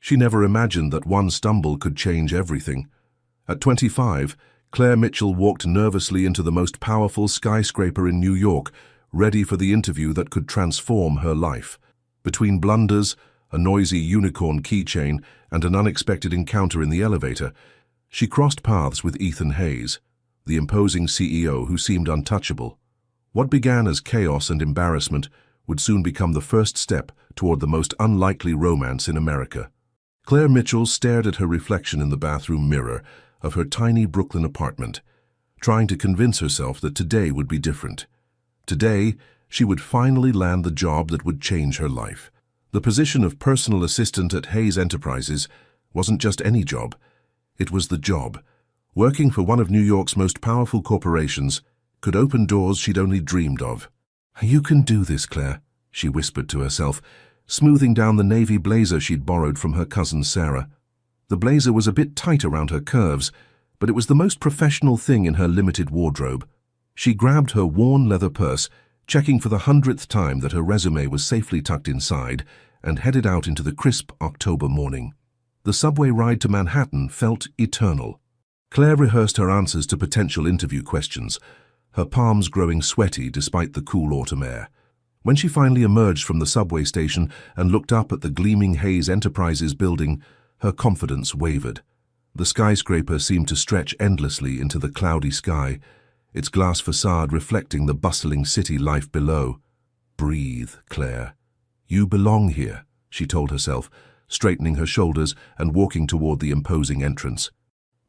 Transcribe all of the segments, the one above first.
She never imagined that one stumble could change everything. At 25, Claire Mitchell walked nervously into the most powerful skyscraper in New York, ready for the interview that could transform her life. Between blunders, a noisy unicorn keychain, and an unexpected encounter in the elevator, she crossed paths with Ethan Hayes, the imposing CEO who seemed untouchable. What began as chaos and embarrassment would soon become the first step toward the most unlikely romance in America. Claire Mitchell stared at her reflection in the bathroom mirror of her tiny Brooklyn apartment, trying to convince herself that today would be different. Today, she would finally land the job that would change her life. The position of personal assistant at Hayes Enterprises wasn't just any job. It was the job. Working for one of New York's most powerful corporations could open doors she'd only dreamed of. "You can do this, Claire," she whispered to herself, smoothing down the navy blazer she'd borrowed from her cousin Sarah. The blazer was a bit tight around her curves, but it was the most professional thing in her limited wardrobe. She grabbed her worn leather purse, checking for the 100th time that her resume was safely tucked inside, and headed out into the crisp October morning. The subway ride to Manhattan felt eternal. Claire rehearsed her answers to potential interview questions, her palms growing sweaty despite the cool autumn air. When she finally emerged from the subway station and looked up at the gleaming Hayes Enterprises building, her confidence wavered. The skyscraper seemed to stretch endlessly into the cloudy sky, its glass facade reflecting the bustling city life below. "Breathe, Claire. You belong here," she told herself, straightening her shoulders and walking toward the imposing entrance.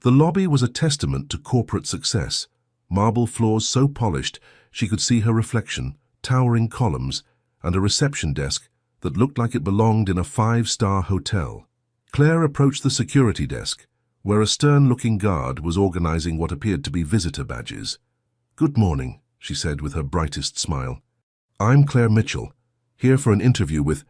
The lobby was a testament to corporate success. Marble floors so polished she could see her reflection, towering columns, and a reception desk that looked like it belonged in a five-star hotel. Claire approached the security desk, where a stern-looking guard was organizing what appeared to be visitor badges. "Good morning," she said with her brightest smile. "I'm Claire Mitchell, here for an interview with...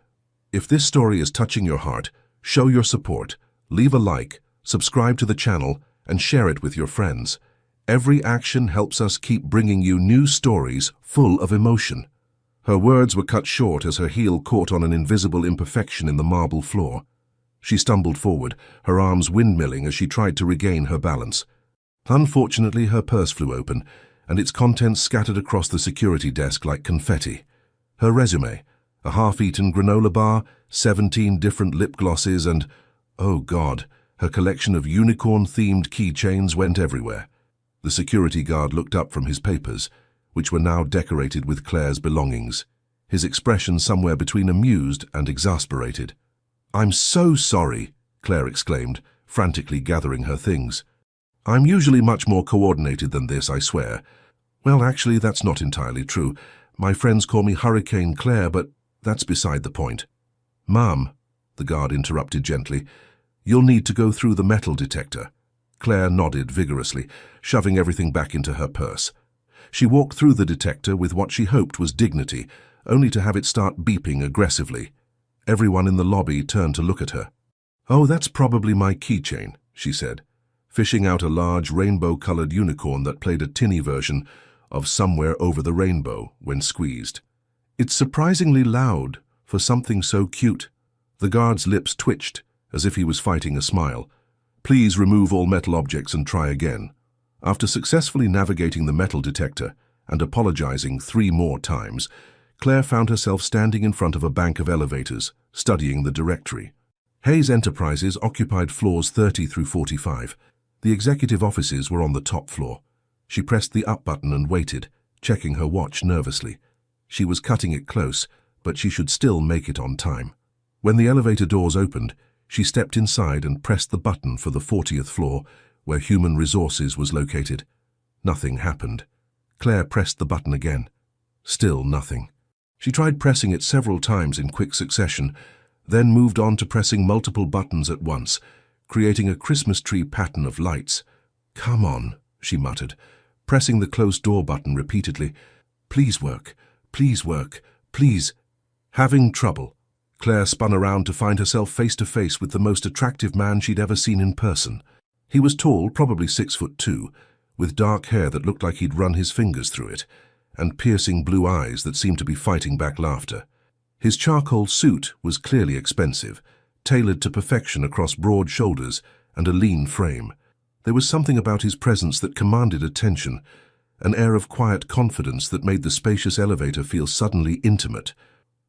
If this story is touching your heart, show your support, leave a like, subscribe to the channel, and share it with your friends. Every action helps us keep bringing you new stories full of emotion." Her words were cut short as her heel caught on an invisible imperfection in the marble floor. She stumbled forward, her arms windmilling as she tried to regain her balance. Unfortunately, her purse flew open, and its contents scattered across the security desk like confetti. Her resume, a half-eaten granola bar, 17 different lip glosses, and, oh God, her collection of unicorn-themed keychains went everywhere. The security guard looked up from his papers, which were now decorated with Claire's belongings, his expression somewhere between amused and exasperated. "I'm so sorry," Claire exclaimed, frantically gathering her things. "I'm usually much more coordinated than this, I swear. Well, actually, that's not entirely true. My friends call me Hurricane Claire, but that's beside the point." "Ma'am," the guard interrupted gently, "you'll need to go through the metal detector." Claire nodded vigorously, shoving everything back into her purse. She walked through the detector with what she hoped was dignity, only to have it start beeping aggressively. Everyone in the lobby turned to look at her. "Oh, that's probably my keychain," she said, fishing out a large rainbow-colored unicorn that played a tinny version of Somewhere Over the Rainbow when squeezed. "It's surprisingly loud for something so cute." The guard's lips twitched, as if he was fighting a smile. "Please remove all metal objects and try again." After successfully navigating the metal detector and apologizing 3 more times, Claire found herself standing in front of a bank of elevators, studying the directory. Hayes Enterprises occupied floors 30 through 45. The executive offices were on the top floor. She pressed the up button and waited, checking her watch nervously. She was cutting it close, but she should still make it on time. When the elevator doors opened, she stepped inside and pressed the button for the 40th floor, where Human Resources was located. Nothing happened. Claire pressed the button again. Still nothing. She tried pressing it several times in quick succession, then moved on to pressing multiple buttons at once, creating a Christmas tree pattern of lights. "Come on," she muttered, pressing the closed door button repeatedly. "Please work, please work, please." Having trouble, Claire spun around to find herself face to face with the most attractive man she'd ever seen in person. He was tall, probably 6'2", with dark hair that looked like he'd run his fingers through it, and piercing blue eyes that seemed to be fighting back laughter. His charcoal suit was clearly expensive, tailored to perfection across broad shoulders and a lean frame. There was something about his presence that commanded attention, an air of quiet confidence that made the spacious elevator feel suddenly intimate.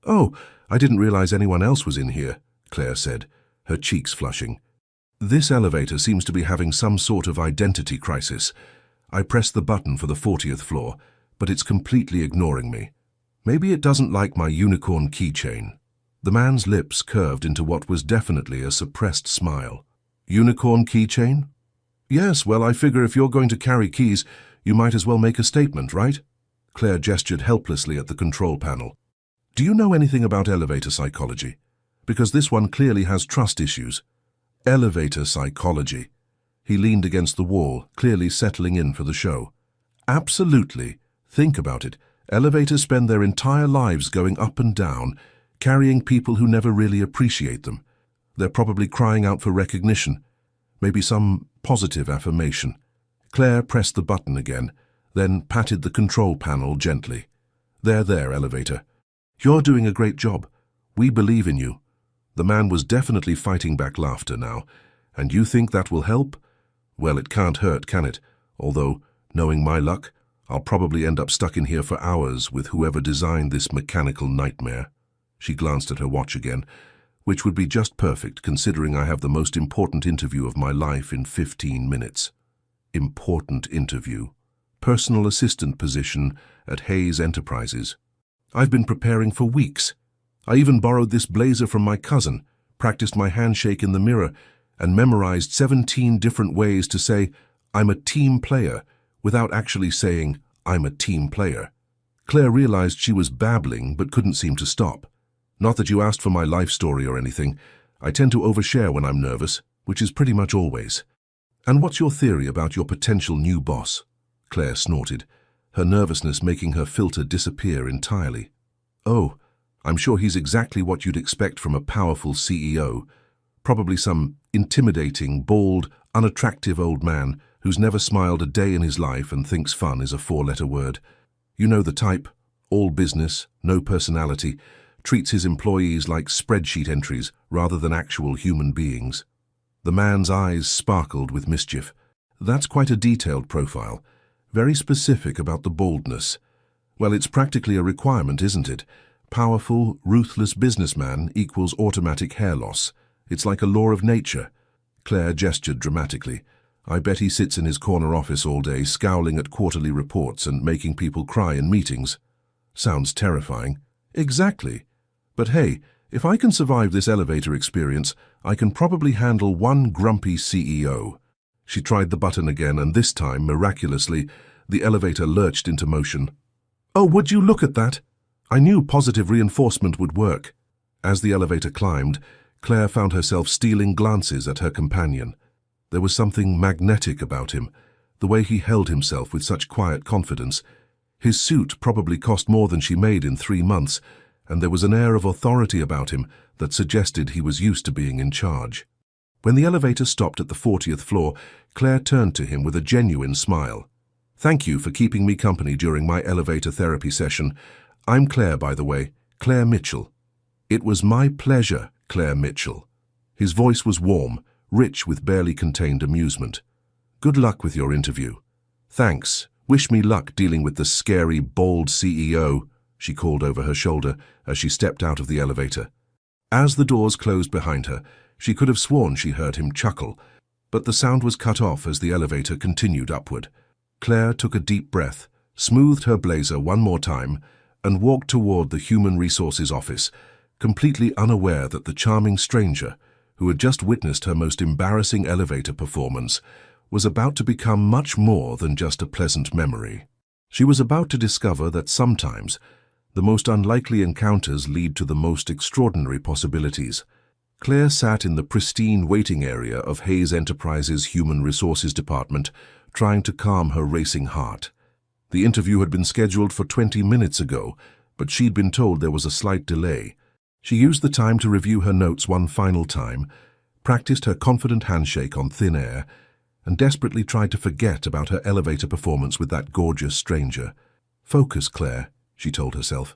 "Oh, I didn't realize anyone else was in here," Claire said, her cheeks flushing. "This elevator seems to be having some sort of identity crisis. I pressed the button for the 40th floor, but it's completely ignoring me. Maybe it doesn't like my unicorn keychain." The man's lips curved into what was definitely a suppressed smile. "Unicorn keychain? Yes, well, I figure if you're going to carry keys, you might as well make a statement, right?" Claire gestured helplessly at the control panel. "Do you know anything about elevator psychology? Because this one clearly has trust issues." Elevator psychology. He leaned against the wall, clearly settling in for the show. "Absolutely. Think about it. Elevators spend their entire lives going up and down, carrying people who never really appreciate them. They're probably crying out for recognition, maybe some positive affirmation." Claire pressed the button again, then patted the control panel gently. There, elevator. You're doing a great job. We believe in you." The man was definitely fighting back laughter now. "And you think that will help? Well, it can't hurt, can it? Although, knowing my luck, I'll probably end up stuck in here for hours with whoever designed this mechanical nightmare." She glanced at her watch again, which would be just perfect considering I have the most important interview of my life in 15 minutes. Important interview. Personal assistant position at Hayes Enterprises. I've been preparing for weeks. I even borrowed this blazer from my cousin, practiced my handshake in the mirror, and memorized 17 different ways to say, "I'm a team player," without actually saying, "I'm a team player." Claire realized she was babbling but couldn't seem to stop. "Not that you asked for my life story or anything. I tend to overshare when I'm nervous, which is pretty much always." "And what's your theory about your potential new boss?" Claire snorted, her nervousness making her filter disappear entirely. "Oh, I'm sure he's exactly what you'd expect from a powerful CEO. Probably some intimidating, bald, unattractive old man who's never smiled a day in his life and thinks fun is a 4-letter word. You know the type, all business, no personality, treats his employees like spreadsheet entries rather than actual human beings." The man's eyes sparkled with mischief. "That's quite a detailed profile, very specific about the baldness. Well, it's practically a requirement, isn't it? Powerful, ruthless businessman equals automatic hair loss. It's like a law of nature." Claire gestured dramatically. "I bet he sits in his corner office all day, scowling at quarterly reports and making people cry in meetings." "Sounds terrifying." "Exactly. But hey, if I can survive this elevator experience, I can probably handle one grumpy CEO." She tried the button again, and this time, miraculously, the elevator lurched into motion. "Oh, would you look at that? I knew positive reinforcement would work." As the elevator climbed, Claire found herself stealing glances at her companion. There was something magnetic about him, the way he held himself with such quiet confidence. His suit probably cost more than she made in 3 months, and there was an air of authority about him that suggested he was used to being in charge. When the elevator stopped at the 40th floor, Claire turned to him with a genuine smile. "Thank you for keeping me company during my elevator therapy session. I'm Claire, by the way, Claire Mitchell." "It was my pleasure, Claire Mitchell." His voice was warm, rich with barely contained amusement. "Good luck with your interview." "Thanks. Wish me luck dealing with the scary, bald CEO," she called over her shoulder as she stepped out of the elevator. As the doors closed behind her, she could have sworn she heard him chuckle, but the sound was cut off as the elevator continued upward. Claire took a deep breath, smoothed her blazer one more time, and walked toward the Human Resources office, completely unaware that the charming stranger, who had just witnessed her most embarrassing elevator performance, was about to become much more than just a pleasant memory. She was about to discover that sometimes the most unlikely encounters lead to the most extraordinary possibilities. Claire sat in the pristine waiting area of Hayes Enterprises' Human Resources Department, trying to calm her racing heart. The interview had been scheduled for 20 minutes ago, but she'd been told there was a slight delay. She used the time to review her notes one final time, practiced her confident handshake on thin air, and desperately tried to forget about her elevator performance with that gorgeous stranger. "Focus, Claire," she told herself.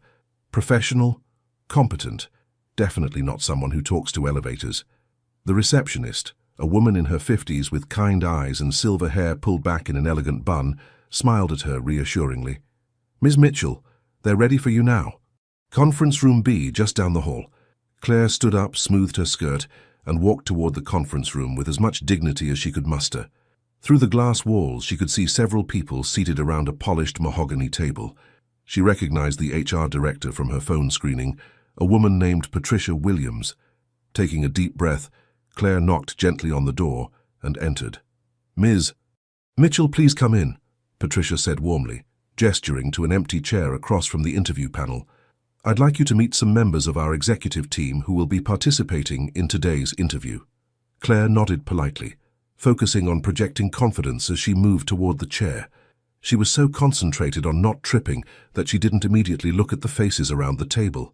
"Professional, competent, definitely not someone who talks to elevators." The receptionist, a woman in her 50s with kind eyes and silver hair pulled back in an elegant bun, smiled at her reassuringly. "Ms. Mitchell, they're ready for you now. Conference room B, just down the hall." Claire stood up, smoothed her skirt, and walked toward the conference room with as much dignity as she could muster. Through the glass walls, she could see several people seated around a polished mahogany table. She recognized the HR director from her phone screening, a woman named Patricia Williams. Taking a deep breath, Claire knocked gently on the door and entered. "Ms. Mitchell, please come in," Patricia said warmly, gesturing to an empty chair across from the interview panel. "I'd like you to meet some members of our executive team who will be participating in today's interview." Claire nodded politely, focusing on projecting confidence as she moved toward the chair. She was so concentrated on not tripping that she didn't immediately look at the faces around the table.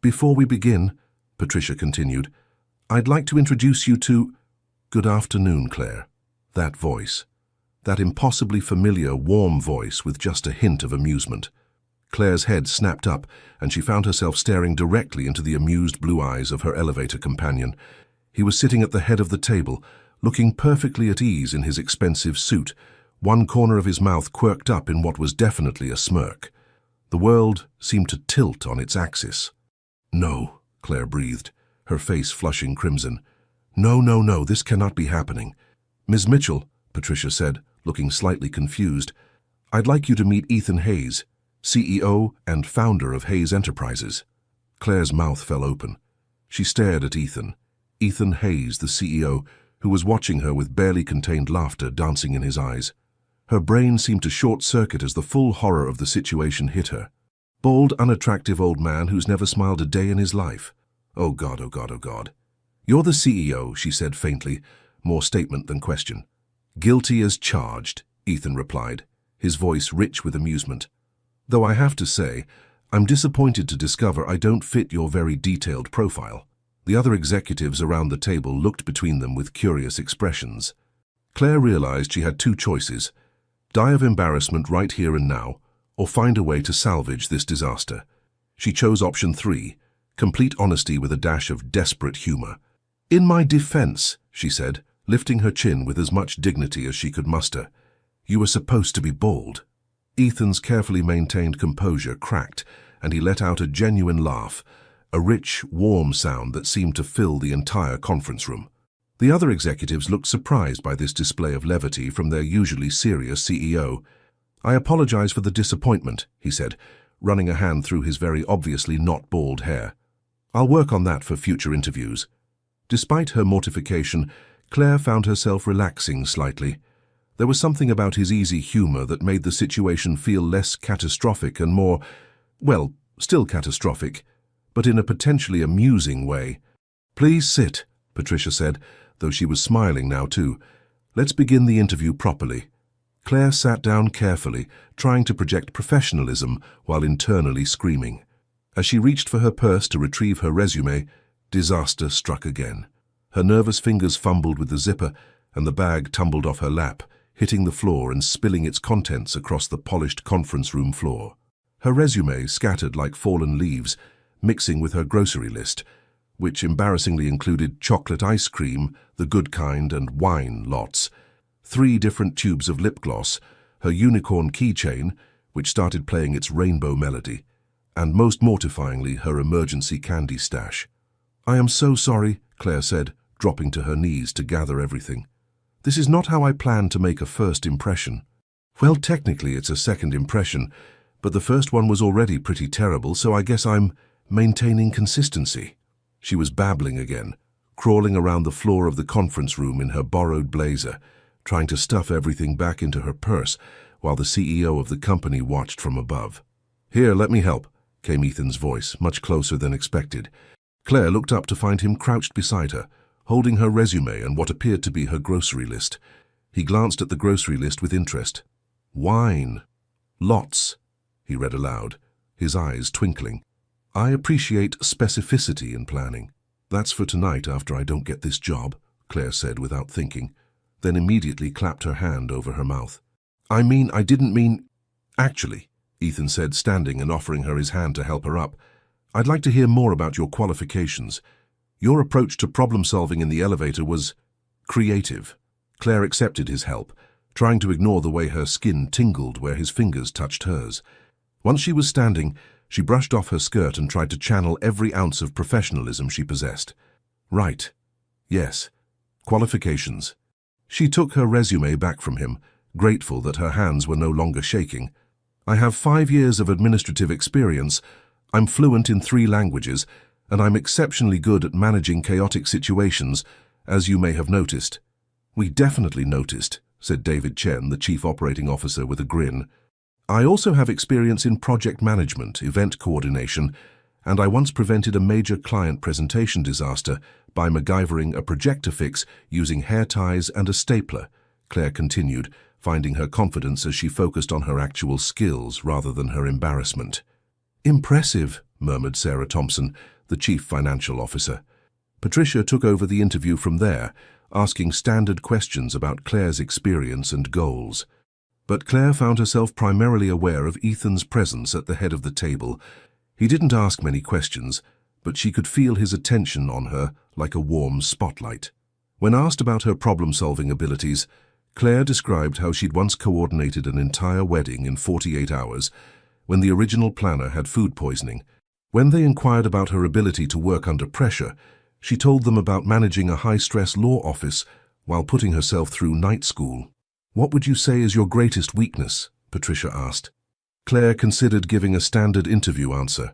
"Before we begin," Patricia continued, "I'd like to introduce you to—" "Good afternoon, Claire." That voice. That impossibly familiar, warm voice with just a hint of amusement. Claire's head snapped up, and she found herself staring directly into the amused blue eyes of her elevator companion. He was sitting at the head of the table, looking perfectly at ease in his expensive suit, one corner of his mouth quirked up in what was definitely a smirk. The world seemed to tilt on its axis. "No," Claire breathed, her face flushing crimson. No, this cannot be happening." "Ms. Mitchell," Patricia said, looking slightly confused, "I'd like you to meet Ethan Hayes, CEO and founder of Hayes Enterprises." Claire's mouth fell open. She stared at Ethan Hayes, the CEO, who was watching her with barely contained laughter dancing in his eyes. Her brain seemed to short-circuit as the full horror of the situation hit her. Bald, unattractive old man who's never smiled a day in his life. Oh God, oh God, oh God. "You're the CEO," she said faintly, more statement than question. "Guilty as charged," Ethan replied, his voice rich with amusement. "Though I have to say, I'm disappointed to discover I don't fit your very detailed profile." The other executives around the table looked between them with curious expressions. Claire realized she had two choices: die of embarrassment right here and now, or find a way to salvage this disaster. She chose option 3, complete honesty with a dash of desperate humor. "In my defense," she said, lifting her chin with as much dignity as she could muster, "you were supposed to be bald." Ethan's carefully maintained composure cracked, and he let out a genuine laugh, a rich, warm sound that seemed to fill the entire conference room. The other executives looked surprised by this display of levity from their usually serious CEO. "I apologize for the disappointment," he said, running a hand through his very obviously not bald hair. "I'll work on that for future interviews." Despite her mortification, Claire found herself relaxing slightly. There was something about his easy humor that made the situation feel less catastrophic and more, well, still catastrophic, but in a potentially amusing way. "Please sit," Patricia said, though she was smiling now too. "Let's begin the interview properly." Claire sat down carefully, trying to project professionalism while internally screaming. As she reached for her purse to retrieve her resume, disaster struck again. Her nervous fingers fumbled with the zipper, and the bag tumbled off her lap, hitting the floor and spilling its contents across the polished conference room floor. Her resume scattered like fallen leaves, mixing with her grocery list, which embarrassingly included chocolate ice cream, the good kind, and wine lots, 3 different tubes of lip gloss, her unicorn keychain, which started playing its rainbow melody, and most mortifyingly her emergency candy stash. "I am so sorry," Claire said, dropping to her knees to gather everything. "This is not how I planned to make a first impression." "Well, technically it's a second impression, but the first one was already pretty terrible, so I guess I'm maintaining consistency." She was babbling again, crawling around the floor of the conference room in her borrowed blazer, trying to stuff everything back into her purse while the CEO of the company watched from above. "Here, let me help," came Ethan's voice, much closer than expected. Claire looked up to find him crouched beside her, holding her resume and what appeared to be her grocery list. He glanced at the grocery list with interest. "Wine. Lots," he read aloud, his eyes twinkling. "I appreciate specificity in planning." "That's for tonight after I don't get this job," Claire said without thinking, then immediately clapped her hand over her mouth. I didn't mean... "Actually," Ethan said, standing and offering her his hand to help her up, "I'd like to hear more about your qualifications. Your approach to problem-solving in the elevator was creative. Claire accepted his help, trying to ignore the way her skin tingled where his fingers touched hers. Once she was standing, she brushed off her skirt and tried to channel every ounce of professionalism she possessed. Right. Yes. Qualifications. She took her resume back from him, grateful that her hands were no longer shaking. I have 5 years of administrative experience. I'm fluent in 3 languages, and I'm exceptionally good at managing chaotic situations, as you may have noticed. We definitely noticed, said David Chen, the chief operating officer, with a grin. I also have experience in project management, event coordination, and I once prevented a major client presentation disaster by MacGyvering a projector fix using hair ties and a stapler, Claire continued, finding her confidence as she focused on her actual skills rather than her embarrassment. Impressive, murmured Sarah Thompson, the chief financial officer. Patricia took over the interview from there, asking standard questions about Claire's experience and goals. But Claire found herself primarily aware of Ethan's presence at the head of the table. He didn't ask many questions, but she could feel his attention on her like a warm spotlight. When asked about her problem-solving abilities, Claire described how she'd once coordinated an entire wedding in 48 hours when the original planner had food poisoning. When they inquired about her ability to work under pressure, she told them about managing a high-stress law office while putting herself through night school. What would you say is your greatest weakness? Patricia asked. Claire considered giving a standard interview answer.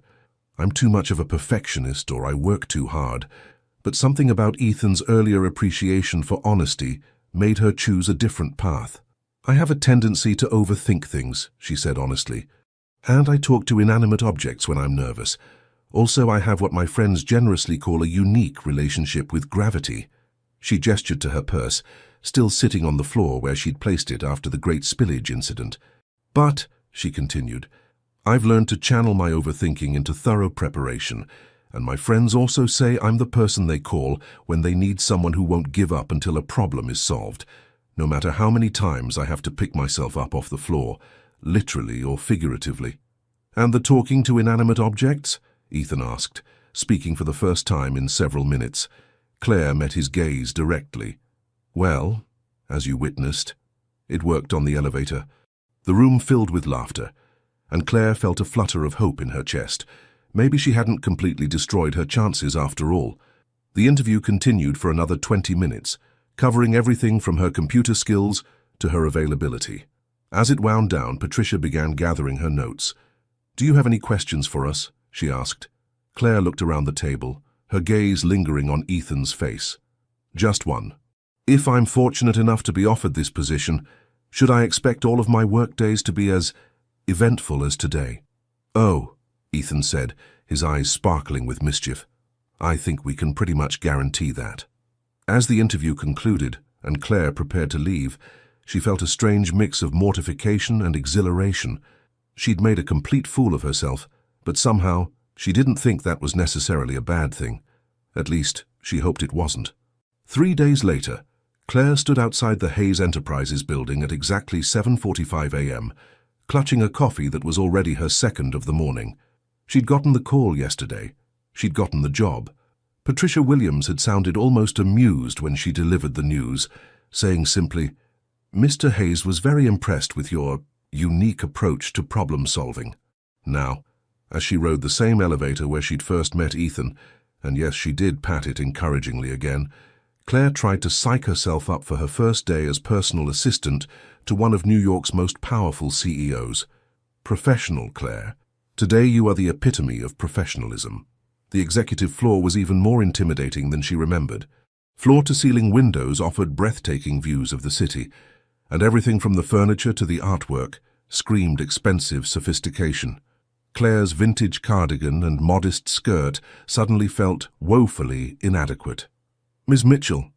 I'm too much of a perfectionist, or I work too hard. But something about Ethan's earlier appreciation for honesty made her choose a different path. I have a tendency to overthink things, she said honestly. And I talk to inanimate objects when I'm nervous. Also, I have what my friends generously call a unique relationship with gravity. She gestured to her purse, still sitting on the floor where she'd placed it after the great spillage incident. But, she continued, I've learned to channel my overthinking into thorough preparation, and my friends also say I'm the person they call when they need someone who won't give up until a problem is solved, no matter how many times I have to pick myself up off the floor, literally or figuratively. And the talking to inanimate objects? Ethan asked, speaking for the first time in several minutes. Claire met his gaze directly. Well, as you witnessed, it worked on the elevator. The room filled with laughter, and Claire felt a flutter of hope in her chest. Maybe she hadn't completely destroyed her chances after all. The interview continued for another 20 minutes, covering everything from her computer skills to her availability. As it wound down, Patricia began gathering her notes. Do you have any questions for us? She asked. Claire looked around the table, her gaze lingering on Ethan's face. Just one. If I'm fortunate enough to be offered this position, should I expect all of my workdays to be as eventful as today? Oh, Ethan said, his eyes sparkling with mischief. I think we can pretty much guarantee that. As the interview concluded and Claire prepared to leave, she felt a strange mix of mortification and exhilaration. She'd made a complete fool of herself, but somehow she didn't think that was necessarily a bad thing. At least, she hoped it wasn't. 3 days later, Claire stood outside the Hayes Enterprises building at exactly 7:45 a.m., clutching a coffee that was already her second of the morning. She'd gotten the call yesterday. She'd gotten the job. Patricia Williams had sounded almost amused when she delivered the news, saying simply, Mr. Hayes was very impressed with your unique approach to problem-solving. Now, as she rode the same elevator where she'd first met Ethan, and yes, she did pat it encouragingly again, Claire tried to psych herself up for her first day as personal assistant to one of New York's most powerful CEOs. Professional, Claire. Today you are the epitome of professionalism. The executive floor was even more intimidating than she remembered. Floor-to-ceiling windows offered breathtaking views of the city, and everything from the furniture to the artwork screamed expensive sophistication. Claire's vintage cardigan and modest skirt suddenly felt woefully inadequate. Miss Mitchell,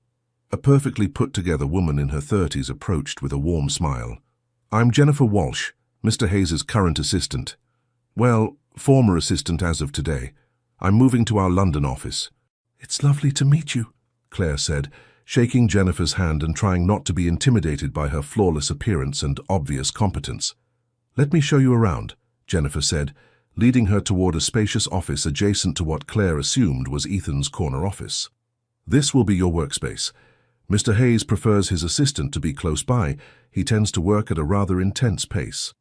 a perfectly put-together woman in her 30s, approached with a warm smile. I'm Jennifer Walsh, Mr. Hayes's current assistant. Well, former assistant as of today. I'm moving to our London office. It's lovely to meet you, Claire said, shaking Jennifer's hand and trying not to be intimidated by her flawless appearance and obvious competence. Let me show you around, Jennifer said, leading her toward a spacious office adjacent to what Claire assumed was Ethan's corner office. "This will be your workspace. Mr. Hayes prefers his assistant to be close by. He tends to work at a rather intense pace."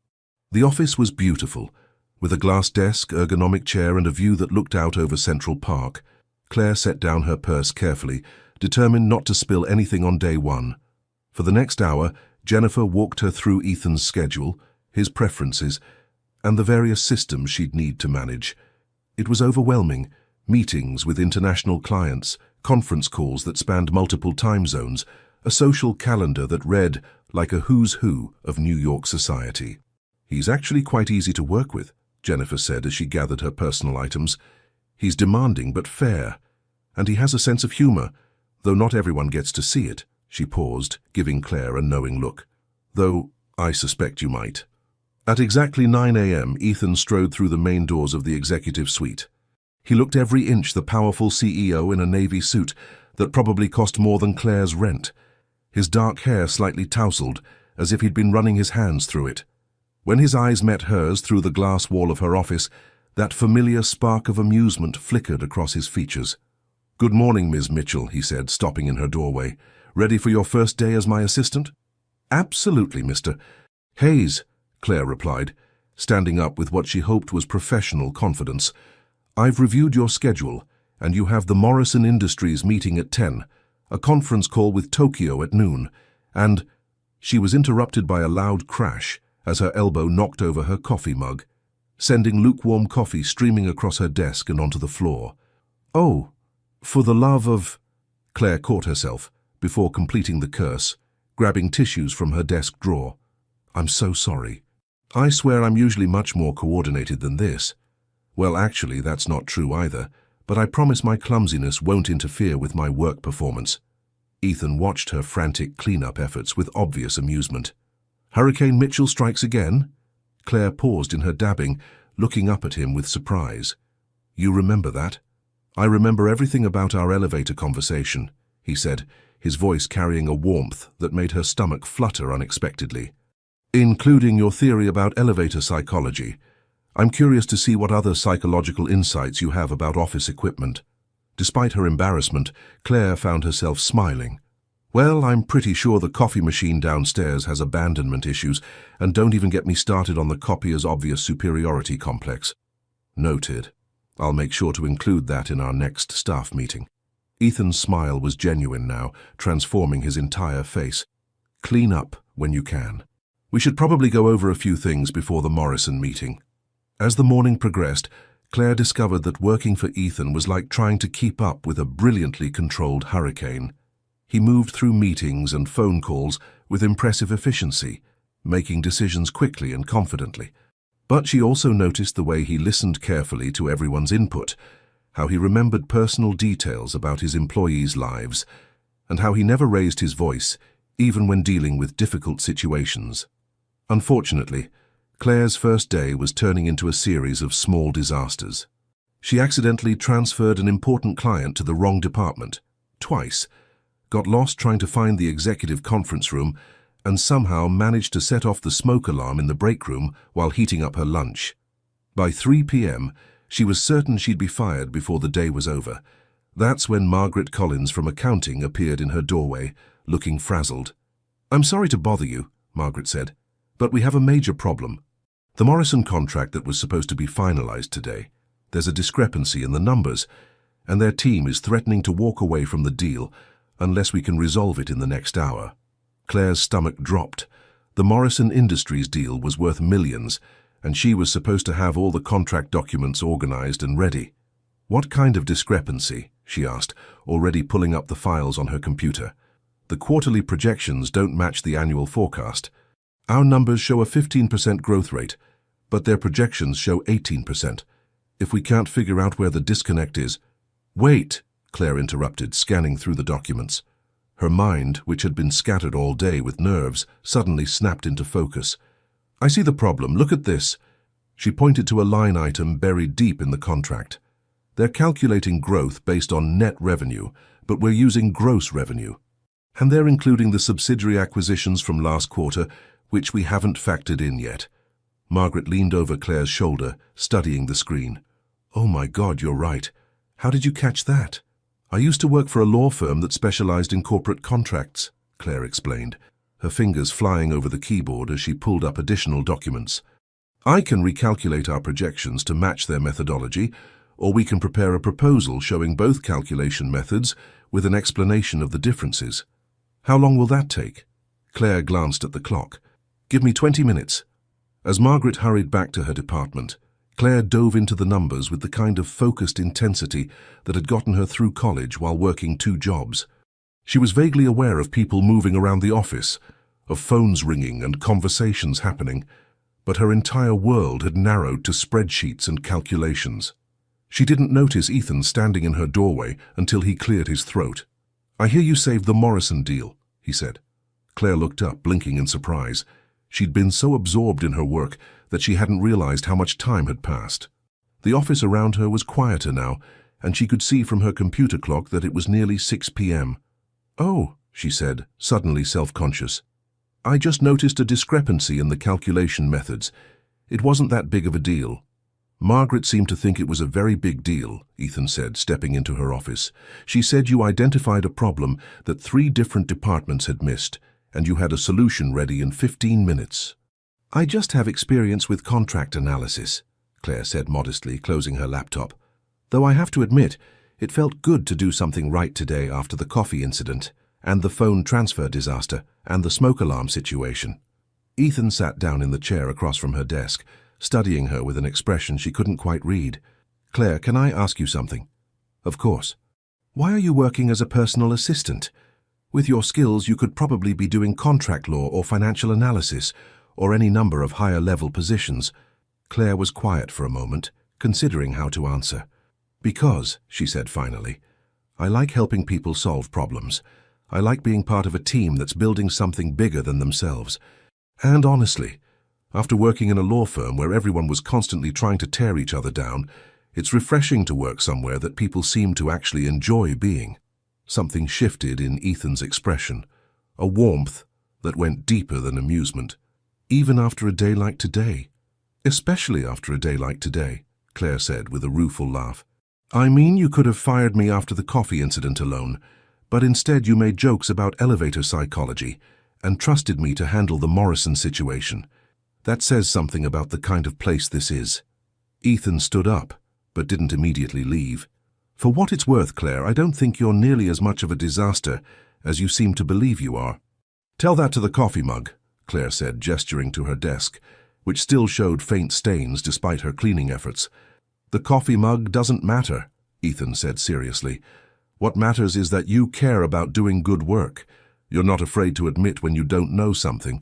The office was beautiful, with a glass desk, ergonomic chair, and a view that looked out over Central Park. Claire set down her purse carefully, determined not to spill anything on day one. For the next hour, Jennifer walked her through Ethan's schedule, his preferences, and the various systems she'd need to manage. It was overwhelming. Meetings with international clients, conference calls that spanned multiple time zones, a social calendar that read like a who's who of New York society. "He's actually quite easy to work with," Jennifer said as she gathered her personal items. "He's demanding but fair, and he has a sense of humor, though not everyone gets to see it." She paused, giving Claire a knowing look. "Though I suspect you might." At exactly 9 a.m., Ethan strode through the main doors of the executive suite. He looked every inch the powerful CEO in a navy suit that probably cost more than Claire's rent. His dark hair slightly tousled, as if he'd been running his hands through it. When his eyes met hers through the glass wall of her office, that familiar spark of amusement flickered across his features. "Good morning, Ms. Mitchell," he said, stopping in her doorway. "Ready for your first day as my assistant?" "Absolutely, Mr. Hayes," Claire replied, standing up with what she hoped was professional confidence. "I've reviewed your schedule, and you have the Morrison Industries meeting at 10, a conference call with Tokyo at noon, and—" She was interrupted by a loud crash as her elbow knocked over her coffee mug, sending lukewarm coffee streaming across her desk and onto the floor. "Oh, for the love of—" Claire caught herself before completing the curse, grabbing tissues from her desk drawer. "I'm so sorry. I swear I'm usually much more coordinated than this." "Well, actually, that's not true either, but I promise my clumsiness won't interfere with my work performance." Ethan watched her frantic cleanup efforts with obvious amusement. "Hurricane Mitchell strikes again?" Claire paused in her dabbing, looking up at him with surprise. "You remember that?" "I remember everything about our elevator conversation," he said, his voice carrying a warmth that made her stomach flutter unexpectedly. "Including your theory about elevator psychology. I'm curious to see what other psychological insights you have about office equipment." Despite her embarrassment, Claire found herself smiling. "Well, I'm pretty sure the coffee machine downstairs has abandonment issues, and don't even get me started on the copier's obvious superiority complex." "Noted. I'll make sure to include that in our next staff meeting." Ethan's smile was genuine now, transforming his entire face. "Clean up when you can. We should probably go over a few things before the Morrison meeting." As the morning progressed, Claire discovered that working for Ethan was like trying to keep up with a brilliantly controlled hurricane. He moved through meetings and phone calls with impressive efficiency, making decisions quickly and confidently. But she also noticed the way he listened carefully to everyone's input, how he remembered personal details about his employees' lives, and how he never raised his voice, even when dealing with difficult situations. Unfortunately, Claire's first day was turning into a series of small disasters. She accidentally transferred an important client to the wrong department, twice, got lost trying to find the executive conference room, and somehow managed to set off the smoke alarm in the break room while heating up her lunch. By 3 p.m., she was certain she'd be fired before the day was over. That's when Margaret Collins from accounting appeared in her doorway, looking frazzled. "I'm sorry to bother you," Margaret said, "but we have a major problem. The Morrison contract that was supposed to be finalized today, there's a discrepancy in the numbers, and their team is threatening to walk away from the deal unless we can resolve it in the next hour." Claire's stomach dropped. The Morrison Industries deal was worth millions, and she was supposed to have all the contract documents organized and ready. "What kind of discrepancy?" she asked, already pulling up the files on her computer. "The quarterly projections don't match the annual forecast. Our numbers show a 15% growth rate, but their projections show 18%. If we can't figure out where the disconnect is—" "Wait!" Claire interrupted, scanning through the documents. Her mind, which had been scattered all day with nerves, suddenly snapped into focus. "I see the problem. Look at this." She pointed to a line item buried deep in the contract. "They're calculating growth based on net revenue, but we're using gross revenue. And they're including the subsidiary acquisitions from last quarter, which we haven't factored in yet." Margaret leaned over Claire's shoulder, studying the screen. "Oh my God, you're right. How did you catch that?" "I used to work for a law firm that specialized in corporate contracts," Claire explained, her fingers flying over the keyboard as she pulled up additional documents. "I can recalculate our projections to match their methodology, or we can prepare a proposal showing both calculation methods with an explanation of the differences. How long will that take?" Claire glanced at the clock. "Give me 20 minutes. As Margaret hurried back to her department, Claire dove into the numbers with the kind of focused intensity that had gotten her through college while working 2 jobs. She was vaguely aware of people moving around the office, of phones ringing and conversations happening, but her entire world had narrowed to spreadsheets and calculations. She didn't notice Ethan standing in her doorway until he cleared his throat. "I hear you saved the Morrison deal," he said. Claire looked up, blinking in surprise. She'd been so absorbed in her work that she hadn't realized how much time had passed. The office around her was quieter now, and she could see from her computer clock that it was nearly 6 p.m. "Oh," she said, suddenly self-conscious. "I just noticed a discrepancy in the calculation methods. It wasn't that big of a deal." "Margaret seemed to think it was a very big deal," Ethan said, stepping into her office. "She said you identified a problem that 3 different departments had missed, and you had a solution ready in 15 minutes. "I just have experience with contract analysis," Claire said modestly, closing her laptop. "Though I have to admit, it felt good to do something right today after the coffee incident, and the phone transfer disaster, and the smoke alarm situation." Ethan sat down in the chair across from her desk, studying her with an expression she couldn't quite read. "Claire, can I ask you something?" "Of course." "Why are you working as a personal assistant? With your skills, you could probably be doing contract law or financial analysis, or any number of higher-level positions." Claire was quiet for a moment, considering how to answer. "Because," she said finally, "I like helping people solve problems. I like being part of a team that's building something bigger than themselves. And honestly, after working in a law firm where everyone was constantly trying to tear each other down, it's refreshing to work somewhere that people seem to actually enjoy being." Something shifted in Ethan's expression, a warmth that went deeper than amusement. "Even after a day like today?" "Especially after a day like today," Claire said with a rueful laugh. "I mean, you could have fired me after the coffee incident alone, but instead you made jokes about elevator psychology and trusted me to handle the Morrison situation. That says something about the kind of place this is." Ethan stood up, but didn't immediately leave. "For what it's worth, Claire, I don't think you're nearly as much of a disaster as you seem to believe you are." "Tell that to the coffee mug," Claire said, gesturing to her desk, which still showed faint stains despite her cleaning efforts. "The coffee mug doesn't matter," Ethan said seriously. "What matters is that you care about doing good work. You're not afraid to admit when you don't know something,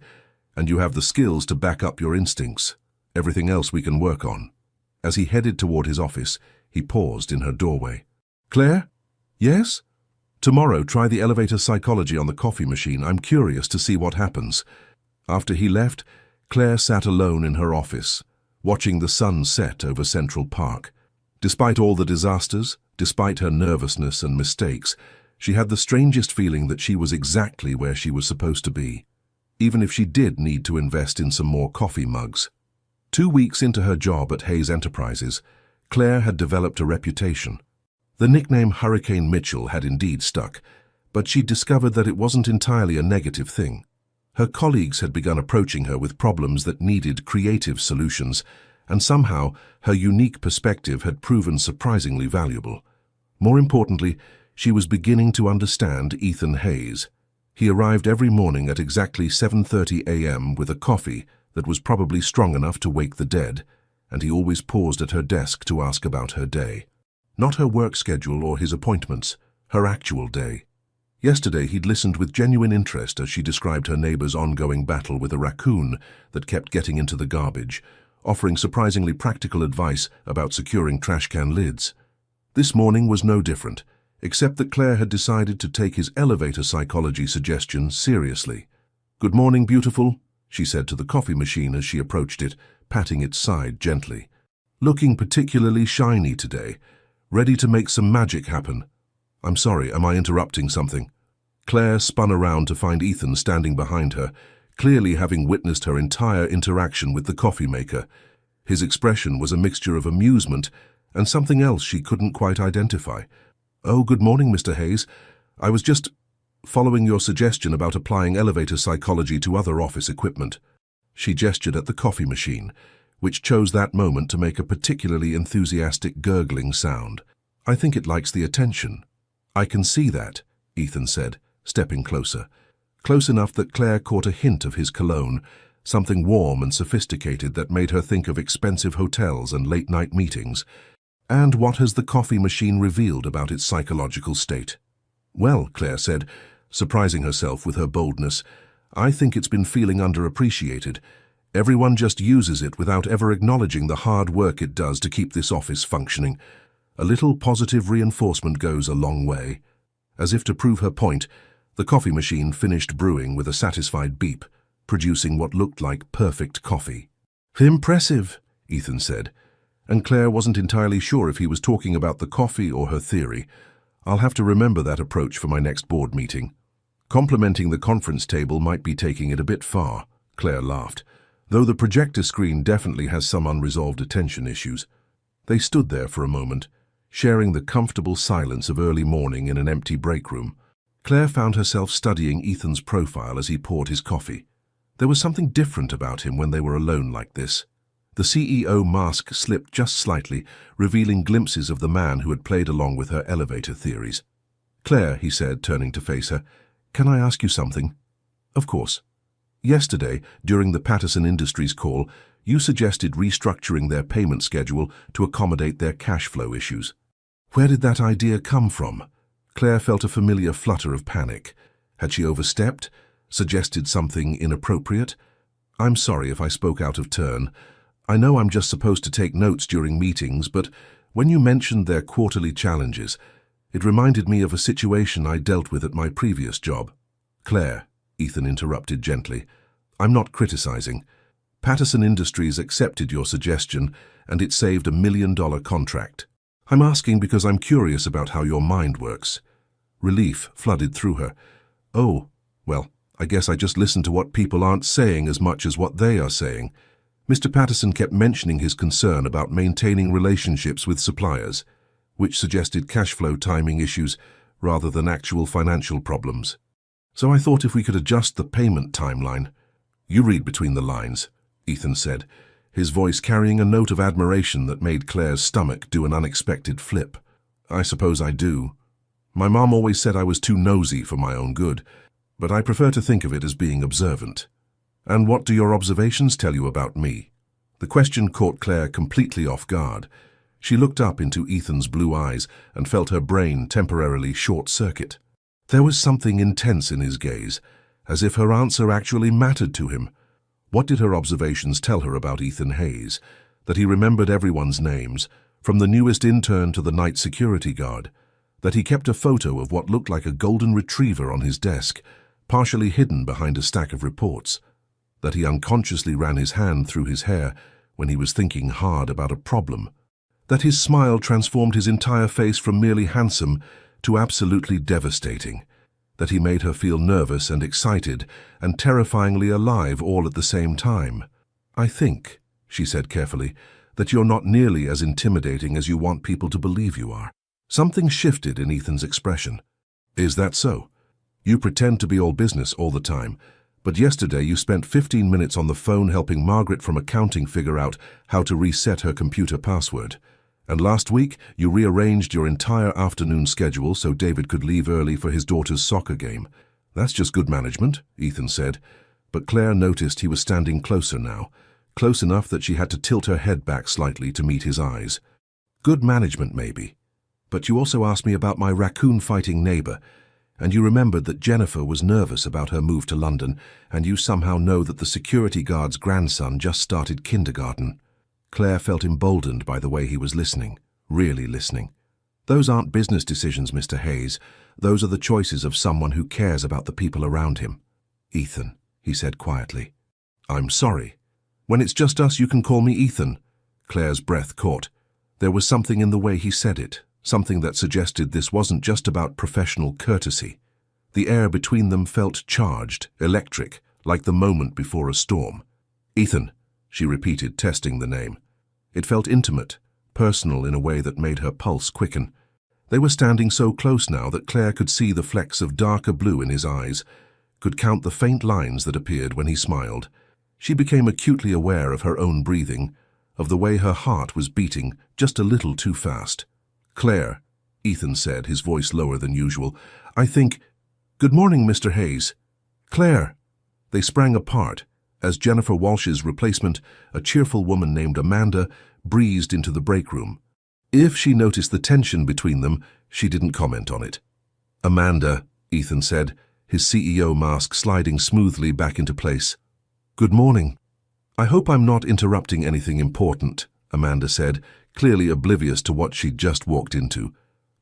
and you have the skills to back up your instincts. Everything else we can work on." As he headed toward his office, he paused in her doorway. "Claire?" "Yes?" "Tomorrow, try the elevator psychology on the coffee machine. I'm curious to see what happens." After he left, Claire sat alone in her office, watching the sun set over Central Park. Despite all the disasters, despite her nervousness and mistakes, she had the strangest feeling that she was exactly where she was supposed to be, even if she did need to invest in some more coffee mugs. 2 weeks into her job at Hayes Enterprises, Claire had developed a reputation. The nickname Hurricane Mitchell had indeed stuck, but she'd discovered that it wasn't entirely a negative thing. Her colleagues had begun approaching her with problems that needed creative solutions, and somehow her unique perspective had proven surprisingly valuable. More importantly, she was beginning to understand Ethan Hayes. He arrived every morning at exactly 7:30 a.m. with a coffee that was probably strong enough to wake the dead, and he always paused at her desk to ask about her day. Not her work schedule or his appointments, her actual day. Yesterday he'd listened with genuine interest as she described her neighbor's ongoing battle with a raccoon that kept getting into the garbage, offering surprisingly practical advice about securing trash can lids. This morning was no different, except that Claire had decided to take his elevator psychology suggestion seriously. "Good morning, beautiful," she said to the coffee machine as she approached it, patting its side gently. "Looking particularly shiny today. Ready to make some magic happen." "I'm sorry, am I interrupting something?" Claire spun around to find Ethan standing behind her, clearly having witnessed her entire interaction with the coffee maker. His expression was a mixture of amusement and something else she couldn't quite identify. "Oh, good morning, Mr. Hayes. I was just following your suggestion about applying elevator psychology to other office equipment." She gestured at the coffee machine, which chose that moment to make a particularly enthusiastic gurgling sound. "I think it likes the attention." "I can see that," Ethan said, stepping closer. Close enough that Claire caught a hint of his cologne, something warm and sophisticated that made her think of expensive hotels and late-night meetings. "And what has the coffee machine revealed about its psychological state?" "Well," Claire said, surprising herself with her boldness, "I think it's been feeling underappreciated. Everyone just uses it without ever acknowledging the hard work it does to keep this office functioning. A little positive reinforcement goes a long way." As if to prove her point, the coffee machine finished brewing with a satisfied beep, producing what looked like perfect coffee. "Impressive," Ethan said, and Claire wasn't entirely sure if he was talking about the coffee or her theory. "I'll have to remember that approach for my next board meeting." "Complimenting the conference table might be taking it a bit far," Claire laughed, "though the projector screen definitely has some unresolved attention issues." They stood there for a moment, sharing the comfortable silence of early morning in an empty break room. Claire found herself studying Ethan's profile as he poured his coffee. There was something different about him when they were alone like this. The CEO mask slipped just slightly, revealing glimpses of the man who had played along with her elevator theories. "Claire," he said, turning to face her, "can I ask you something?" "Of course." "Yesterday, during the Patterson Industries call, you suggested restructuring their payment schedule to accommodate their cash flow issues. Where did that idea come from?" Claire felt a familiar flutter of panic. Had she overstepped? Suggested something inappropriate? "I'm sorry if I spoke out of turn. I know I'm just supposed to take notes during meetings, but when you mentioned their quarterly challenges, it reminded me of a situation I dealt with at my previous job." "Claire," Ethan interrupted gently, "I'm not criticizing. Patterson Industries accepted your suggestion, and it saved $1 million contract. I'm asking because I'm curious about how your mind works." Relief flooded through her. "Oh, well, I guess I just listen to what people aren't saying as much as what they are saying." Mr. Patterson kept mentioning his concern about maintaining relationships with suppliers, which suggested cash flow timing issues rather than actual financial problems. "So I thought if we could adjust the payment timeline." "You read between the lines," Ethan said, his voice carrying a note of admiration that made Claire's stomach do an unexpected flip. "I suppose I do. My mom always said I was too nosy for my own good, but I prefer to think of it as being observant." "And what do your observations tell you about me?" The question caught Claire completely off guard. She looked up into Ethan's blue eyes and felt her brain temporarily short-circuit. There was something intense in his gaze, as if her answer actually mattered to him. What did her observations tell her about Ethan Hayes? That he remembered everyone's names, from the newest intern to the night security guard. That he kept a photo of what looked like a golden retriever on his desk, partially hidden behind a stack of reports. That he unconsciously ran his hand through his hair when he was thinking hard about a problem. That his smile transformed his entire face from merely handsome to absolutely devastating. That he made her feel nervous and excited and terrifyingly alive all at the same time. "I think," she said carefully, "that you're not nearly as intimidating as you want people to believe you are." Something shifted in Ethan's expression. "Is that so? You pretend to be all business all the time, but yesterday you spent 15 minutes on the phone helping Margaret from accounting figure out how to reset her computer password. And last week you rearranged your entire afternoon schedule so David could leave early for his daughter's soccer game. That's just good management," Ethan said, but Claire noticed he was standing closer now, close enough that she had to tilt her head back slightly to meet his eyes. "Good management, maybe. But you also asked me about my raccoon-fighting neighbor, and you remembered that Jennifer was nervous about her move to London, and you somehow know that the security guard's grandson just started kindergarten." Claire felt emboldened by the way he was listening, really listening. "Those aren't business decisions, Mr. Hayes. Those are the choices of someone who cares about the people around him." "Ethan," he said quietly. "I'm sorry. When it's just us, you can call me Ethan." Claire's breath caught. There was something in the way he said it, something that suggested this wasn't just about professional courtesy. The air between them felt charged, electric, like the moment before a storm. "Ethan," she repeated, testing the name. It felt intimate, personal in a way that made her pulse quicken. They were standing so close now that Claire could see the flecks of darker blue in his eyes, could count the faint lines that appeared when he smiled. She became acutely aware of her own breathing, of the way her heart was beating just a little too fast. "Claire," Ethan said, his voice lower than usual, "I think—" "Good morning, Mr. Hayes." "Claire." They sprang apart as Jennifer Walsh's replacement, a cheerful woman named Amanda, breezed into the break room. If she noticed the tension between them, she didn't comment on it. "Amanda," Ethan said, his CEO mask sliding smoothly back into place. "Good morning." "I hope I'm not interrupting anything important," Amanda said, clearly oblivious to what she'd just walked into.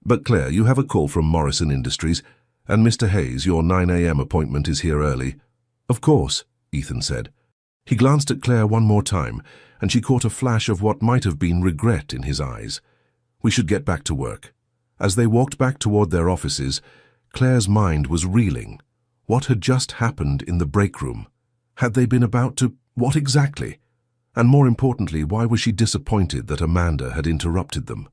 "But Claire, you have a call from Morrison Industries, and Mr. Hayes, your 9 a.m. appointment is here early." "Of course," Ethan said. He glanced at Claire one more time, and she caught a flash of what might have been regret in his eyes. "We should get back to work." As they walked back toward their offices, Claire's mind was reeling. What had just happened in the break room? Had they been about to— what exactly? And more importantly, why was she disappointed that Amanda had interrupted them?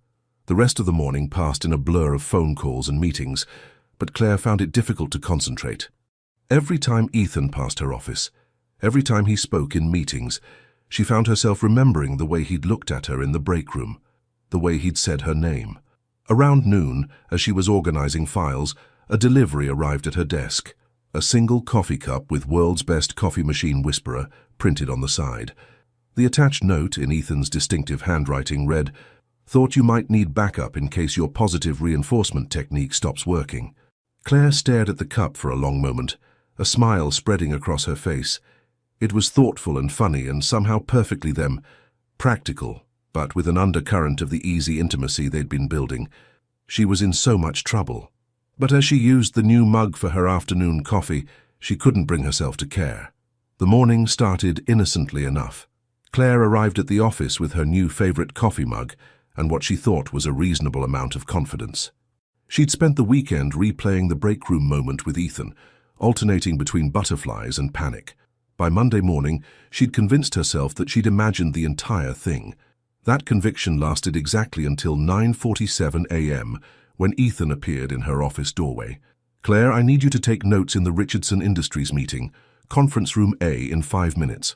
The rest of the morning passed in a blur of phone calls and meetings, but Claire found it difficult to concentrate. Every time Ethan passed her office, every time he spoke in meetings, she found herself remembering the way he'd looked at her in the break room, the way he'd said her name. Around noon, as she was organizing files, a delivery arrived at her desk. A single coffee cup with "World's Best Coffee Machine Whisperer" printed on the side. The attached note, in Ethan's distinctive handwriting, read, "Thought you might need backup in case your positive reinforcement technique stops working." Claire stared at the cup for a long moment, a smile spreading across her face. It was thoughtful and funny and somehow perfectly them, practical, but with an undercurrent of the easy intimacy they'd been building. She was in so much trouble. But as she used the new mug for her afternoon coffee, she couldn't bring herself to care. The morning started innocently enough. Claire arrived at the office with her new favorite coffee mug and what she thought was a reasonable amount of confidence. She'd spent the weekend replaying the break room moment with Ethan, alternating between butterflies and panic. By Monday morning, she'd convinced herself that she'd imagined the entire thing. That conviction lasted exactly until 9:47 a.m., when Ethan appeared in her office doorway. "Claire, I need you to take notes in the Richardson Industries meeting, conference room A, in 5 minutes.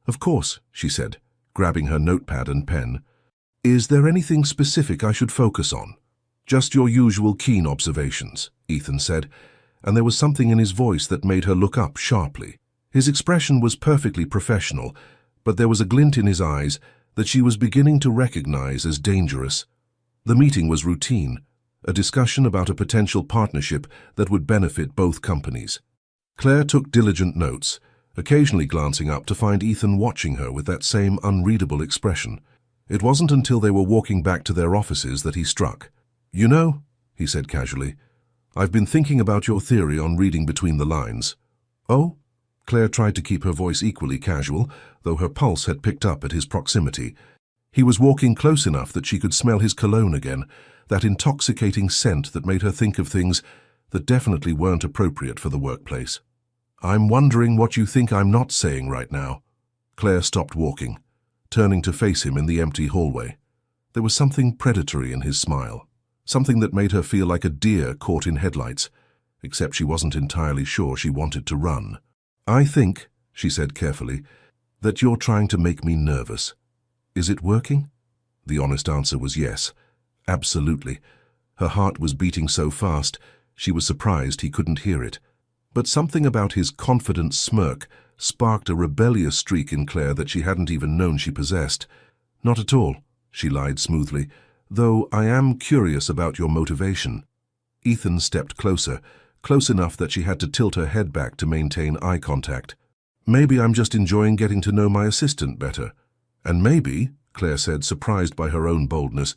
"Of course," she said, grabbing her notepad and pen. "Is there anything specific I should focus on?" "Just your usual keen observations," Ethan said, and there was something in his voice that made her look up sharply. His expression was perfectly professional, but there was a glint in his eyes that she was beginning to recognize as dangerous. The meeting was routine, a discussion about a potential partnership that would benefit both companies. Claire took diligent notes, occasionally glancing up to find Ethan watching her with that same unreadable expression. It wasn't until they were walking back to their offices that he struck. "You know," he said casually, "I've been thinking about your theory on reading between the lines." "Oh?" Claire tried to keep her voice equally casual, though her pulse had picked up at his proximity. He was walking close enough that she could smell his cologne again, that intoxicating scent that made her think of things that definitely weren't appropriate for the workplace. "I'm wondering what you think I'm not saying right now." Claire stopped walking, turning to face him in the empty hallway. There was something predatory in his smile, something that made her feel like a deer caught in headlights, except she wasn't entirely sure she wanted to run. "I think," she said carefully, "that you're trying to make me nervous. Is it working?" The honest answer was yes. Absolutely. Her heart was beating so fast, she was surprised he couldn't hear it. But something about his confident smirk sparked a rebellious streak in Claire that she hadn't even known she possessed. "Not at all," she lied smoothly, "though I am curious about your motivation." Ethan stepped closer, close enough that she had to tilt her head back to maintain eye contact. "Maybe I'm just enjoying getting to know my assistant better. And maybe," Claire said, surprised by her own boldness,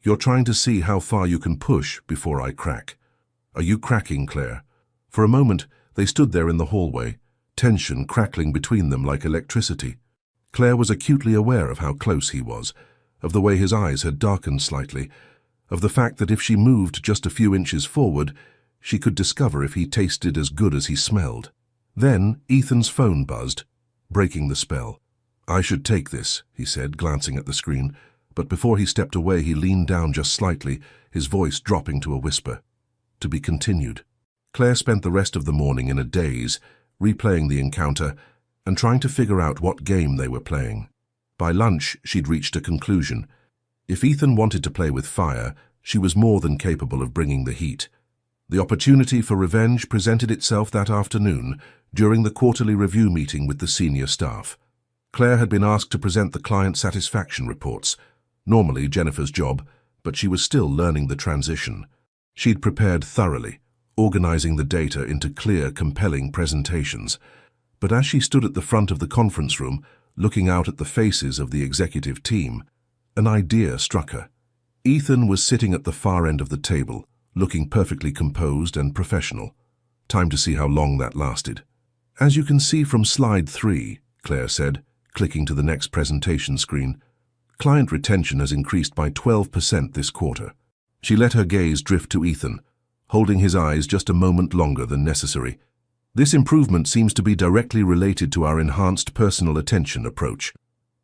"you're trying to see how far you can push before I crack." "Are you cracking, Claire?" For a moment, they stood there in the hallway, tension crackling between them like electricity. Claire was acutely aware of how close he was, of the way his eyes had darkened slightly, of the fact that if she moved just a few inches forward, she could discover if he tasted as good as he smelled. Then Ethan's phone buzzed, breaking the spell. "I should take this," he said, glancing at the screen, but before he stepped away he leaned down just slightly, his voice dropping to a whisper. To be continued. Claire spent the rest of the morning in a daze, replaying the encounter and trying to figure out what game they were playing. By lunch, she'd reached a conclusion. If Ethan wanted to play with fire, she was more than capable of bringing the heat. The opportunity for revenge presented itself that afternoon during the quarterly review meeting with the senior staff. Claire had been asked to present the client satisfaction reports, normally Jennifer's job, but she was still learning the transition. She'd prepared thoroughly, organizing the data into clear, compelling presentations. But as she stood at the front of the conference room, looking out at the faces of the executive team, an idea struck her. Ethan was sitting at the far end of the table, looking perfectly composed and professional. Time to see how long that lasted. "As you can see from slide 3, Claire said, clicking to the next presentation screen, client retention has increased by 12% this quarter. She let her gaze drift to Ethan, holding his eyes just a moment longer than necessary. This improvement seems to be directly related to our enhanced personal attention approach.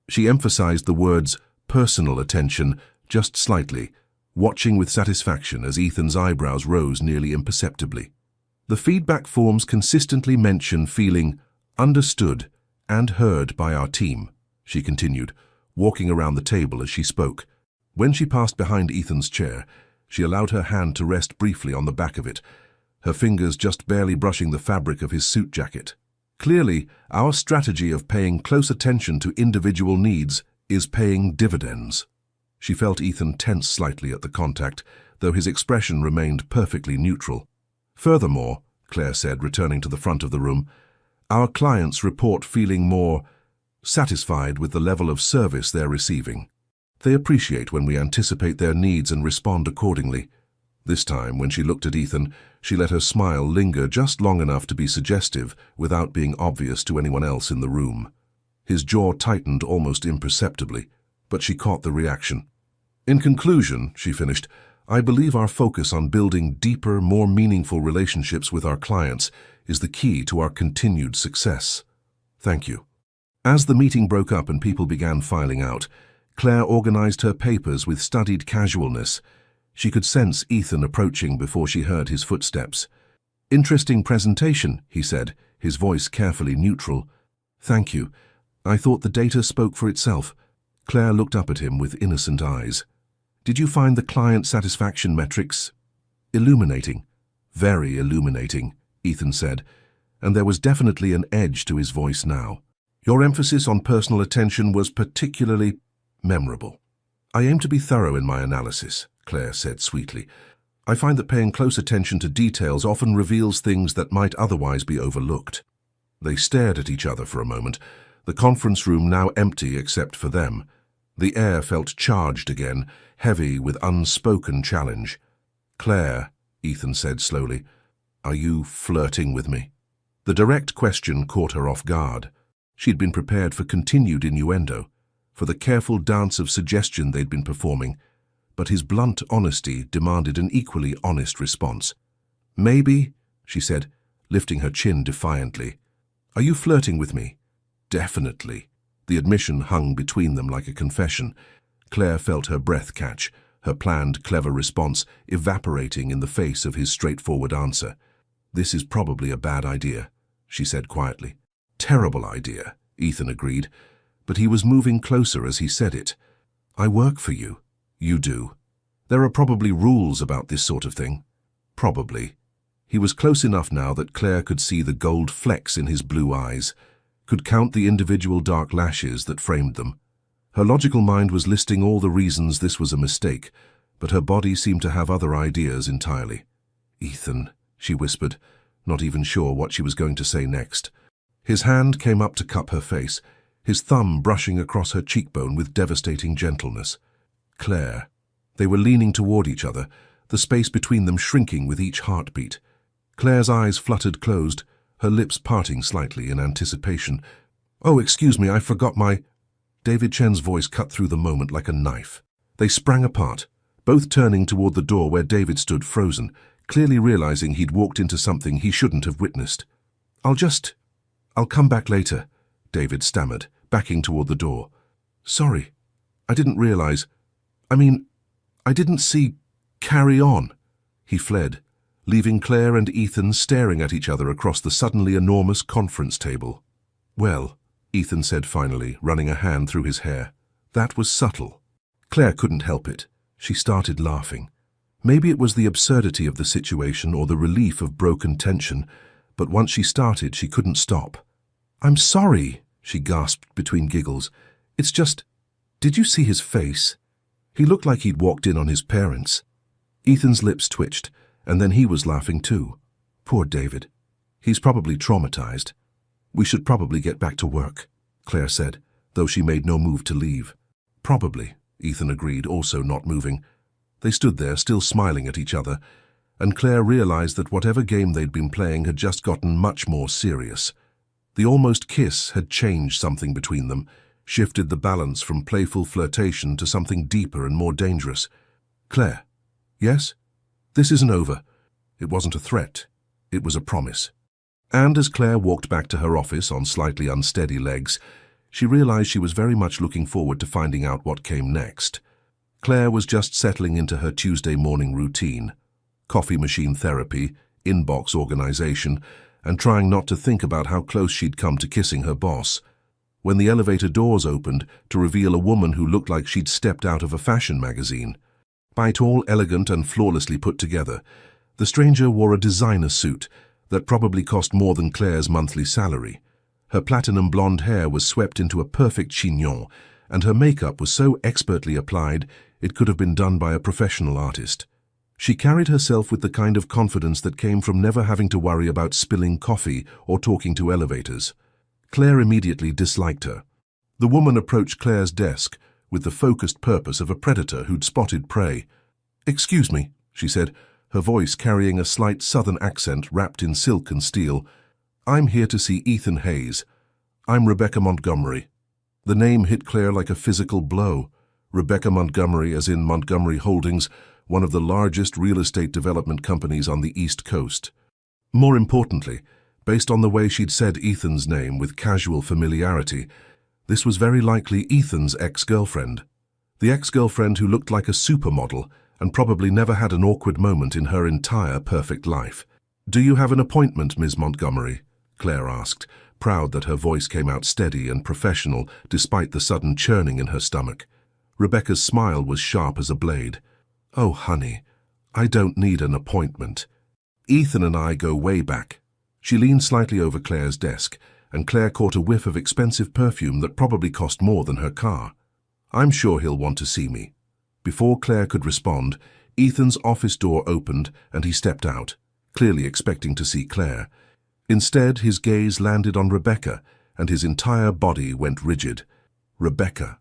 She emphasized the words personal attention just slightly, watching with satisfaction as Ethan's eyebrows rose nearly imperceptibly. The feedback forms consistently mention feeling understood and heard by our team, she continued, walking around the table as she spoke. When she passed behind Ethan's chair, she allowed her hand to rest briefly on the back of it, her fingers just barely brushing the fabric of his suit jacket. Clearly, our strategy of paying close attention to individual needs is paying dividends. She felt Ethan tense slightly at the contact, though his expression remained perfectly neutral. Furthermore, Claire said, returning to the front of the room, our clients report feeling more satisfied with the level of service they're receiving. They appreciate when we anticipate their needs and respond accordingly. This time, when she looked at Ethan, she let her smile linger just long enough to be suggestive without being obvious to anyone else in the room. His jaw tightened almost imperceptibly, but she caught the reaction. In conclusion, she finished, I believe our focus on building deeper, more meaningful relationships with our clients is the key to our continued success. Thank you. As the meeting broke up and people began filing out, Claire organized her papers with studied casualness. She could sense Ethan approaching before she heard his footsteps. Interesting presentation, he said, his voice carefully neutral. Thank you. I thought the data spoke for itself. Claire looked up at him with innocent eyes. Did you find the client satisfaction metrics illuminating? Very illuminating, Ethan said, and there was definitely an edge to his voice now. Your emphasis on personal attention was particularly memorable. I aim to be thorough in my analysis, Claire said sweetly. I find that paying close attention to details often reveals things that might otherwise be overlooked. They stared at each other for a moment, the conference room now empty except for them. The air felt charged again, heavy with unspoken challenge. Claire, Ethan said slowly, are you flirting with me? The direct question caught her off guard. She'd been prepared for continued innuendo, for the careful dance of suggestion they'd been performing, but his blunt honesty demanded an equally honest response. Maybe, she said, lifting her chin defiantly. Are you flirting with me? Definitely. The admission hung between them like a confession. Claire felt her breath catch, her planned, clever response evaporating in the face of his straightforward answer. This is probably a bad idea, she said quietly. Terrible idea, Ethan agreed, but he was moving closer as he said it. I work for you. You do. There are probably rules about this sort of thing. Probably. He was close enough now that Claire could see the gold flecks in his blue eyes, could count the individual dark lashes that framed them. Her logical mind was listing all the reasons this was a mistake, but her body seemed to have other ideas entirely. Ethan, she whispered, not even sure what she was going to say next. His hand came up to cup her face, his thumb brushing across her cheekbone with devastating gentleness. Claire. They were leaning toward each other, the space between them shrinking with each heartbeat. Claire's eyes fluttered closed, her lips parting slightly in anticipation. Oh, excuse me, I forgot my... David Chen's voice cut through the moment like a knife. They sprang apart, both turning toward the door where David stood frozen, clearly realizing he'd walked into something he shouldn't have witnessed. I'll come back later, David stammered, backing toward the door. Sorry, I didn't realize. I didn't see. Carry on. He fled, leaving Claire and Ethan staring at each other across the suddenly enormous conference table. Well, Ethan said finally, running a hand through his hair. That was subtle. Claire couldn't help it. She started laughing. Maybe it was the absurdity of the situation or the relief of broken tension, but once she started, she couldn't stop. I'm sorry, she gasped between giggles. It's just, did you see his face? He looked like he'd walked in on his parents. Ethan's lips twitched, and then he was laughing too. Poor David. He's probably traumatized. We should probably get back to work, Claire said, though she made no move to leave. Probably, Ethan agreed, also not moving. They stood there, still smiling at each other, and Claire realized that whatever game they'd been playing had just gotten much more serious. The almost kiss had changed something between them, shifted the balance from playful flirtation to something deeper and more dangerous. Claire, yes? This isn't over. It wasn't a threat. It was a promise. And as Claire walked back to her office on slightly unsteady legs, she realized she was very much looking forward to finding out what came next. Claire was just settling into her Tuesday morning routine. Coffee machine therapy, inbox organization, and trying not to think about how close she'd come to kissing her boss, when the elevator doors opened to reveal a woman who looked like she'd stepped out of a fashion magazine. Despite all elegant and flawlessly put together, the stranger wore a designer suit that probably cost more than Claire's monthly salary. Her platinum blonde hair was swept into a perfect chignon, and her makeup was so expertly applied it could have been done by a professional artist. She carried herself with the kind of confidence that came from never having to worry about spilling coffee or talking to elevators. Claire immediately disliked her. The woman approached Claire's desk with the focused purpose of a predator who'd spotted prey. "Excuse me," she said, her voice carrying a slight southern accent wrapped in silk and steel. "I'm here to see Ethan Hayes. I'm Rebecca Montgomery." The name hit Claire like a physical blow. Rebecca Montgomery, as in Montgomery Holdings, one of the largest real estate development companies on the East Coast. More importantly, based on the way she'd said Ethan's name with casual familiarity, this was very likely Ethan's ex-girlfriend. The ex-girlfriend who looked like a supermodel and probably never had an awkward moment in her entire perfect life. "Do you have an appointment, Ms. Montgomery?" Claire asked, proud that her voice came out steady and professional despite the sudden churning in her stomach. Rebecca's smile was sharp as a blade. "Oh, honey, I don't need an appointment. Ethan and I go way back." She leaned slightly over Claire's desk, and Claire caught a whiff of expensive perfume that probably cost more than her car. "I'm sure he'll want to see me." Before Claire could respond, Ethan's office door opened and he stepped out, clearly expecting to see Claire. Instead, his gaze landed on Rebecca, and his entire body went rigid. "Rebecca."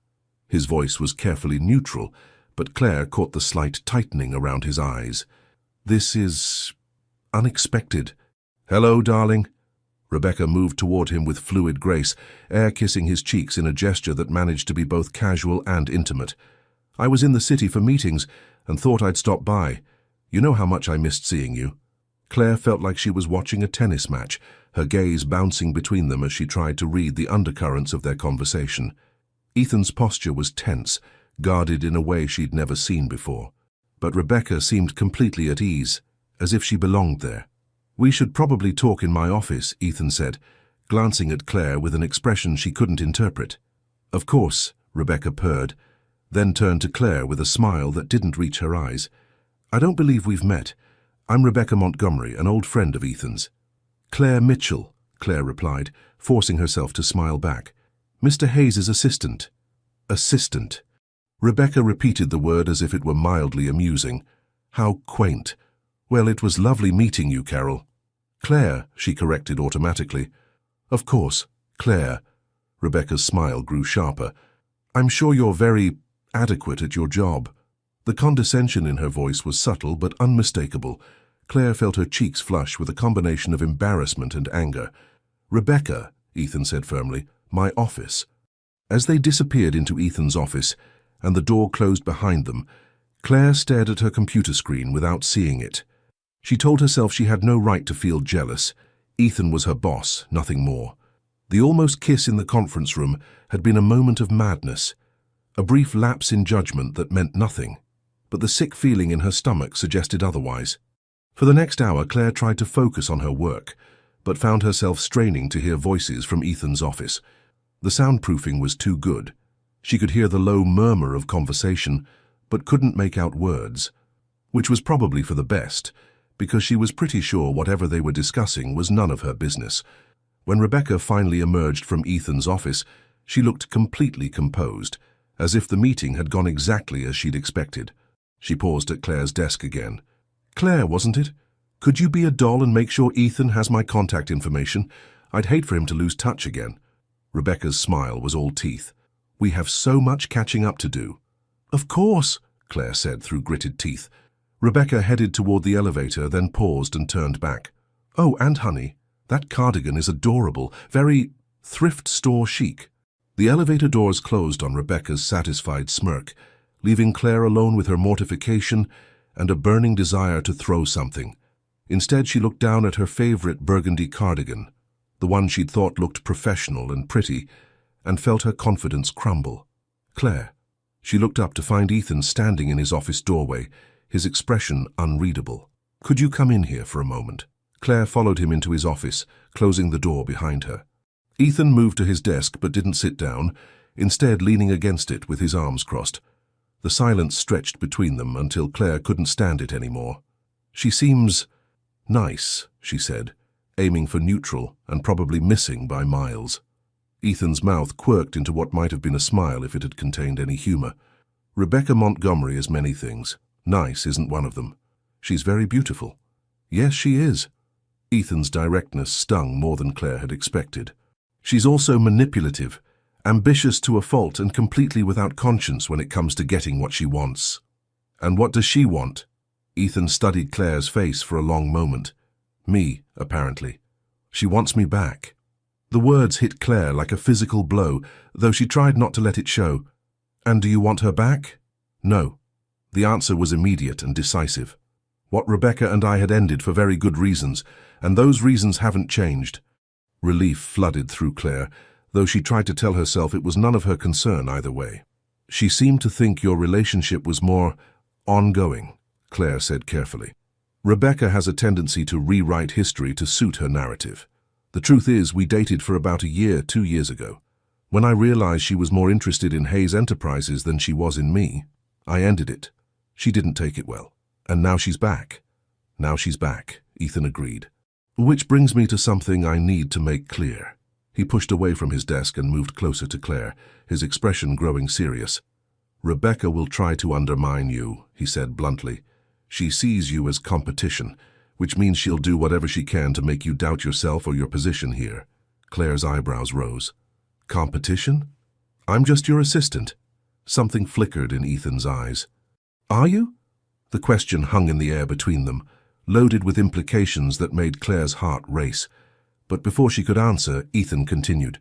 His voice was carefully neutral, but Claire caught the slight tightening around his eyes. "This is unexpected." "Hello, darling." Rebecca moved toward him with fluid grace, air-kissing his cheeks in a gesture that managed to be both casual and intimate. "I was in the city for meetings and thought I'd stop by. You know how much I missed seeing you." Claire felt like she was watching a tennis match, her gaze bouncing between them as she tried to read the undercurrents of their conversation. Ethan's posture was tense, guarded in a way she'd never seen before. But Rebecca seemed completely at ease, as if she belonged there. "We should probably talk in my office," Ethan said, glancing at Claire with an expression she couldn't interpret. "Of course," Rebecca purred, then turned to Claire with a smile that didn't reach her eyes. "I don't believe we've met. I'm Rebecca Montgomery, an old friend of Ethan's." "Claire Mitchell," Claire replied, forcing herself to smile back. "Mr. Hayes' assistant." "Assistant." Rebecca repeated the word as if it were mildly amusing. "How quaint. Well, it was lovely meeting you, Carol." "Claire," she corrected automatically. "Of course, Claire." Rebecca's smile grew sharper. "I'm sure you're very adequate at your job." The condescension in her voice was subtle but unmistakable. Claire felt her cheeks flush with a combination of embarrassment and anger. "Rebecca," Ethan said firmly, "my office." As they disappeared into Ethan's office and the door closed behind them, Claire stared at her computer screen without seeing it. She told herself she had no right to feel jealous. Ethan was her boss, nothing more. The almost kiss in the conference room had been a moment of madness, a brief lapse in judgment that meant nothing, but the sick feeling in her stomach suggested otherwise. For the next hour, Claire tried to focus on her work, but found herself straining to hear voices from Ethan's office. The soundproofing was too good. She could hear the low murmur of conversation, but couldn't make out words, which was probably for the best, because she was pretty sure whatever they were discussing was none of her business. When Rebecca finally emerged from Ethan's office, she looked completely composed, as if the meeting had gone exactly as she'd expected. She paused at Claire's desk again. "Claire, wasn't it? Could you be a doll and make sure Ethan has my contact information? I'd hate for him to lose touch again." Rebecca's smile was all teeth. "We have so much catching up to do." "Of course," Claire said through gritted teeth. Rebecca headed toward the elevator, then paused and turned back. "Oh, and honey, that cardigan is adorable, very thrift store chic." The elevator doors closed on Rebecca's satisfied smirk, leaving Claire alone with her mortification and a burning desire to throw something. Instead, she looked down at her favorite burgundy cardigan, the one she'd thought looked professional and pretty, and felt her confidence crumble. "Claire." She looked up to find Ethan standing in his office doorway, his expression unreadable. "Could you come in here for a moment?" Claire followed him into his office, closing the door behind her. Ethan moved to his desk but didn't sit down, instead leaning against it with his arms crossed. The silence stretched between them until Claire couldn't stand it anymore. "She seems nice," she said, aiming for neutral and probably missing by miles. Ethan's mouth quirked into what might have been a smile if it had contained any humor. "Rebecca Montgomery is many things. Nice isn't one of them. She's very beautiful." "Yes, she is." Ethan's directness stung more than Claire had expected. "She's also manipulative, ambitious to a fault, and completely without conscience when it comes to getting what she wants." "And what does she want?" Ethan studied Claire's face for a long moment. "Me, apparently. She wants me back." The words hit Claire like a physical blow, though she tried not to let it show. "And do you want her back?" "No." The answer was immediate and decisive. "What Rebecca and I had ended for very good reasons, and those reasons haven't changed." Relief flooded through Claire, though she tried to tell herself it was none of her concern either way. "She seemed to think your relationship was more ongoing," Claire said carefully. "Rebecca has a tendency to rewrite history to suit her narrative. The truth is, we dated for about a year 2 years ago. When I realized she was more interested in Hayes Enterprises than she was in me, I ended it. She didn't take it well. And now she's back." "Now she's back," Ethan agreed. "Which brings me to something I need to make clear." He pushed away from his desk and moved closer to Claire, his expression growing serious. "Rebecca will try to undermine you," he said bluntly. "She sees you as competition, which means she'll do whatever she can to make you doubt yourself or your position here." Claire's eyebrows rose. "Competition? I'm just your assistant." Something flickered in Ethan's eyes. "Are you?" The question hung in the air between them, loaded with implications that made Claire's heart race. But before she could answer, Ethan continued.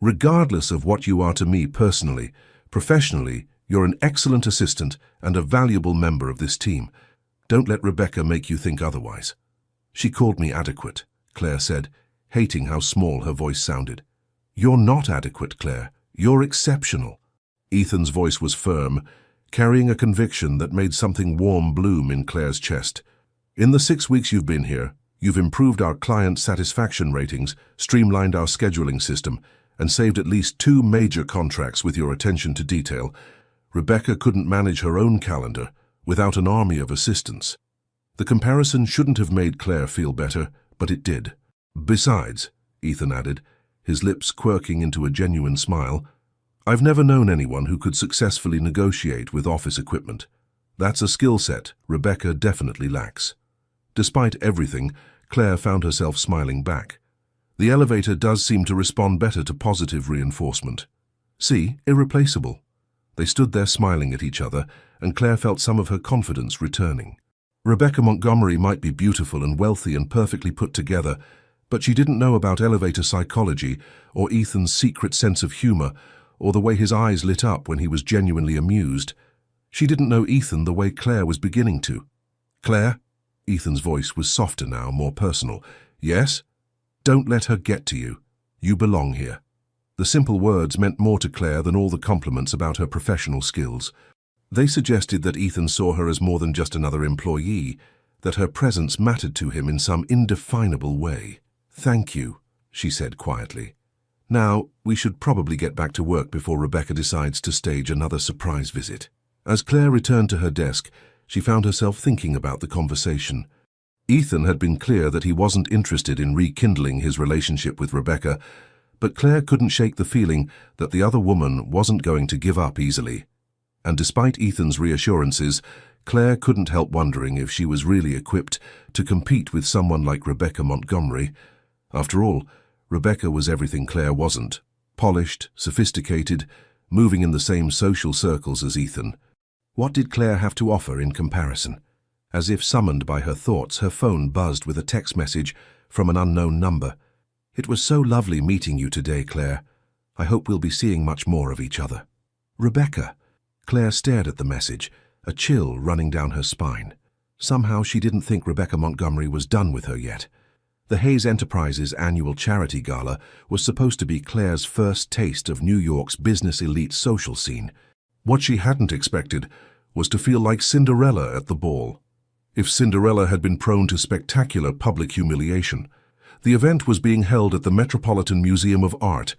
"Regardless of what you are to me personally, professionally, you're an excellent assistant and a valuable member of this team. Don't let Rebecca make you think otherwise." "She called me adequate," Claire said, hating how small her voice sounded. "You're not adequate, Claire. You're exceptional." Ethan's voice was firm, carrying a conviction that made something warm bloom in Claire's chest. "In the 6 weeks you've been here, you've improved our client satisfaction ratings, streamlined our scheduling system, and saved at least 2 major contracts with your attention to detail. Rebecca couldn't manage her own calendar without an army of assistants." The comparison shouldn't have made Claire feel better, but it did. "Besides," Ethan added, his lips quirking into a genuine smile, "I've never known anyone who could successfully negotiate with office equipment. That's a skill set Rebecca definitely lacks." Despite everything, Claire found herself smiling back. The elevator does seem to respond better to positive reinforcement. "See, irreplaceable." They stood there smiling at each other, and Claire felt some of her confidence returning. Rebecca Montgomery might be beautiful and wealthy and perfectly put together, but she didn't know about elevator psychology or Ethan's secret sense of humor or the way his eyes lit up when he was genuinely amused. She didn't know Ethan the way Claire was beginning to. "Claire?" Ethan's voice was softer now, more personal. "Yes?" Don't let her get to you. You belong here. The simple words meant more to Claire than all the compliments about her professional skills. They suggested that Ethan saw her as more than just another employee, that her presence mattered to him in some indefinable way. "Thank you," she said quietly. "Now, we should probably get back to work before Rebecca decides to stage another surprise visit." As Claire returned to her desk, she found herself thinking about the conversation. Ethan had been clear that he wasn't interested in rekindling his relationship with Rebecca, but Claire couldn't shake the feeling that the other woman wasn't going to give up easily. And despite Ethan's reassurances, Claire couldn't help wondering if she was really equipped to compete with someone like Rebecca Montgomery. After all, Rebecca was everything Claire wasn't: polished, sophisticated, moving in the same social circles as Ethan. What did Claire have to offer in comparison? As if summoned by her thoughts, her phone buzzed with a text message from an unknown number. "It was so lovely meeting you today, Claire. I hope we'll be seeing much more of each other." Rebecca. Claire stared at the message, a chill running down her spine. Somehow she didn't think Rebecca Montgomery was done with her yet. The Hayes Enterprises annual charity gala was supposed to be Claire's first taste of New York's business elite social scene. What she hadn't expected was to feel like Cinderella at the ball. If Cinderella had been prone to spectacular public humiliation, the event was being held at the Metropolitan Museum of Art,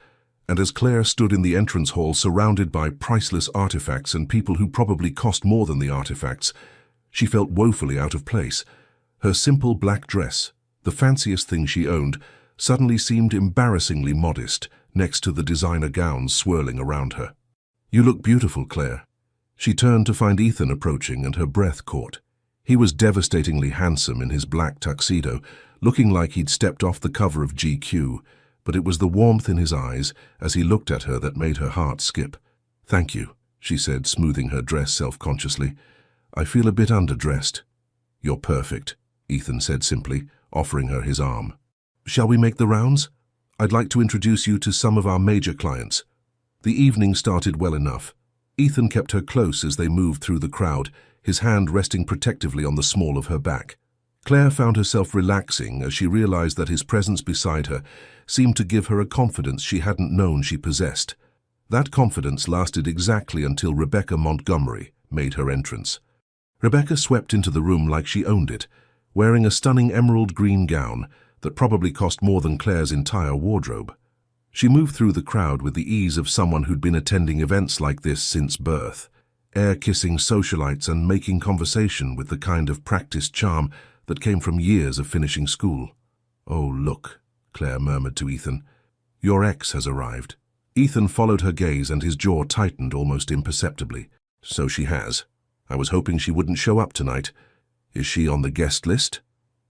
and as Claire stood in the entrance hall surrounded by priceless artifacts and people who probably cost more than the artifacts, she felt woefully out of place. Her simple black dress, the fanciest thing she owned, suddenly seemed embarrassingly modest next to the designer gowns swirling around her. "You look beautiful, Claire." She turned to find Ethan approaching, and her breath caught. He was devastatingly handsome in his black tuxedo, looking like he'd stepped off the cover of GQ, but it was the warmth in his eyes as he looked at her that made her heart skip. "Thank you," she said, smoothing her dress self-consciously. "I feel a bit underdressed." "You're perfect," Ethan said simply, offering her his arm. "Shall we make the rounds? I'd like to introduce you to some of our major clients." The evening started well enough. Ethan kept her close as they moved through the crowd, his hand resting protectively on the small of her back. Claire found herself relaxing as she realized that his presence beside her seemed to give her a confidence she hadn't known she possessed. That confidence lasted exactly until Rebecca Montgomery made her entrance. Rebecca swept into the room like she owned it, wearing a stunning emerald green gown that probably cost more than Claire's entire wardrobe. She moved through the crowd with the ease of someone who'd been attending events like this since birth, air-kissing socialites and making conversation with the kind of practiced charm that came from years of finishing school. "Oh, look," Claire murmured to Ethan. "Your ex has arrived." Ethan followed her gaze and his jaw tightened almost imperceptibly. "So she has. I was hoping she wouldn't show up tonight. Is she on the guest list?"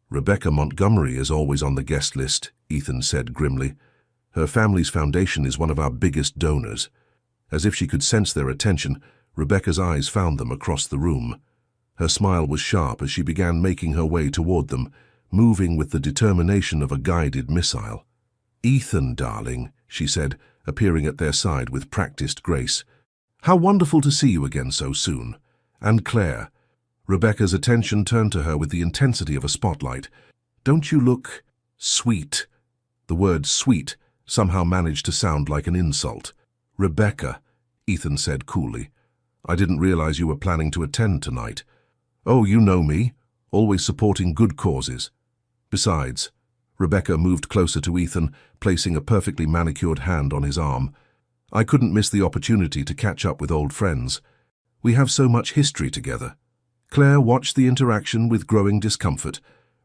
"Rebecca Montgomery is always on the guest list," Ethan said grimly. "Her family's foundation is one of our biggest donors." As if she could sense their attention, Rebecca's eyes found them across the room. Her smile was sharp as she began making her way toward them, moving with the determination of a guided missile. "Ethan, darling," she said, appearing at their side with practiced grace. "How wonderful to see you again so soon. And Claire." Rebecca's attention turned to her with the intensity of a spotlight. "Don't you look sweet?" The word sweet somehow managed to sound like an insult. "Rebecca," Ethan said coolly. "I didn't realize you were planning to attend tonight." "Oh, you know me, always supporting good causes." "Besides," Rebecca moved closer to Ethan, placing a perfectly manicured hand on his arm, "I couldn't miss the opportunity to catch up with old friends. We have so much history together." Claire watched the interaction with growing discomfort.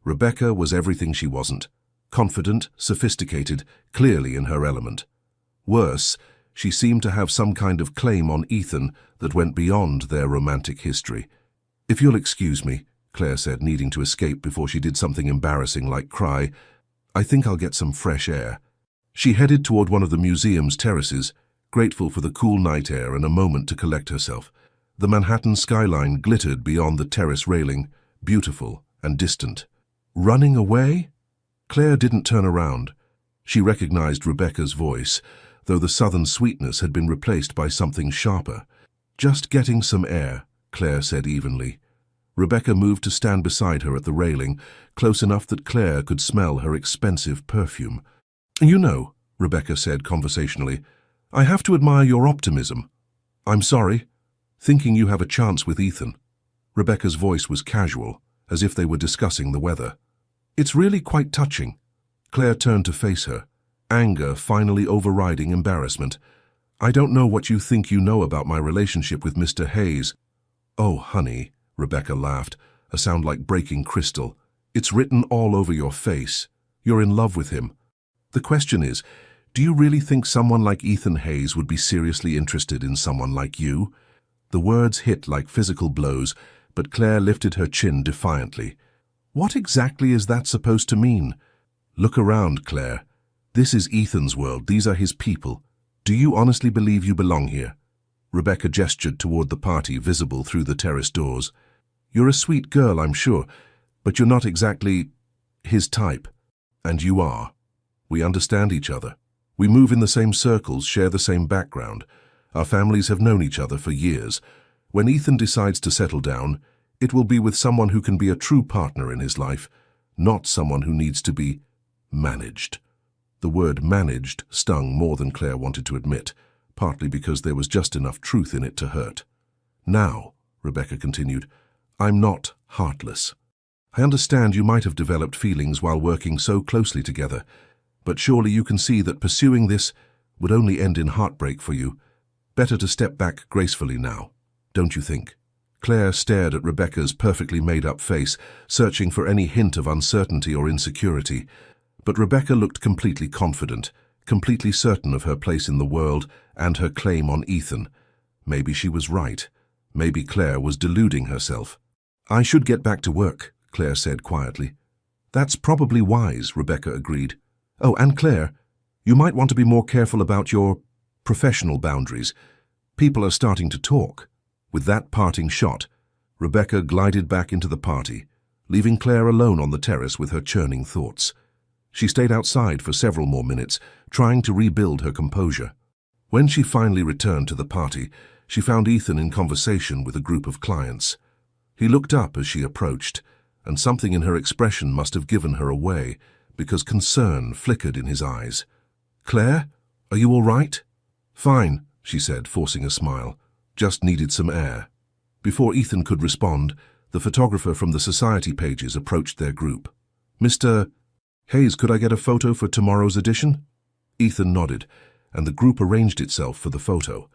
Rebecca was everything she wasn't. Confident, sophisticated, clearly in her element. Worse, she seemed to have some kind of claim on Ethan that went beyond their romantic history. "If you'll excuse me," Claire said, needing to escape before she did something embarrassing like cry, "I think I'll get some fresh air." She headed toward one of the museum's terraces, grateful for the cool night air and a moment to collect herself. The Manhattan skyline glittered beyond the terrace railing, beautiful and distant. "Running away?" Claire didn't turn around. She recognized Rebecca's voice, though the southern sweetness had been replaced by something sharper. "Just getting some air," Claire said evenly. Rebecca moved to stand beside her at the railing, close enough that Claire could smell her expensive perfume. "You know," Rebecca said conversationally, "I have to admire your optimism. I'm sorry. Thinking you have a chance with Ethan." Rebecca's voice was casual, as if they were discussing the weather. "It's really quite touching." Claire turned to face her, anger finally overriding embarrassment. "I don't know what you think you know about my relationship with Mr. Hayes." "Oh, honey," Rebecca laughed, a sound like breaking crystal. "It's written all over your face. You're in love with him. The question is, do you really think someone like Ethan Hayes would be seriously interested in someone like you?" The words hit like physical blows, but Claire lifted her chin defiantly. "What exactly is that supposed to mean?" "Look around, Claire. This is Ethan's world. These are his people. Do you honestly believe you belong here?" Rebecca gestured toward the party visible through the terrace doors. "You're a sweet girl, I'm sure, but you're not exactly his type. And you are. We understand each other. We move in the same circles, share the same background. Our families have known each other for years. When Ethan decides to settle down, it will be with someone who can be a true partner in his life, not someone who needs to be managed." The word managed stung more than Claire wanted to admit, partly because there was just enough truth in it to hurt. "Now," Rebecca continued, "I'm not heartless. I understand you might have developed feelings while working so closely together, but surely you can see that pursuing this would only end in heartbreak for you. Better to step back gracefully now, don't you think?" Claire stared at Rebecca's perfectly made-up face, searching for any hint of uncertainty or insecurity. But Rebecca looked completely confident, completely certain of her place in the world and her claim on Ethan. Maybe she was right. Maybe Claire was deluding herself. "I should get back to work," Claire said quietly. "That's probably wise," Rebecca agreed. "Oh, and Claire, you might want to be more careful about your professional boundaries. People are starting to talk." With that parting shot, Rebecca glided back into the party, leaving Claire alone on the terrace with her churning thoughts. She stayed outside for several more minutes, trying to rebuild her composure. When she finally returned to the party, she found Ethan in conversation with a group of clients. He looked up as she approached, and something in her expression must have given her away, because concern flickered in his eyes. "Claire, are you all right?" "Fine," she said, forcing a smile. "Just needed some air." Before Ethan could respond, the photographer from the society pages approached their group. "Mr. Hayes, could I get a photo for tomorrow's edition?" Ethan nodded, and the group arranged itself for the photo.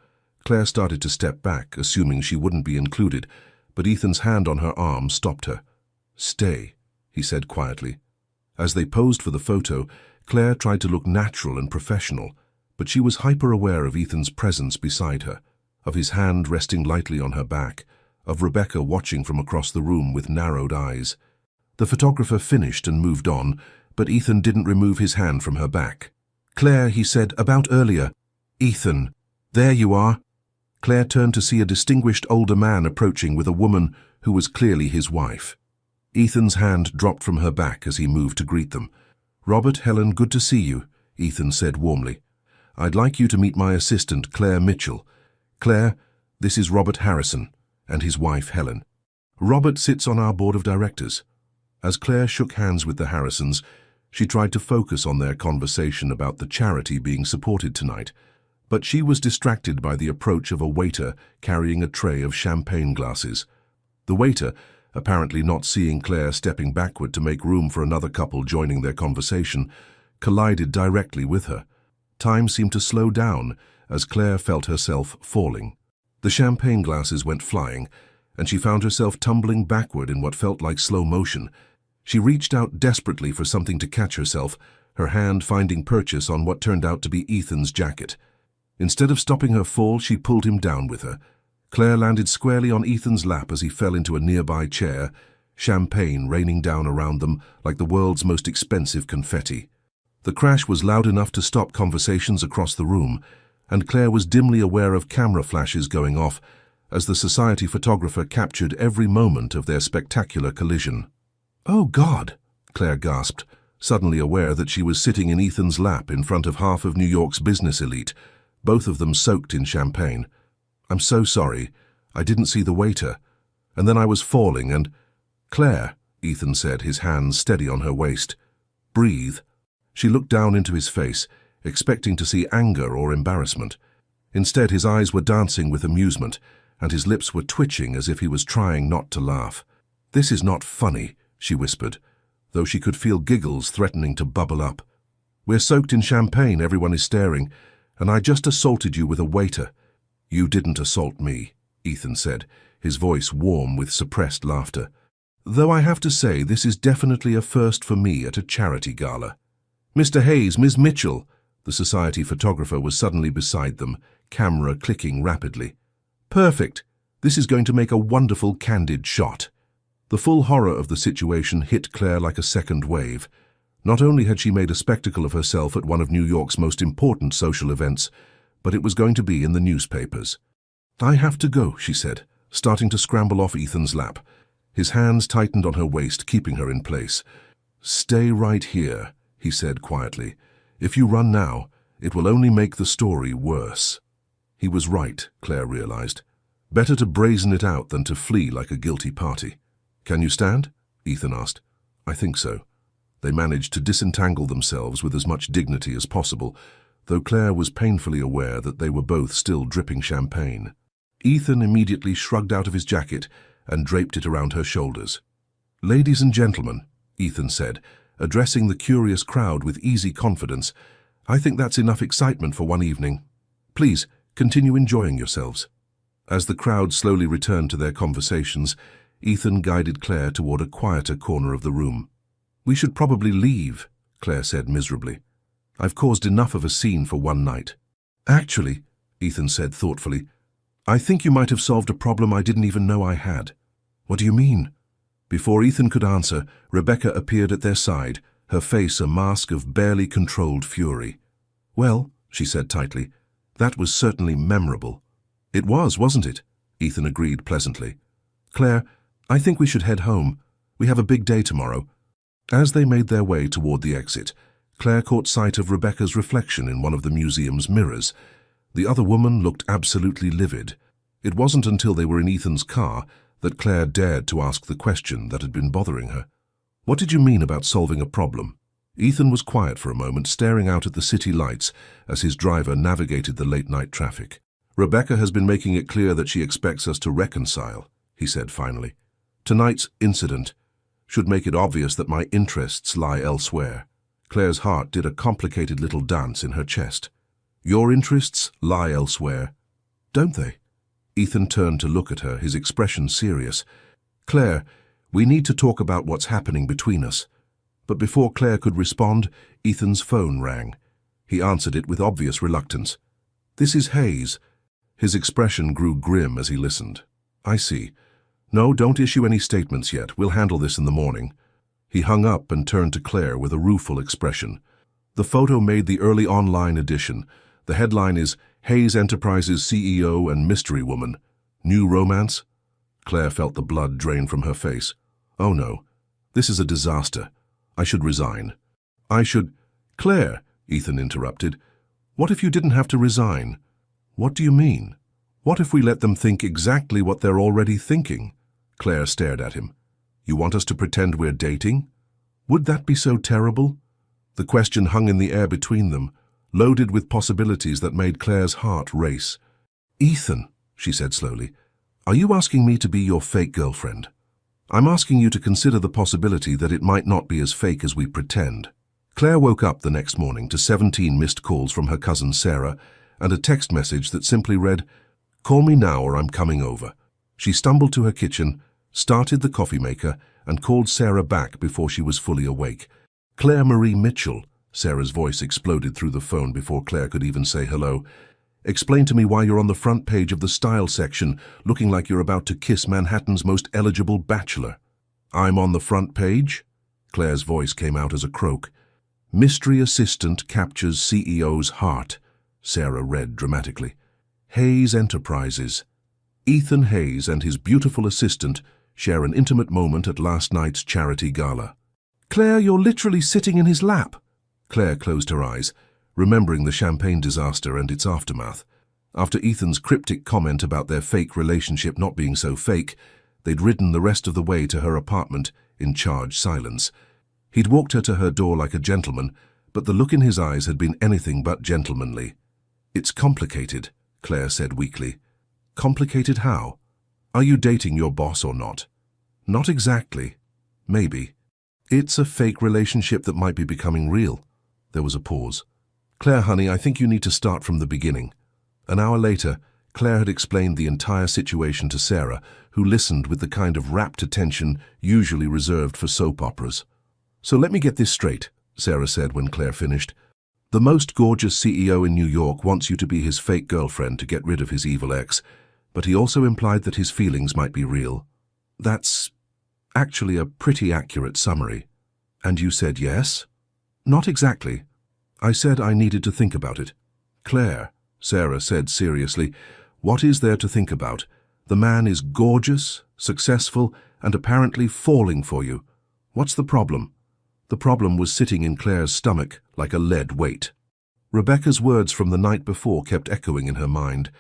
Claire started to step back, assuming she wouldn't be included, but Ethan's hand on her arm stopped her. "Stay," he said quietly. As they posed for the photo, Claire tried to look natural and professional, but she was hyper-aware of Ethan's presence beside her, of his hand resting lightly on her back, of Rebecca watching from across the room with narrowed eyes. The photographer finished and moved on, but Ethan didn't remove his hand from her back. "Claire," he said, "about earlier." "Ethan, there you are." Claire turned to see a distinguished older man approaching with a woman who was clearly his wife. Ethan's hand dropped from her back as he moved to greet them. "Robert, Helen, good to see you," Ethan said warmly. "I'd like you to meet my assistant, Claire Mitchell. Claire, this is Robert Harrison, and his wife, Helen. Robert sits on our board of directors." As Claire shook hands with the Harrisons, she tried to focus on their conversation about the charity being supported tonight, but she was distracted by the approach of a waiter carrying a tray of champagne glasses. The waiter, apparently not seeing Claire stepping backward to make room for another couple joining their conversation, collided directly with her. Time seemed to slow down as Claire felt herself falling. The champagne glasses went flying, and she found herself tumbling backward in what felt like slow motion. She reached out desperately for something to catch herself, her hand finding purchase on what turned out to be Ethan's jacket. Instead of stopping her fall, she pulled him down with her. Claire landed squarely on Ethan's lap as he fell into a nearby chair, champagne raining down around them like the world's most expensive confetti. The crash was loud enough to stop conversations across the room, and Claire was dimly aware of camera flashes going off as the society photographer captured every moment of their spectacular collision. "Oh, God!" Claire gasped, suddenly aware that she was sitting in Ethan's lap in front of half of New York's business elite, both of them soaked in champagne. "I'm so sorry. I didn't see the waiter." And then I was falling and— "Claire," Ethan said, his hands steady on her waist. "Breathe." She looked down into his face, expecting to see anger or embarrassment. Instead, his eyes were dancing with amusement, and his lips were twitching as if he was trying not to laugh. "This is not funny," she whispered, though she could feel giggles threatening to bubble up. "We're soaked in champagne, everyone is staring, and I just assaulted you with a waiter." "You didn't assault me," Ethan said, his voice warm with suppressed laughter. "Though I have to say this is definitely a first for me at a charity gala." "Mr. Hayes, Ms. Mitchell!" The society photographer was suddenly beside them, camera clicking rapidly. "Perfect! This is going to make a wonderful candid shot." The full horror of the situation hit Claire like a second wave. Not only had she made a spectacle of herself at one of New York's most important social events, but it was going to be in the newspapers. "I have to go," she said, starting to scramble off Ethan's lap. His hands tightened on her waist, keeping her in place. "Stay right here," he said quietly. "If you run now, it will only make the story worse." He was right, Claire realized. Better to brazen it out than to flee like a guilty party. "Can you stand?" Ethan asked. "I think so." They managed to disentangle themselves with as much dignity as possible, though Claire was painfully aware that they were both still dripping champagne. Ethan immediately shrugged out of his jacket and draped it around her shoulders. "Ladies and gentlemen," Ethan said, addressing the curious crowd with easy confidence, "I think that's enough excitement for one evening. Please, continue enjoying yourselves." As the crowd slowly returned to their conversations, Ethan guided Claire toward a quieter corner of the room. "We should probably leave," Claire said miserably. "I've caused enough of a scene for one night." "Actually," Ethan said thoughtfully, "I think you might have solved a problem I didn't even know I had." "What do you mean?" Before Ethan could answer, Rebecca appeared at their side, her face a mask of barely controlled fury. "Well," she said tightly, "that was certainly memorable." "It was, wasn't it?" Ethan agreed pleasantly. "Claire, I think we should head home. We have a big day tomorrow." As they made their way toward the exit, Claire caught sight of Rebecca's reflection in one of the museum's mirrors. The other woman looked absolutely livid. It wasn't until they were in Ethan's car that Claire dared to ask the question that had been bothering her. "What did you mean about solving a problem?" Ethan was quiet for a moment, staring out at the city lights as his driver navigated the late-night traffic. "Rebecca has been making it clear that she expects us to reconcile," he said finally. "Tonight's incident should make it obvious that my interests lie elsewhere." Claire's heart did a complicated little dance in her chest. "Your interests lie elsewhere, don't they?" Ethan turned to look at her, his expression serious. "Claire, we need to talk about what's happening between us." But before Claire could respond, Ethan's phone rang. He answered it with obvious reluctance. "This is Hayes." His expression grew grim as he listened. "I see. No, don't issue any statements yet. We'll handle this in the morning." He hung up and turned to Claire with a rueful expression. The photo made the early online edition. The headline is "Hayes Enterprises CEO and Mystery Woman. New Romance?" Claire felt the blood drain from her face. "Oh no, this is a disaster. I should resign." "I should—" "Claire," Ethan interrupted, "what if you didn't have to resign?" "What do you mean? What if we let them think exactly what they're already thinking?" Claire stared at him. "You want us to pretend we're dating? Would that be so terrible?" The question hung in the air between them, loaded with possibilities that made Claire's heart race. "Ethan," she said slowly, "are you asking me to be your fake girlfriend?" "I'm asking you to consider the possibility that it might not be as fake as we pretend." Claire woke up the next morning to 17 missed calls from her cousin Sarah and a text message that simply read, "Call me now or I'm coming over." She stumbled to her kitchen, started the coffee maker, and called Sarah back before she was fully awake. "Claire Marie Mitchell," Sarah's voice exploded through the phone before Claire could even say hello. "Explain to me why you're on the front page of the style section, looking like you're about to kiss Manhattan's most eligible bachelor." "I'm on the front page?" Claire's voice came out as a croak. "Mystery assistant captures CEO's heart," Sarah read dramatically. "Hayes Enterprises. Ethan Hayes and his beautiful assistant share an intimate moment at last night's charity gala." "Claire, you're literally sitting in his lap." Claire closed her eyes, remembering the champagne disaster and its aftermath. After Ethan's cryptic comment about their fake relationship not being so fake, They'd ridden the rest of the way to her apartment in charged silence. He'd walked her to her door like a gentleman, but the look in his eyes had been anything but gentlemanly. "It's complicated," Claire said weakly. "Complicated how? Are you dating your boss or not?" "Not exactly. Maybe. It's a fake relationship that might be becoming real." There was a pause. "Claire, honey, I think you need to start from the beginning." An hour later, Claire had explained the entire situation to Sarah, who listened with the kind of rapt attention usually reserved for soap operas. "So let me get this straight," Sarah said when Claire finished. "The most gorgeous CEO in New York wants you to be his fake girlfriend to get rid of his evil ex, but he also implied that his feelings might be real. That's actually a pretty accurate summary." "And you said yes?" "Not exactly. I said I needed to think about it." "Claire," Sarah said seriously, "what is there to think about? The man is gorgeous, successful, and apparently falling for you. What's the problem?" The problem was sitting in Claire's stomach like a lead weight. Rebecca's words from the night before kept echoing in her mind.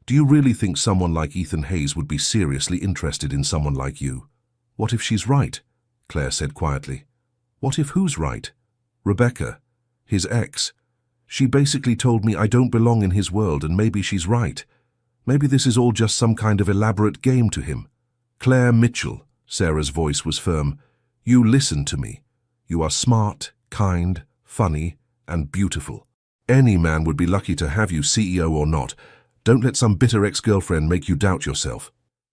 "Do you really think someone like Ethan Hayes would be seriously interested in someone like you?" "What if she's right?" Claire said quietly. "What if who's right?" "Rebecca, his ex. She basically told me I don't belong in his world, and maybe she's right. Maybe this is all just some kind of elaborate game to him." "Claire Mitchell," Sarah's voice was firm, "you listen to me. You are smart, kind, funny, and beautiful. Any man would be lucky to have you, CEO or not. Don't let some bitter ex-girlfriend make you doubt yourself."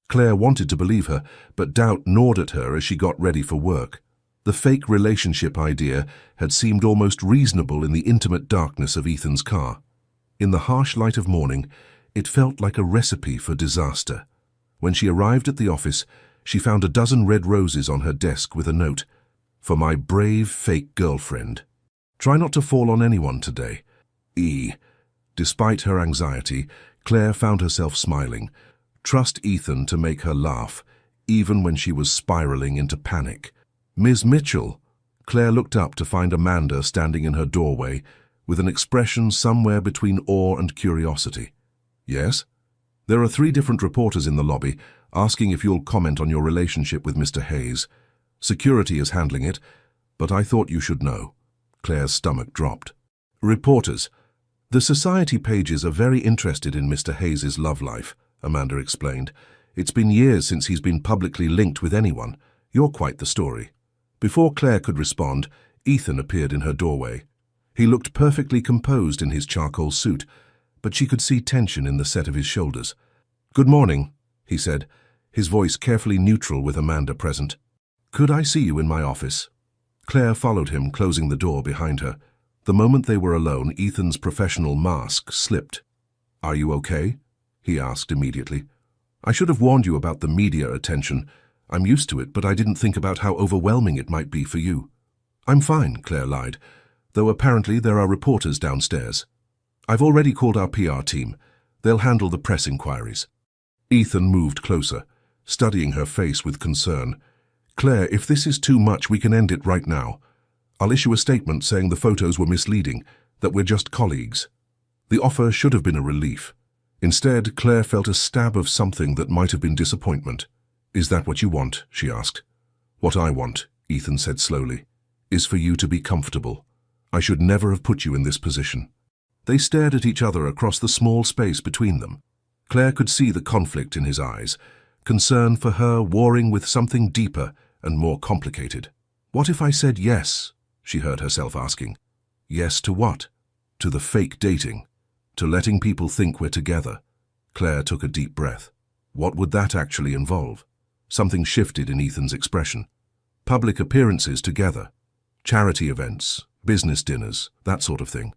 Claire wanted to believe her, but doubt gnawed at her as she got ready for work. The fake relationship idea had seemed almost reasonable in the intimate darkness of Ethan's car. In the harsh light of morning, it felt like a recipe for disaster. When she arrived at the office, she found a dozen red roses on her desk with a note, "For my brave fake girlfriend. Try not to fall on anyone today. E." Despite her anxiety, Claire found herself smiling. Trust Ethan to make her laugh, even when she was spiraling into panic. "Ms. Mitchell." Claire looked up to find Amanda standing in her doorway with an expression somewhere between awe and curiosity. "Yes?" "There are 3 different reporters in the lobby asking if you'll comment on your relationship with Mr. Hayes. Security is handling it, but I thought you should know." Claire's stomach dropped. "Reporters. The society pages are very interested in Mr. Hayes's love life," Amanda explained. "It's been years since he's been publicly linked with anyone. You're quite the story." Before Claire could respond, Ethan appeared in her doorway. He looked perfectly composed in his charcoal suit, but she could see tension in the set of his shoulders. "Good morning," he said, his voice carefully neutral with Amanda present. "Could I see you in my office?" Claire followed him, closing the door behind her. The moment they were alone, Ethan's professional mask slipped. "Are you okay?" he asked immediately. "I should have warned you about the media attention. I'm used to it, but I didn't think about how overwhelming it might be for you." "I'm fine," Claire lied, "though apparently there are reporters downstairs. I've already called our PR team. They'll handle the press inquiries." Ethan moved closer, studying her face with concern. "Claire, if this is too much, we can end it right now. I'll issue a statement saying the photos were misleading, that we're just colleagues." The offer should have been a relief. Instead, Claire felt a stab of something that might have been disappointment. "Is that what you want?" she asked. "What I want," Ethan said slowly, "is for you to be comfortable. I should never have put you in this position." They stared at each other across the small space between them. Claire could see the conflict in his eyes, concern for her warring with something deeper and more complicated. "What if I said yes?" she heard herself asking. "Yes to what?" "To the fake dating. To letting people think we're together." Claire took a deep breath. What would that actually involve? Something shifted in Ethan's expression. Public appearances together. Charity events, business dinners, that sort of thing.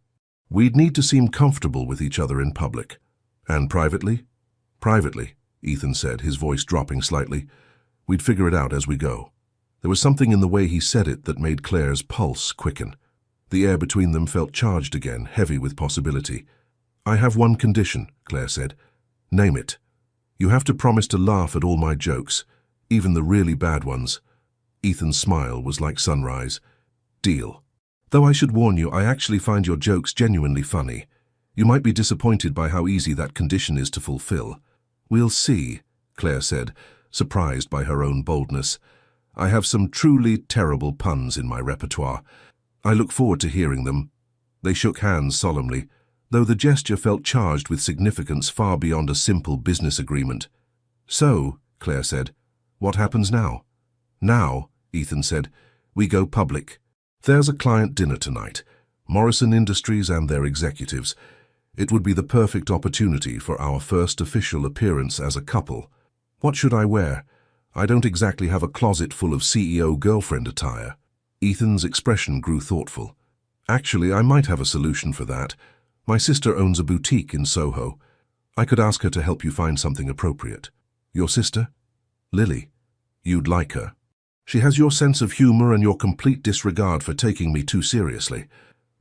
"We'd need to seem comfortable with each other in public." "And privately?" "Privately," Ethan said, his voice dropping slightly. "We'd figure it out as we go." There was something in the way he said it that made Claire's pulse quicken. The air between them felt charged again, heavy with possibility. "I have one condition," Claire said. "Name it." "You have to promise to laugh at all my jokes, even the really bad ones." Ethan's smile was like sunrise. "Deal. Though I should warn you, I actually find your jokes genuinely funny. You might be disappointed by how easy that condition is to fulfill." "We'll see," Claire said, surprised by her own boldness. "I have some truly terrible puns in my repertoire. I look forward to hearing them." They shook hands solemnly, though the gesture felt charged with significance far beyond a simple business agreement. "So," Claire said, "what happens now?" "Now," Ethan said, "we go public. There's a client dinner tonight, Morrison Industries and their executives. It would be the perfect opportunity for our first official appearance as a couple. What should I wear? I don't exactly have a closet full of CEO girlfriend attire." Ethan's expression grew thoughtful. "Actually, I might have a solution for that. My sister owns a boutique in Soho. I could ask her to help you find something appropriate." "Your sister?" "Lily. You'd like her. She has your sense of humor and your complete disregard for taking me too seriously."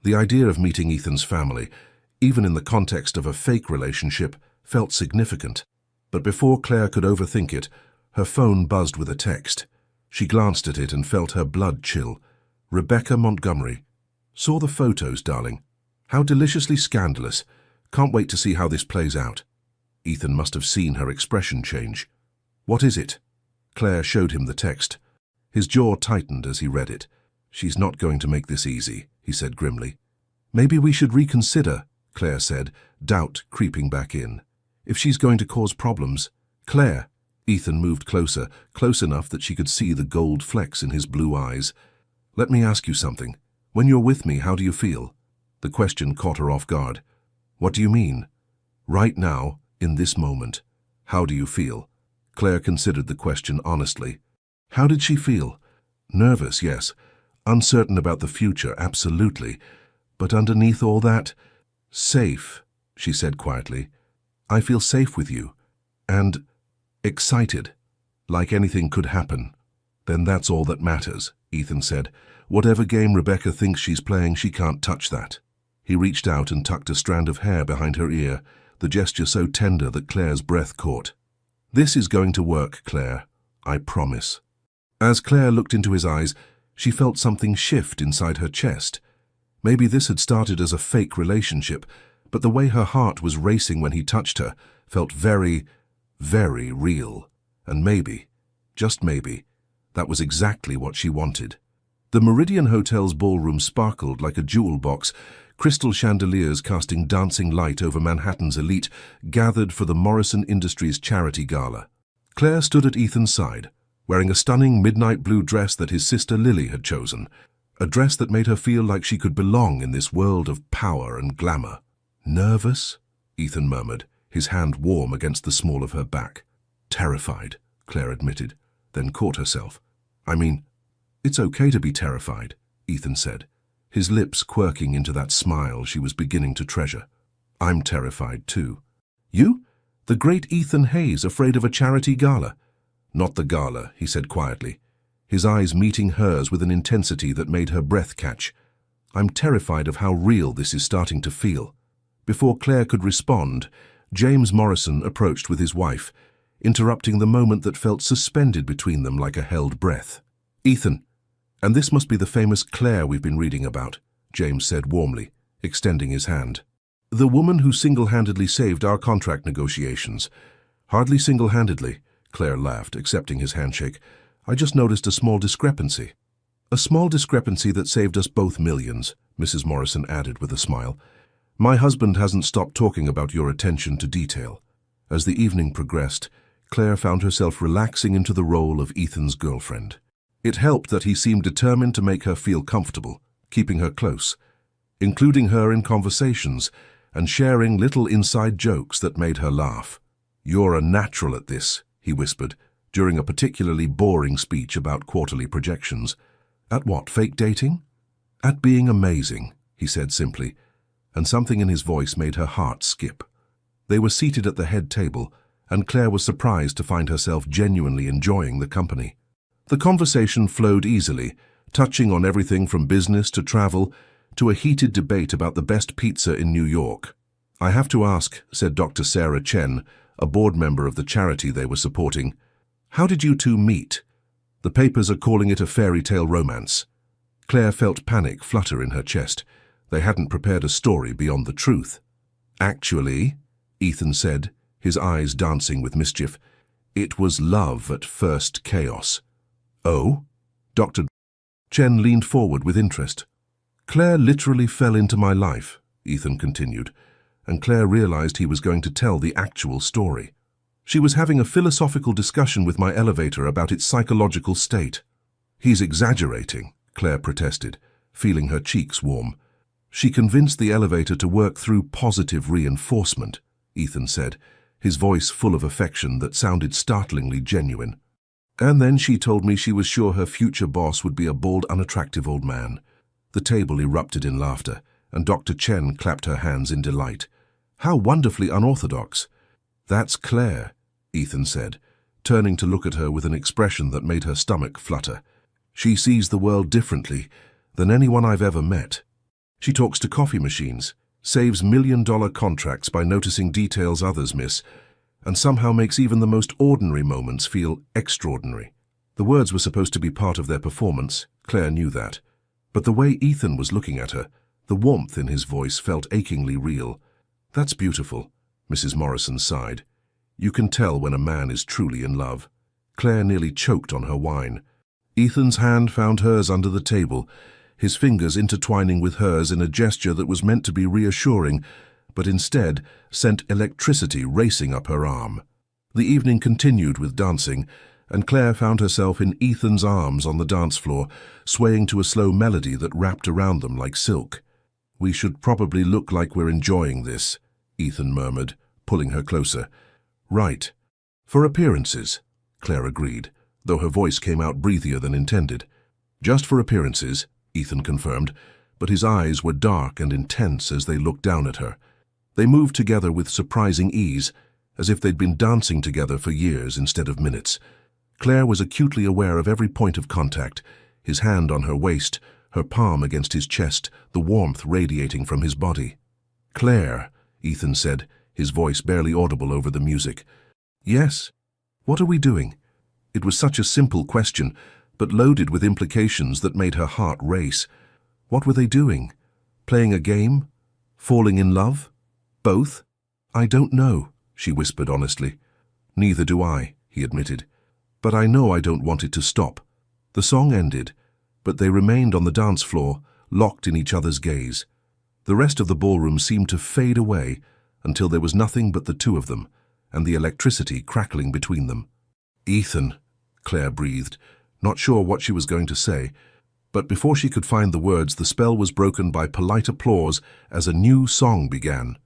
The idea of meeting Ethan's family, even in the context of a fake relationship, felt significant. But before Claire could overthink it, her phone buzzed with a text. She glanced at it and felt her blood chill. "Rebecca Montgomery. Saw the photos, darling. How deliciously scandalous. Can't wait to see how this plays out." Ethan must have seen her expression change. "What is it?" Claire showed him the text. His jaw tightened as he read it. "She's not going to make this easy," he said grimly. "Maybe we should reconsider," Claire said, doubt creeping back in. "If she's going to cause problems." "Claire." Ethan moved closer, close enough that she could see the gold flecks in his blue eyes. "Let me ask you something. When you're with me, how do you feel?" The question caught her off guard. "What do you mean?" "Right now, in this moment. How do you feel?" Claire considered the question honestly. How did she feel? Nervous, yes. Uncertain about the future, absolutely. But underneath all that, safe, she said quietly. "I feel safe with you. And excited, like anything could happen." "Then that's all that matters," Ethan said. "Whatever game Rebecca thinks she's playing, she can't touch that." He reached out and tucked a strand of hair behind her ear, the gesture so tender that Claire's breath caught. "This is going to work, Claire. I promise." As Claire looked into his eyes, she felt something shift inside her chest. Maybe this had started as a fake relationship, but the way her heart was racing when he touched her felt very, very real. And maybe, just maybe, that was exactly what she wanted. The Meridian Hotel's ballroom sparkled like a jewel box, crystal chandeliers casting dancing light over Manhattan's elite, gathered for the Morrison Industries charity gala. Claire stood at Ethan's side, wearing a stunning midnight blue dress that his sister Lily had chosen, a dress that made her feel like she could belong in this world of power and glamour. "Nervous?" Ethan murmured, his hand warm against the small of her back. "Terrified," Claire admitted, then caught herself. "I mean, it's okay to be terrified," Ethan said, his lips quirking into that smile she was beginning to treasure. "I'm terrified too." "You? The great Ethan Hayes afraid of a charity gala?" "Not the gala," he said quietly, his eyes meeting hers with an intensity that made her breath catch. "I'm terrified of how real this is starting to feel." Before Claire could respond, James Morrison approached with his wife, interrupting the moment that felt suspended between them like a held breath. "Ethan, and this must be the famous Claire we've been reading about," James said warmly, extending his hand. "The woman who single-handedly saved our contract negotiations." "Hardly single-handedly," Claire laughed, accepting his handshake. "I just noticed a small discrepancy." "A small discrepancy that saved us both millions," Mrs. Morrison added with a smile. "My husband hasn't stopped talking about your attention to detail." As the evening progressed, Claire found herself relaxing into the role of Ethan's girlfriend. It helped that he seemed determined to make her feel comfortable, keeping her close, including her in conversations and sharing little inside jokes that made her laugh. "You're a natural at this," he whispered, during a particularly boring speech about quarterly projections. "At what, fake dating?" "At being amazing," he said simply, and something in his voice made her heart skip. They were seated at the head table, and Claire was surprised to find herself genuinely enjoying the company. The conversation flowed easily, touching on everything from business to travel, to a heated debate about the best pizza in New York. "I have to ask," said Dr. Sarah Chen, a board member of the charity they were supporting, "how did you two meet? The papers are calling it a fairy tale romance." Claire felt panic flutter in her chest. They hadn't prepared a story beyond the truth. "Actually," Ethan said, his eyes dancing with mischief, It was love at first chaos. Oh? Dr. Chen leaned forward with interest. Claire literally fell into my life, Ethan continued, and Claire realized he was going to tell the actual story. She was having a philosophical discussion with my elevator about its psychological state. He's exaggerating, Claire protested, feeling her cheeks warm. She convinced the elevator to work through positive reinforcement, Ethan said, his voice full of affection that sounded startlingly genuine. And then she told me she was sure her future boss would be a bald, unattractive old man. The table erupted in laughter, and Dr. Chen clapped her hands in delight. How wonderfully unorthodox. That's Claire, Ethan said, turning to look at her with an expression that made her stomach flutter. She sees the world differently than anyone I've ever met. She talks to coffee machines, saves million-dollar contracts by noticing details others miss, and somehow makes even the most ordinary moments feel extraordinary. The words were supposed to be part of their performance, Claire knew that. But the way Ethan was looking at her, the warmth in his voice felt achingly real. That's beautiful, Mrs. Morrison sighed. You can tell when a man is truly in love. Claire nearly choked on her wine. Ethan's hand found hers under the table, his fingers intertwining with hers in a gesture that was meant to be reassuring, but instead sent electricity racing up her arm. The evening continued with dancing, and Claire found herself in Ethan's arms on the dance floor, swaying to a slow melody that wrapped around them like silk. We should probably look like we're enjoying this, Ethan murmured, pulling her closer. Right. For appearances, Claire agreed, though her voice came out breathier than intended. Just for appearances, Ethan confirmed, but his eyes were dark and intense as they looked down at her. They moved together with surprising ease, as if they'd been dancing together for years instead of minutes. Claire was acutely aware of every point of contact, his hand on her waist, her palm against his chest, the warmth radiating from his body. Claire, Ethan said, his voice barely audible over the music. Yes? What are we doing? It was such a simple question, but loaded with implications that made her heart race. What were they doing? Playing a game? Falling in love? Both? I don't know, she whispered honestly. Neither do I, he admitted. But I know I don't want it to stop. The song ended, but they remained on the dance floor, locked in each other's gaze. The rest of the ballroom seemed to fade away until there was nothing but the two of them, and the electricity crackling between them. Ethan, Claire breathed, not sure what she was going to say, but before she could find the words, the spell was broken by polite applause as a new song began.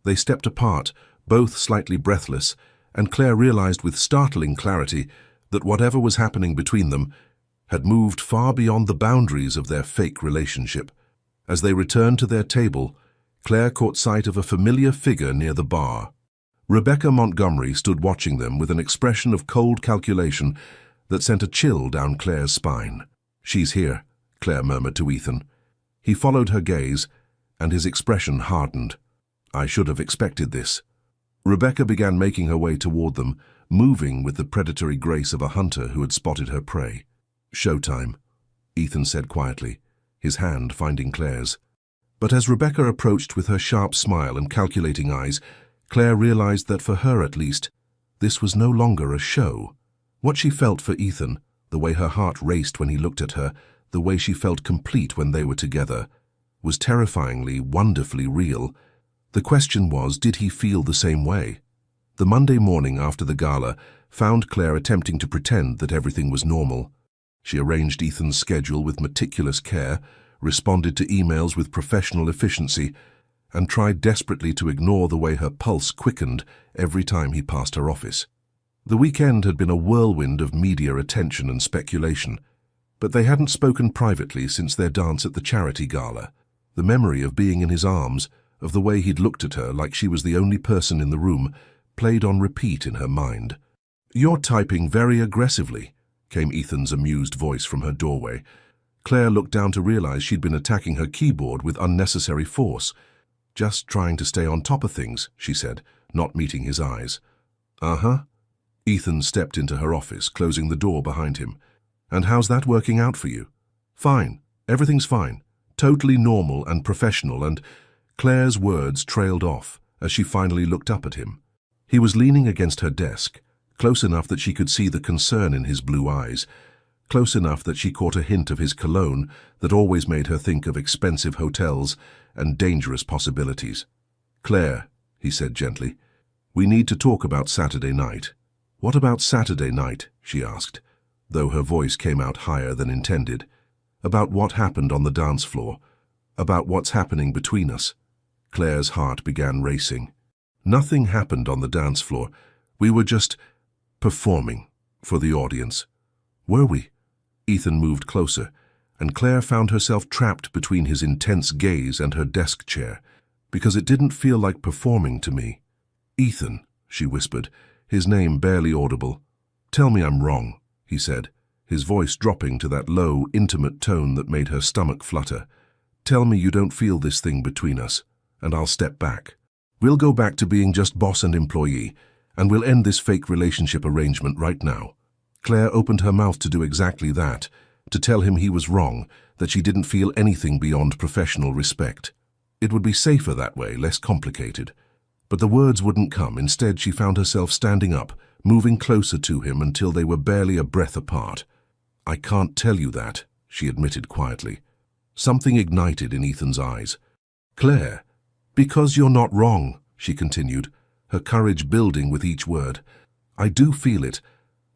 They stepped apart, both slightly breathless, and Claire realized with startling clarity that whatever was happening between them had moved far beyond the boundaries of their fake relationship. As they returned to their table, Claire caught sight of a familiar figure near the bar. Rebecca Montgomery stood watching them with an expression of cold calculation that sent a chill down Claire's spine. She's here, Claire murmured to Ethan. He followed her gaze, and his expression hardened. I should have expected this. Rebecca began making her way toward them, moving with the predatory grace of a hunter who had spotted her prey. Showtime, Ethan said quietly, his hand finding Claire's. But as Rebecca approached with her sharp smile and calculating eyes, Claire realized that for her at least, this was no longer a show. What she felt for Ethan, the way her heart raced when he looked at her, the way she felt complete when they were together, was terrifyingly, wonderfully real. The question was, did he feel the same way? The Monday morning after the gala found Claire attempting to pretend that everything was normal. She arranged Ethan's schedule with meticulous care, responded to emails with professional efficiency, and tried desperately to ignore the way her pulse quickened every time he passed her office. The weekend had been a whirlwind of media attention and speculation, but they hadn't spoken privately since their dance at the charity gala. The memory of being in his arms, of the way he'd looked at her like she was the only person in the room, played on repeat in her mind. You're typing very aggressively, came Ethan's amused voice from her doorway. Claire looked down to realize she'd been attacking her keyboard with unnecessary force. Just trying to stay on top of things, she said, not meeting his eyes. Uh-huh. Ethan stepped into her office, closing the door behind him. And how's that working out for you? Fine. Everything's fine. Totally normal and professional, and Claire's words trailed off as she finally looked up at him. He was leaning against her desk, close enough that she could see the concern in his blue eyes, close enough that she caught a hint of his cologne that always made her think of expensive hotels and dangerous possibilities. "Claire," he said gently, "we need to talk about Saturday night." "What about Saturday night?" she asked, though her voice came out higher than intended. "About what happened on the dance floor. About what's happening between us." Claire's heart began racing. "Nothing happened on the dance floor. We were just performing for the audience." "Were we?" Ethan moved closer, and Claire found herself trapped between his intense gaze and her desk chair, because it didn't feel like performing to me. "Ethan," she whispered, his name barely audible. "Tell me I'm wrong," he said, his voice dropping to that low, intimate tone that made her stomach flutter. "Tell me you don't feel this thing between us, and I'll step back. We'll go back to being just boss and employee, and we'll end this fake relationship arrangement right now." Claire opened her mouth to do exactly that, to tell him he was wrong, that she didn't feel anything beyond professional respect. It would be safer that way, less complicated. But the words wouldn't come. Instead, she found herself standing up, moving closer to him until they were barely a breath apart. "I can't tell you that," she admitted quietly. Something ignited in Ethan's eyes. "Claire, because you're not wrong," she continued, her courage building with each word. "I do feel it.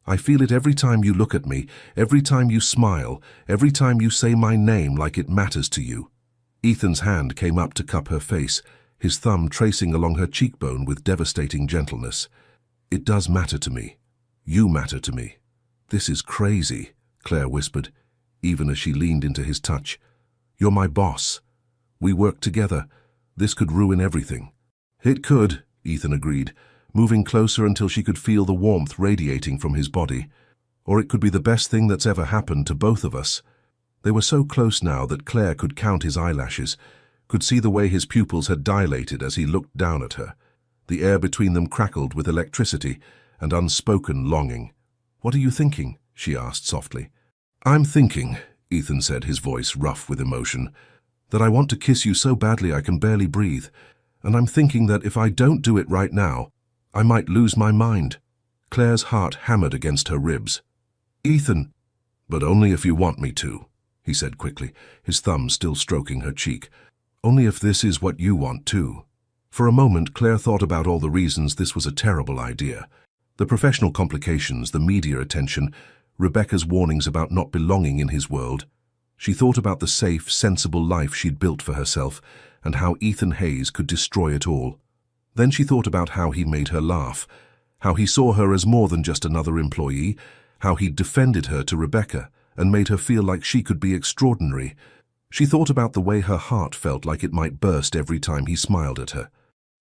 I feel it every time you look at me, every time you smile, every time you say my name like it matters to you." Ethan's hand came up to cup her face, his thumb tracing along her cheekbone with devastating gentleness. "It does matter to me. You matter to me." "This is crazy," Claire whispered, even as she leaned into his touch. "You're my boss. We work together. This could ruin everything." "It could," Ethan agreed, moving closer until she could feel the warmth radiating from his body. "Or it could be the best thing that's ever happened to both of us." They were so close now that Claire could count his eyelashes, could see the way his pupils had dilated as he looked down at her. The air between them crackled with electricity and unspoken longing. "What are you thinking?" she asked softly. "I'm thinking," Ethan said, his voice rough with emotion, "that I want to kiss you so badly I can barely breathe. And I'm thinking that if I don't do it right now, I might lose my mind." Claire's heart hammered against her ribs. "Ethan." "But only if you want me to," he said quickly, his thumb still stroking her cheek. "Only if this is what you want too." For a moment, Claire thought about all the reasons this was a terrible idea. The professional complications, the media attention, Rebecca's warnings about not belonging in his world. She thought about the safe, sensible life she'd built for herself and how Ethan Hayes could destroy it all. Then she thought about how he made her laugh, how he saw her as more than just another employee, how he'd defended her to Rebecca and made her feel like she could be extraordinary. She thought about the way her heart felt like it might burst every time he smiled at her.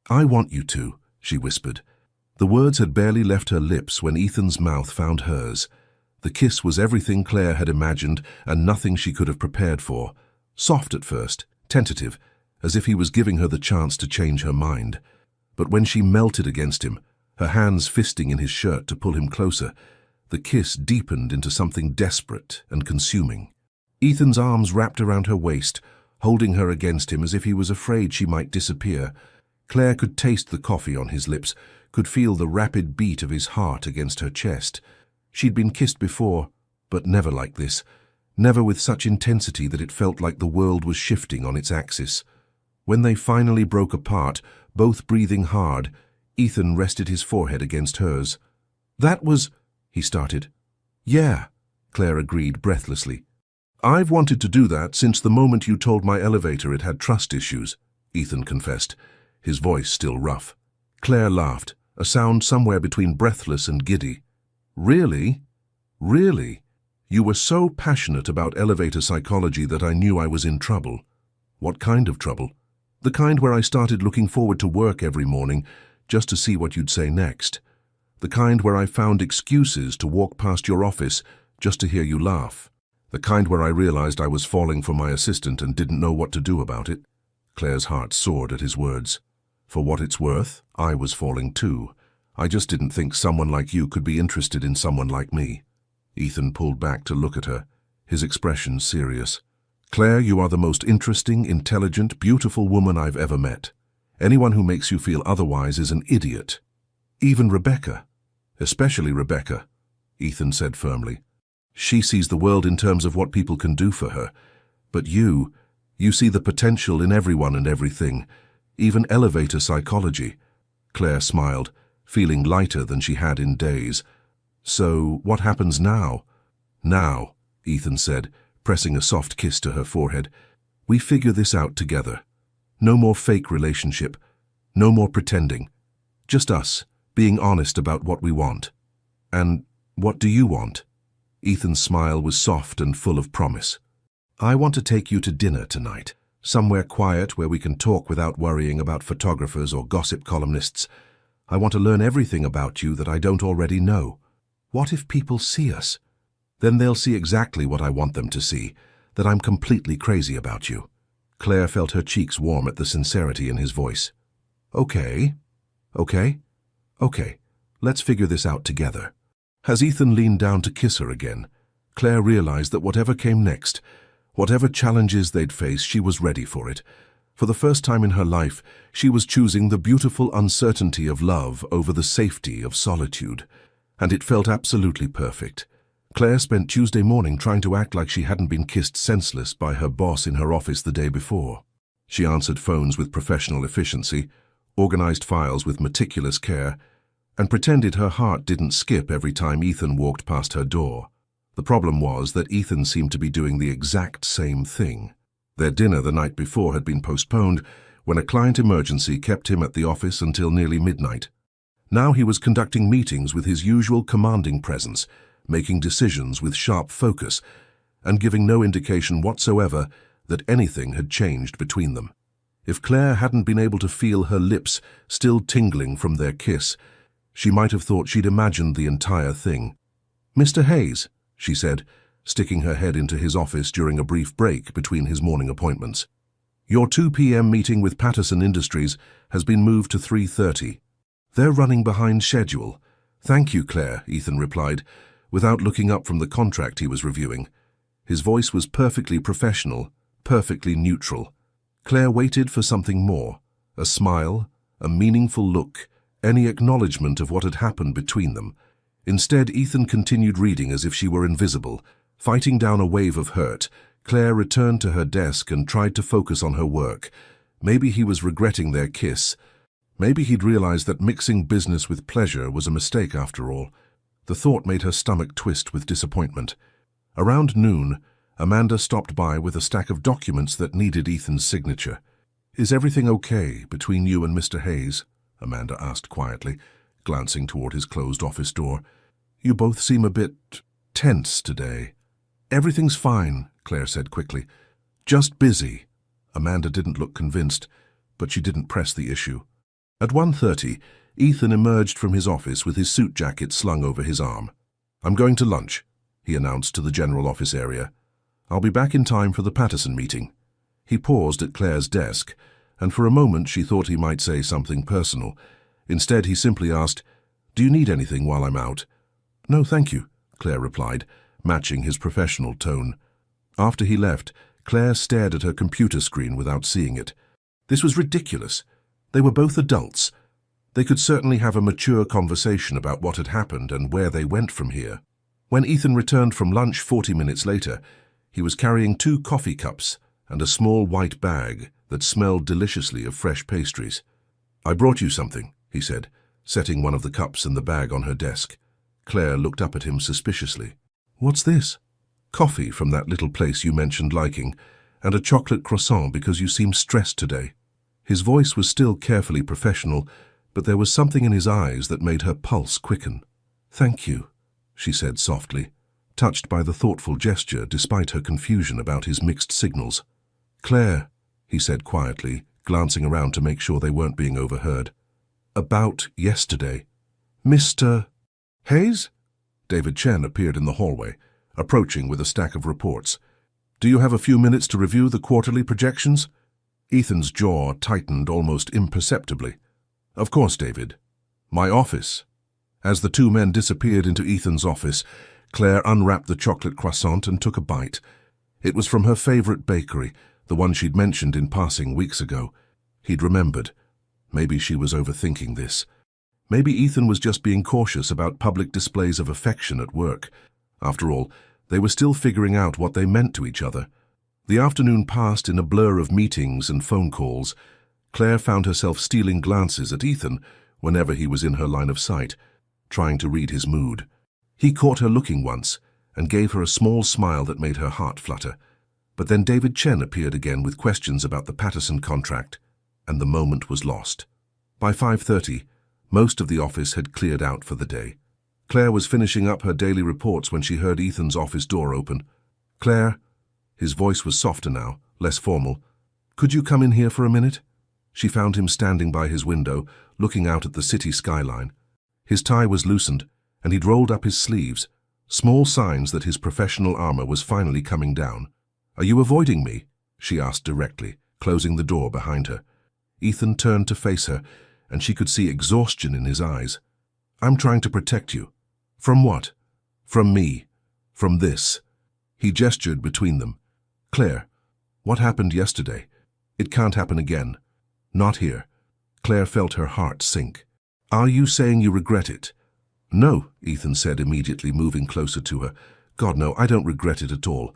"I want you to," she whispered. The words had barely left her lips when Ethan's mouth found hers. The kiss was everything Claire had imagined and nothing she could have prepared for. Soft at first, tentative, as if he was giving her the chance to change her mind. But when she melted against him, her hands fisting in his shirt to pull him closer, the kiss deepened into something desperate and consuming. Ethan's arms wrapped around her waist, holding her against him as if he was afraid she might disappear. Claire could taste the coffee on his lips, could feel the rapid beat of his heart against her chest. She'd been kissed before, but never like this, never with such intensity that it felt like the world was shifting on its axis. When they finally broke apart, both breathing hard, Ethan rested his forehead against hers. "That was—" he started. "Yeah," Claire agreed breathlessly. "I've wanted to do that since the moment you told my elevator it had trust issues," Ethan confessed, his voice still rough. Claire laughed, a sound somewhere between breathless and giddy. "Really? Really? You were so passionate about elevator psychology that I knew I was in trouble." "What kind of trouble?" "The kind where I started looking forward to work every morning just to see what you'd say next. The kind where I found excuses to walk past your office just to hear you laugh. The kind where I realized I was falling for my assistant and didn't know what to do about it." Claire's heart soared at his words. "For what it's worth, I was falling too. I just didn't think someone like you could be interested in someone like me." Ethan pulled back to look at her, his expression serious. "Claire, you are the most interesting, intelligent, beautiful woman I've ever met. Anyone who makes you feel otherwise is an idiot. Even Rebecca." Especially Rebecca, Ethan said firmly. She sees the world in terms of what people can do for her. But you see the potential in everyone and everything, even elevator psychology. Claire smiled, feeling lighter than she had in days. So, what happens now? Now, Ethan said, pressing a soft kiss to her forehead, we figure this out together. No more fake relationship. No more pretending. Just us, being honest about what we want. And what do you want? Ethan's smile was soft and full of promise. I want to take you to dinner tonight, somewhere quiet where we can talk without worrying about photographers or gossip columnists. I want to learn everything about you that I don't already know. What if people see us? Then they'll see exactly what I want them to see, that I'm completely crazy about you. Claire felt her cheeks warm at the sincerity in his voice. Okay, let's figure this out together. As Ethan leaned down to kiss her again, Claire realized that whatever came next, whatever challenges they'd face, she was ready for it. For the first time in her life, she was choosing the beautiful uncertainty of love over the safety of solitude. And it felt absolutely perfect. Claire spent Tuesday morning trying to act like she hadn't been kissed senseless by her boss in her office the day before. She answered phones with professional efficiency, organized files with meticulous care, and pretended her heart didn't skip every time Ethan walked past her door. The problem was that Ethan seemed to be doing the exact same thing. Their dinner the night before had been postponed when a client emergency kept him at the office until nearly midnight. Now he was conducting meetings with his usual commanding presence, making decisions with sharp focus, and giving no indication whatsoever that anything had changed between them. If Claire hadn't been able to feel her lips still tingling from their kiss, she might have thought she'd imagined the entire thing. "Mr. Hayes," she said, sticking her head into his office during a brief break between his morning appointments. "Your 2 p.m. meeting with Patterson Industries has been moved to 3:30. They're running behind schedule." "Thank you, Claire," Ethan replied, without looking up from the contract he was reviewing. His voice was perfectly professional, perfectly neutral. Claire waited for something more, a smile, a meaningful look, any acknowledgement of what had happened between them. Instead, Ethan continued reading as if she were invisible. Fighting down a wave of hurt, Claire returned to her desk and tried to focus on her work. Maybe he was regretting their kiss. Maybe he'd realized that mixing business with pleasure was a mistake after all. The thought made her stomach twist with disappointment. Around noon, Amanda stopped by with a stack of documents that needed Ethan's signature. "Is everything okay between you and Mr. Hayes?" Amanda asked quietly, glancing toward his closed office door. "You both seem a bit tense today." "Everything's fine," Claire said quickly. "Just busy." Amanda didn't look convinced, but she didn't press the issue. At 1:30, Ethan emerged from his office with his suit jacket slung over his arm. "I'm going to lunch," he announced to the general office area. "I'll be back in time for the Patterson meeting." He paused at Claire's desk, and for a moment she thought he might say something personal. Instead, he simply asked, "Do you need anything while I'm out?" "No, thank you," Claire replied, matching his professional tone. After he left, Claire stared at her computer screen without seeing it. This was ridiculous. They were both adults. They could certainly have a mature conversation about what had happened and where they went from here. When Ethan returned from lunch 40 minutes later, he was carrying 2 coffee cups and a small white bag that smelled deliciously of fresh pastries. "I brought you something," he said, setting one of the cups and the bag on her desk. Claire looked up at him suspiciously. "What's this?" "Coffee from that little place you mentioned liking, and a chocolate croissant because you seem stressed today." His voice was still carefully professional, but there was something in his eyes that made her pulse quicken. "Thank you," she said softly, touched by the thoughtful gesture despite her confusion about his mixed signals. "Claire," he said quietly, glancing around to make sure they weren't being overheard. "About yesterday." "Mr. Hayes?" David Chen appeared in the hallway, approaching with a stack of reports. "Do you have a few minutes to review the quarterly projections?" Ethan's jaw tightened almost imperceptibly. "Of course, David. My office." As the 2 men disappeared into Ethan's office, Claire unwrapped the chocolate croissant and took a bite. It was from her favorite bakery, the one she'd mentioned in passing weeks ago. He'd remembered. Maybe she was overthinking this. Maybe Ethan was just being cautious about public displays of affection at work. After all, they were still figuring out what they meant to each other. The afternoon passed in a blur of meetings and phone calls. Claire found herself stealing glances at Ethan whenever he was in her line of sight, trying to read his mood. He caught her looking once and gave her a small smile that made her heart flutter. But then David Chen appeared again with questions about the Patterson contract, and the moment was lost. By 5:30, most of the office had cleared out for the day. Claire was finishing up her daily reports when she heard Ethan's office door open. "Claire," his voice was softer now, less formal, "could you come in here for a minute?" She found him standing by his window, looking out at the city skyline. His tie was loosened, and he'd rolled up his sleeves, small signs that his professional armor was finally coming down. "Are you avoiding me?" she asked directly, closing the door behind her. Ethan turned to face her, and she could see exhaustion in his eyes. "I'm trying to protect you." "From what?" "From me. From this." He gestured between them. "Claire, what happened yesterday? It can't happen again. Not here." Claire felt her heart sink. "Are you saying you regret it?" "No," Ethan said immediately, moving closer to her. "God, no, I don't regret it at all.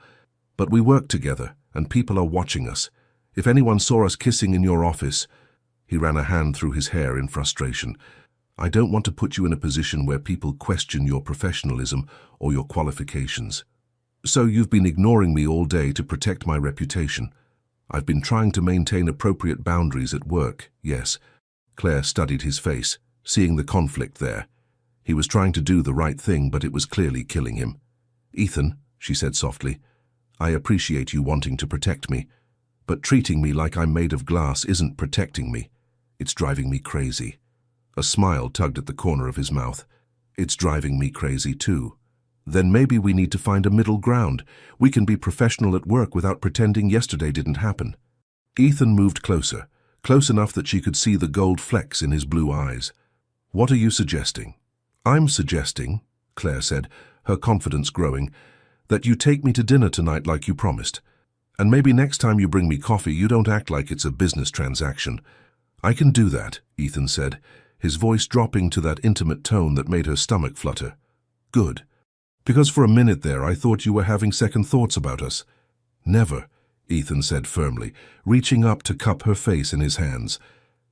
But we work together, and people are watching us. If anyone saw us kissing in your office—" He ran a hand through his hair in frustration. "I don't want to put you in a position where people question your professionalism or your qualifications. So you've been ignoring me all day to protect my reputation. I've been trying to maintain appropriate boundaries at work, yes." Claire studied his face, seeing the conflict there. He was trying to do the right thing, but it was clearly killing him. "Ethan," she said softly, "I appreciate you wanting to protect me, but treating me like I'm made of glass isn't protecting me. It's driving me crazy." A smile tugged at the corner of his mouth. "It's driving me crazy too. Then maybe we need to find a middle ground. We can be professional at work without pretending yesterday didn't happen." Ethan moved closer, close enough that she could see the gold flecks in his blue eyes. "What are you suggesting?" "I'm suggesting," Claire said, her confidence growing, "that you take me to dinner tonight like you promised. And maybe next time you bring me coffee, you don't act like it's a business transaction." "I can do that," Ethan said, his voice dropping to that intimate tone that made her stomach flutter. "Good. Because for a minute there I thought you were having second thoughts about us." "Never," Ethan said firmly, reaching up to cup her face in his hands.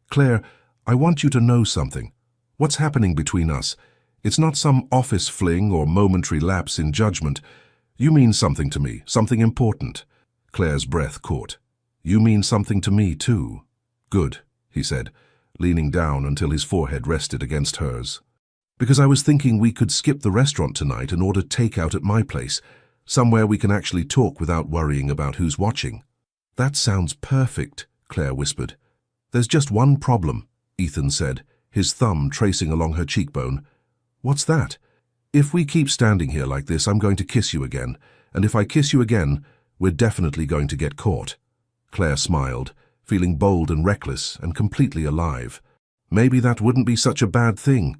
"Claire, I want you to know something. What's happening between us? It's not some office fling or momentary lapse in judgment. You mean something to me, something important." Claire's breath caught. "You mean something to me too." "Good," he said, leaning down until his forehead rested against hers. "Because I was thinking we could skip the restaurant tonight and order takeout at my place, somewhere we can actually talk without worrying about who's watching." "That sounds perfect," Claire whispered. "There's just one problem," Ethan said, his thumb tracing along her cheekbone. "What's that?" "If we keep standing here like this, I'm going to kiss you again, and if I kiss you again, we're definitely going to get caught." Claire smiled, feeling bold and reckless and completely alive. "Maybe that wouldn't be such a bad thing."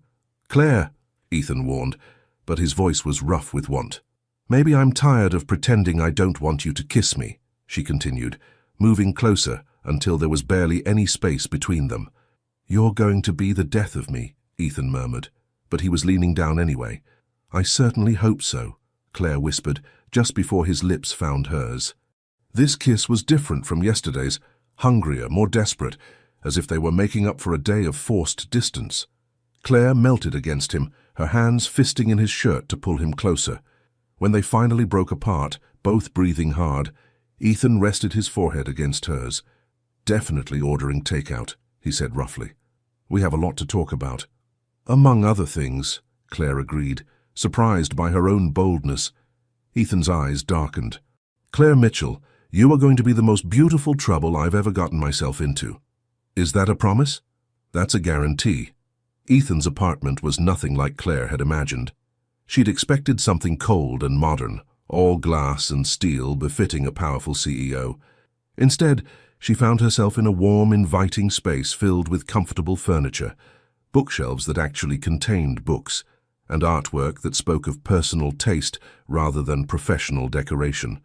"Claire," Ethan warned, but his voice was rough with want. "Maybe I'm tired of pretending I don't want you to kiss me," she continued, moving closer until there was barely any space between them. "You're going to be the death of me," Ethan murmured, but he was leaning down anyway. "I certainly hope so," Claire whispered just before his lips found hers. This kiss was different from yesterday's, hungrier, more desperate, as if they were making up for a day of forced distance. Claire melted against him, her hands fisting in his shirt to pull him closer. When they finally broke apart, both breathing hard, Ethan rested his forehead against hers. "Definitely ordering takeout," he said roughly. "We have a lot to talk about." "Among other things," Claire agreed, surprised by her own boldness. Ethan's eyes darkened. "Claire Mitchell, you are going to be the most beautiful trouble I've ever gotten myself into." "Is that a promise?" "That's a guarantee." Ethan's apartment was nothing like Claire had imagined. She'd expected something cold and modern, all glass and steel befitting a powerful CEO. Instead, she found herself in a warm, inviting space filled with comfortable furniture, bookshelves that actually contained books, and artwork that spoke of personal taste rather than professional decoration.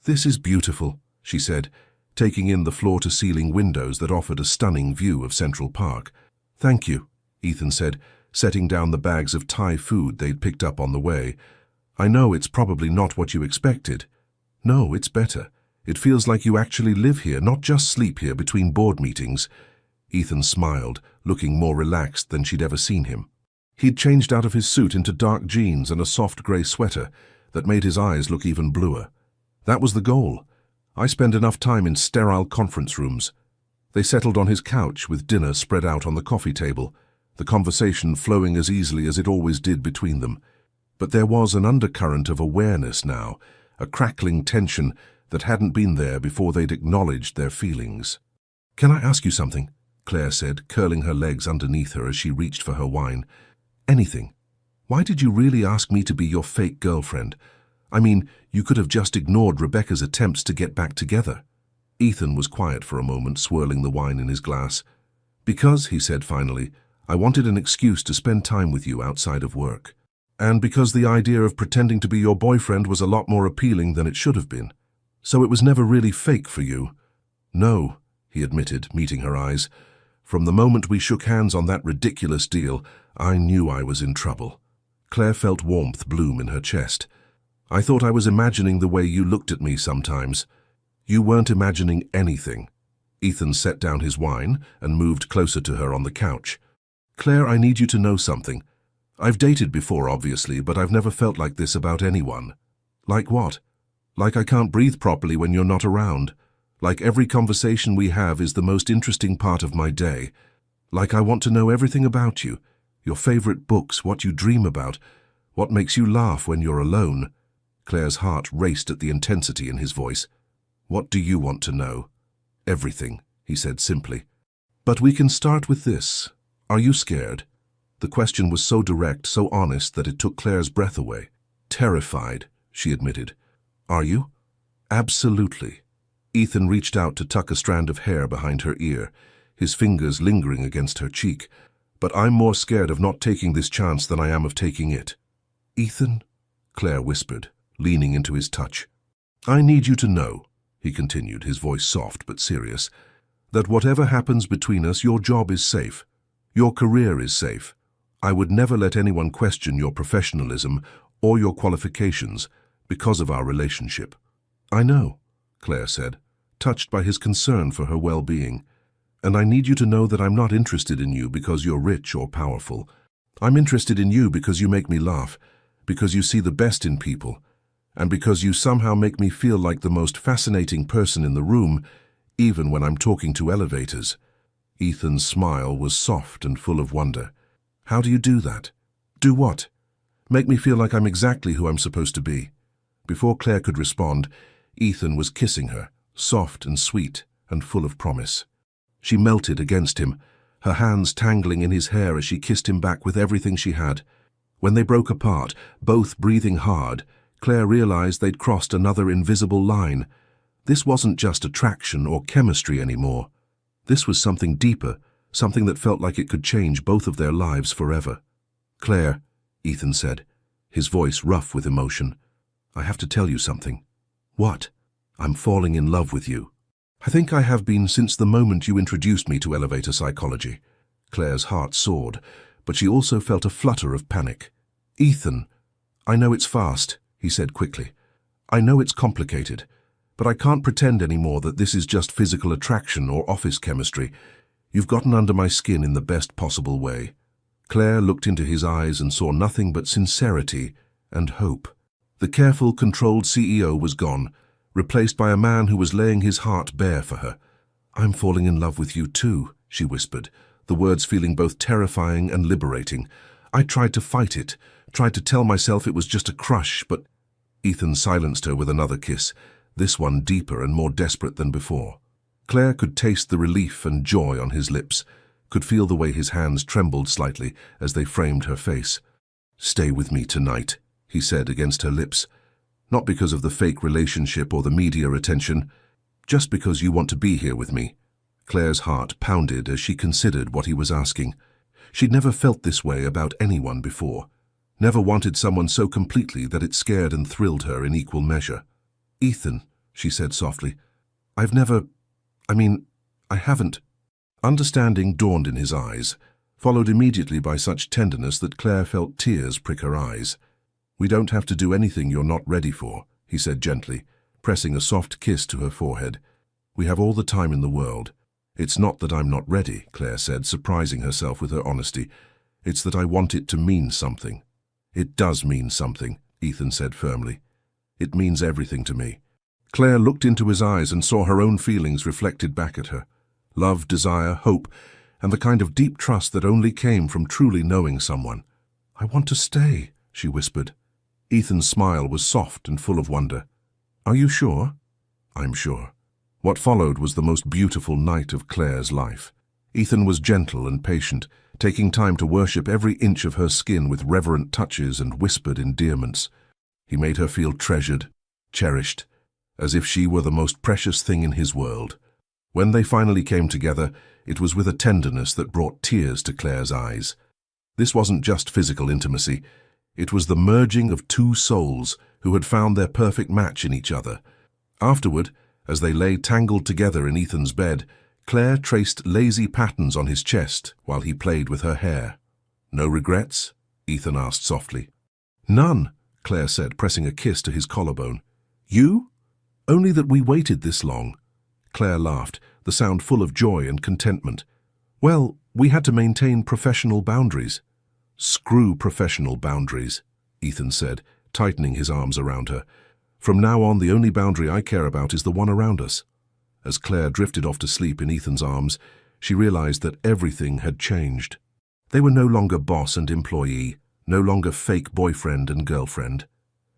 "This is beautiful," she said, taking in the floor-to-ceiling windows that offered a stunning view of Central Park. "Thank you," Ethan said, setting down the bags of Thai food they'd picked up on the way. I know it's probably not what you expected. No, it's better. It feels like you actually live here, not just sleep here between board meetings. Ethan smiled, looking more relaxed than she'd ever seen him. He'd changed out of his suit into dark jeans and a soft grey sweater that made his eyes look even bluer. That was the goal. I spend enough time in sterile conference rooms. They settled on his couch with dinner spread out on the coffee table, the conversation flowing as easily as it always did between them. But there was an undercurrent of awareness now, a crackling tension that hadn't been there before they'd acknowledged their feelings. "Can I ask you something?" Claire said, curling her legs underneath her as she reached for her wine. "Anything. Why did you really ask me to be your fake girlfriend? I mean, you could have just ignored Rebecca's attempts to get back together." Ethan was quiet for a moment, swirling the wine in his glass. "Because," he said finally, "I wanted an excuse to spend time with you outside of work. And because the idea of pretending to be your boyfriend was a lot more appealing than it should have been. So it was never really fake for you." "No," he admitted, meeting her eyes. "From the moment we shook hands on that ridiculous deal, I knew I was in trouble." Claire felt warmth bloom in her chest. "I thought I was imagining the way you looked at me sometimes." "You weren't imagining anything." Ethan set down his wine and moved closer to her on the couch. "Claire, I need you to know something. I've dated before, obviously, but I've never felt like this about anyone." "Like what?" "Like I can't breathe properly when you're not around. Like every conversation we have is the most interesting part of my day. Like I want to know everything about you, your favorite books, what you dream about, what makes you laugh when you're alone." Claire's heart raced at the intensity in his voice. "What do you want to know?" "Everything," he said simply. "But we can start with this. Are you scared?" The question was so direct, so honest, that it took Claire's breath away. "Terrified," she admitted. "Are you?" "Absolutely." Ethan reached out to tuck a strand of hair behind her ear, his fingers lingering against her cheek. "But I'm more scared of not taking this chance than I am of taking it." "Ethan," Claire whispered, leaning into his touch. "I need you to know," he continued, his voice soft but serious, "that whatever happens between us, your job is safe. Your career is safe. I would never let anyone question your professionalism or your qualifications because of our relationship." "I know," Claire said, touched by his concern for her well-being. "And I need you to know that I'm not interested in you because you're rich or powerful. I'm interested in you because you make me laugh, because you see the best in people, and because you somehow make me feel like the most fascinating person in the room, even when I'm talking to elevators." Ethan's smile was soft and full of wonder. "How do you do that?" "Do what?" "Make me feel like I'm exactly who I'm supposed to be." Before Claire could respond, Ethan was kissing her, soft and sweet and full of promise. She melted against him, her hands tangling in his hair as she kissed him back with everything she had. When they broke apart, both breathing hard, Claire realized they'd crossed another invisible line. This wasn't just attraction or chemistry anymore. This was something deeper, something that felt like it could change both of their lives forever. "Claire," Ethan said, his voice rough with emotion, "I have to tell you something." "What?" "I'm falling in love with you." "I think I have been since the moment you introduced me to elevator psychology." Claire's heart soared, but she also felt a flutter of panic. "Ethan, I know it's fast," he said quickly. "I know it's complicated, but I can't pretend anymore that this is just physical attraction or office chemistry. You've gotten under my skin in the best possible way." Claire looked into his eyes and saw nothing but sincerity and hope. The careful, controlled CEO was gone, replaced by a man who was laying his heart bare for her. "I'm falling in love with you too," she whispered, the words feeling both terrifying and liberating. "I tried to fight it, tried to tell myself it was just a crush, but—" Ethan silenced her with another kiss, this one deeper and more desperate than before. Claire could taste the relief and joy on his lips, could feel the way his hands trembled slightly as they framed her face. "Stay with me tonight," he said against her lips. "Not because of the fake relationship or the media attention, just because you want to be here with me." Claire's heart pounded as she considered what he was asking. She'd never felt this way about anyone before, never wanted someone so completely that it scared and thrilled her in equal measure. "Ethan," she said softly, I haven't." Understanding dawned in his eyes. followed immediately by such tenderness that Claire felt tears prick her eyes. "We don't have to do anything you're not ready for," he said gently, pressing a soft kiss to her forehead. "We have all the time in the world." "It's not that I'm not ready," Claire said, surprising herself with her honesty. "It's that I want it to mean something." "It does mean something," Ethan said firmly. "It means everything to me." Claire looked into his eyes and saw her own feelings reflected back at her. Love, desire, hope, and the kind of deep trust that only came from truly knowing someone. "I want to stay," she whispered. Ethan's smile was soft and full of wonder. "Are you sure?" "I'm sure." What followed was the most beautiful night of Claire's life. Ethan was gentle and patient, taking time to worship every inch of her skin with reverent touches and whispered endearments. He made her feel treasured, cherished, as if she were the most precious thing in his world. When they finally came together, it was with a tenderness that brought tears to Claire's eyes. This wasn't just physical intimacy. It was the merging of two souls who had found their perfect match in each other. Afterward, as they lay tangled together in Ethan's bed, Claire traced lazy patterns on his chest while he played with her hair. "No regrets?" Ethan asked softly. "None," Claire said, pressing a kiss to his collarbone. "You? Only that we waited this long." Claire laughed, the sound full of joy and contentment. "Well, we had to maintain professional boundaries." "Screw professional boundaries," Ethan said, tightening his arms around her. "From now on, the only boundary I care about is the one around us." As Claire drifted off to sleep in Ethan's arms, she realized that everything had changed. They were no longer boss and employee, no longer fake boyfriend and girlfriend.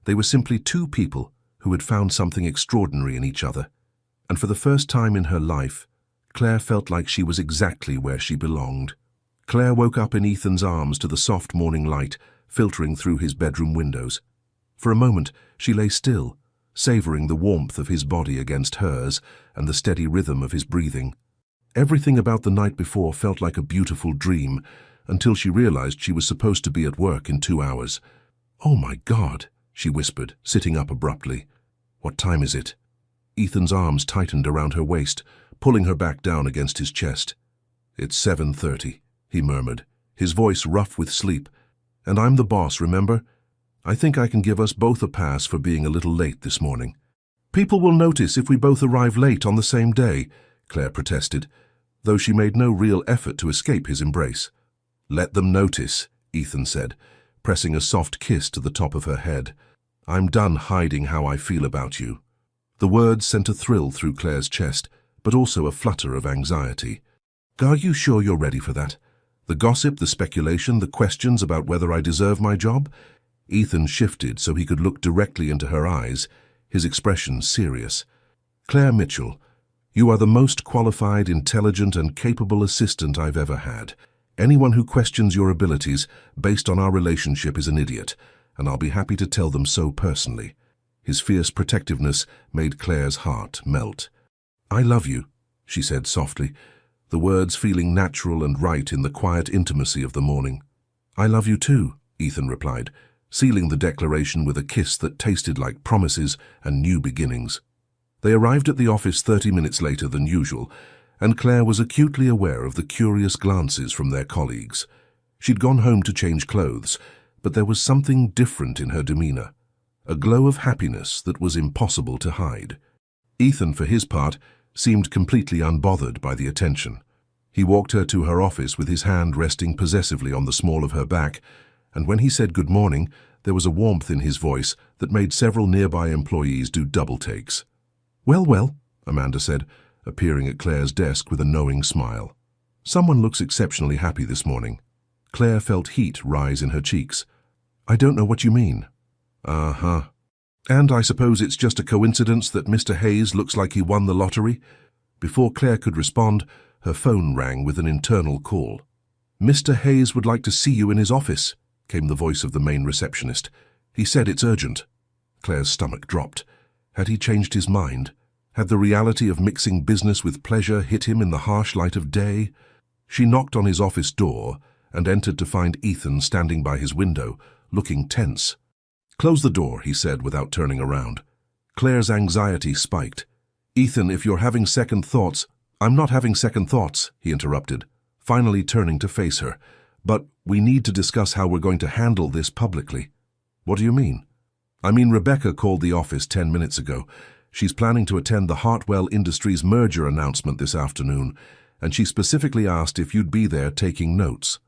They were simply two people who had found something extraordinary in each other. And for the first time in her life, Claire felt like she was exactly where she belonged. Claire woke up in Ethan's arms to the soft morning light filtering through his bedroom windows. For a moment, she lay still, savoring the warmth of his body against hers and the steady rhythm of his breathing. Everything about the night before felt like a beautiful dream, until she realized she was supposed to be at work in 2 hours. "Oh my God," she whispered, sitting up abruptly. "What time is it?" Ethan's arms tightened around her waist, pulling her back down against his chest. "It's 7:30, he murmured, his voice rough with sleep. "And I'm the boss, remember? I think I can give us both a pass for being a little late this morning." "People will notice if we both arrive late on the same day," Claire protested, though she made no real effort to escape his embrace. "Let them notice," Ethan said, pressing a soft kiss to the top of her head. "I'm done hiding how I feel about you." The words sent a thrill through Claire's chest, but also a flutter of anxiety. "Are you sure you're ready for that? The gossip, the speculation, the questions about whether I deserve my job?" Ethan shifted so he could look directly into her eyes, his expression serious. "Claire Mitchell, you are the most qualified, intelligent, and capable assistant I've ever had. Anyone who questions your abilities based on our relationship is an idiot, and I'll be happy to tell them so personally." His fierce protectiveness made Claire's heart melt. "I love you," she said softly, the words feeling natural and right in the quiet intimacy of the morning. "I love you too," Ethan replied, sealing the declaration with a kiss that tasted like promises and new beginnings. They arrived at the office 30 minutes later than usual, and Claire was acutely aware of the curious glances from their colleagues. She'd gone home to change clothes, but there was something different in her demeanor, a glow of happiness that was impossible to hide. Ethan, for his part, seemed completely unbothered by the attention. He walked her to her office with his hand resting possessively on the small of her back, and when he said good morning, there was a warmth in his voice that made several nearby employees do double takes. "Well, well," Amanda said, appearing at Claire's desk with a knowing smile. "Someone looks exceptionally happy this morning." Claire felt heat rise in her cheeks. "I don't know what you mean." "Uh-huh. And I suppose it's just a coincidence that Mr. Hayes looks like he won the lottery?" Before Claire could respond, her phone rang with an internal call. "Mr. Hayes would like to see you in his office," came the voice of the main receptionist. "He said it's urgent." Claire's stomach dropped. Had he changed his mind? Had the reality of mixing business with pleasure hit him in the harsh light of day? She knocked on his office door and entered to find Ethan standing by his window, looking tense. "Close the door," he said without turning around. Claire's anxiety spiked. "Ethan, if you're having second thoughts—" "I'm not having second thoughts," he interrupted. finally turning to face her. "But we need to discuss how we're going to handle this publicly." "What do you mean?" "I mean, Rebecca called the office 10 minutes ago. She's planning to attend the Hartwell Industries merger announcement this afternoon, and she specifically asked if you'd be there taking notes."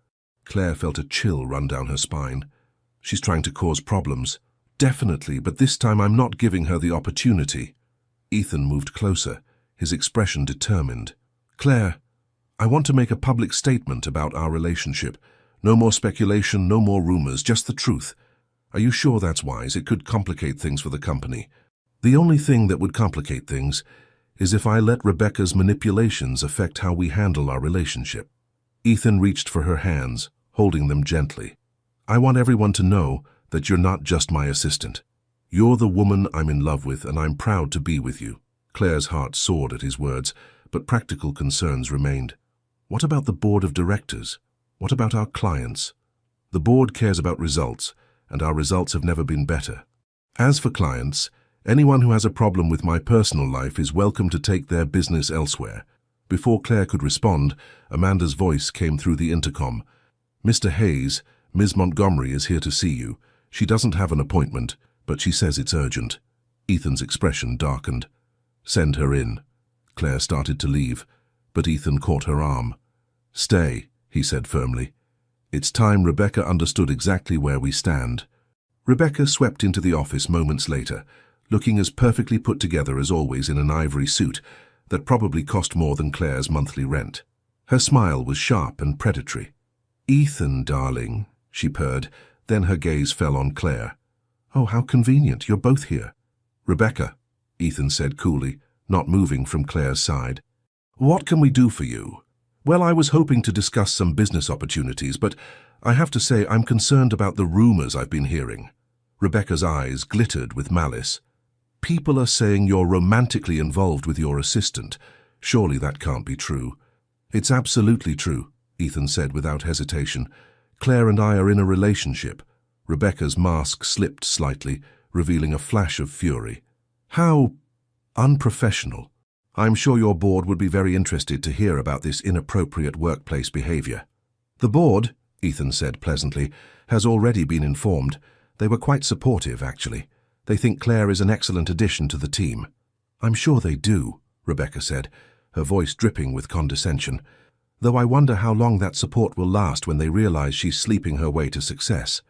Claire felt a chill run down her spine. "She's trying to cause problems." "Definitely, but this time I'm not giving her the opportunity." Ethan moved closer, his expression determined. "Claire, I want to make a public statement about our relationship. No more speculation, no more rumors, just the truth. Are you sure that's wise? It could complicate things for the company." "The only thing that would complicate things is if I let Rebecca's manipulations affect how we handle our relationship." Ethan reached for her hands, holding them gently. "I want everyone to know that you're not just my assistant. You're the woman I'm in love with, and I'm proud to be with you." Claire's heart soared at his words, but practical concerns remained. "What about the board of directors? What about our clients?" "The board cares about results, and our results have never been better. As for clients, anyone who has a problem with my personal life is welcome to take their business elsewhere." Before Claire could respond, Amanda's voice came through the intercom. "Mr. Hayes, Ms. Montgomery is here to see you. She doesn't have an appointment, but she says it's urgent." Ethan's expression darkened. "Send her in." Claire started to leave, but Ethan caught her arm. "Stay," he said firmly. "It's time Rebecca understood exactly where we stand." Rebecca swept into the office moments later, looking as perfectly put together as always in an ivory suit that probably cost more than Claire's monthly rent. Her smile was sharp and predatory. "Ethan, darling," she purred, then her gaze fell on Claire. "Oh, how convenient, you're both here." "Rebecca," Ethan said coolly, not moving from Claire's side. "What can we do for you?" "Well, I was hoping to discuss some business opportunities, but I have to say I'm concerned about the rumors I've been hearing." Rebecca's eyes glittered with malice. "People are saying you're romantically involved with your assistant. Surely that can't be true." "It's absolutely true," Ethan said without hesitation. "Claire and I are in a relationship." Rebecca's mask slipped slightly, revealing a flash of fury. "How unprofessional. I'm sure your board would be very interested to hear about this inappropriate workplace behavior." "The board," Ethan said pleasantly, "has already been informed. They were quite supportive, actually. They think Claire is an excellent addition to the team." "I'm sure they do," Rebecca said, her voice dripping with condescension. "Though I wonder how long that support will last when they realize she's sleeping her way to success."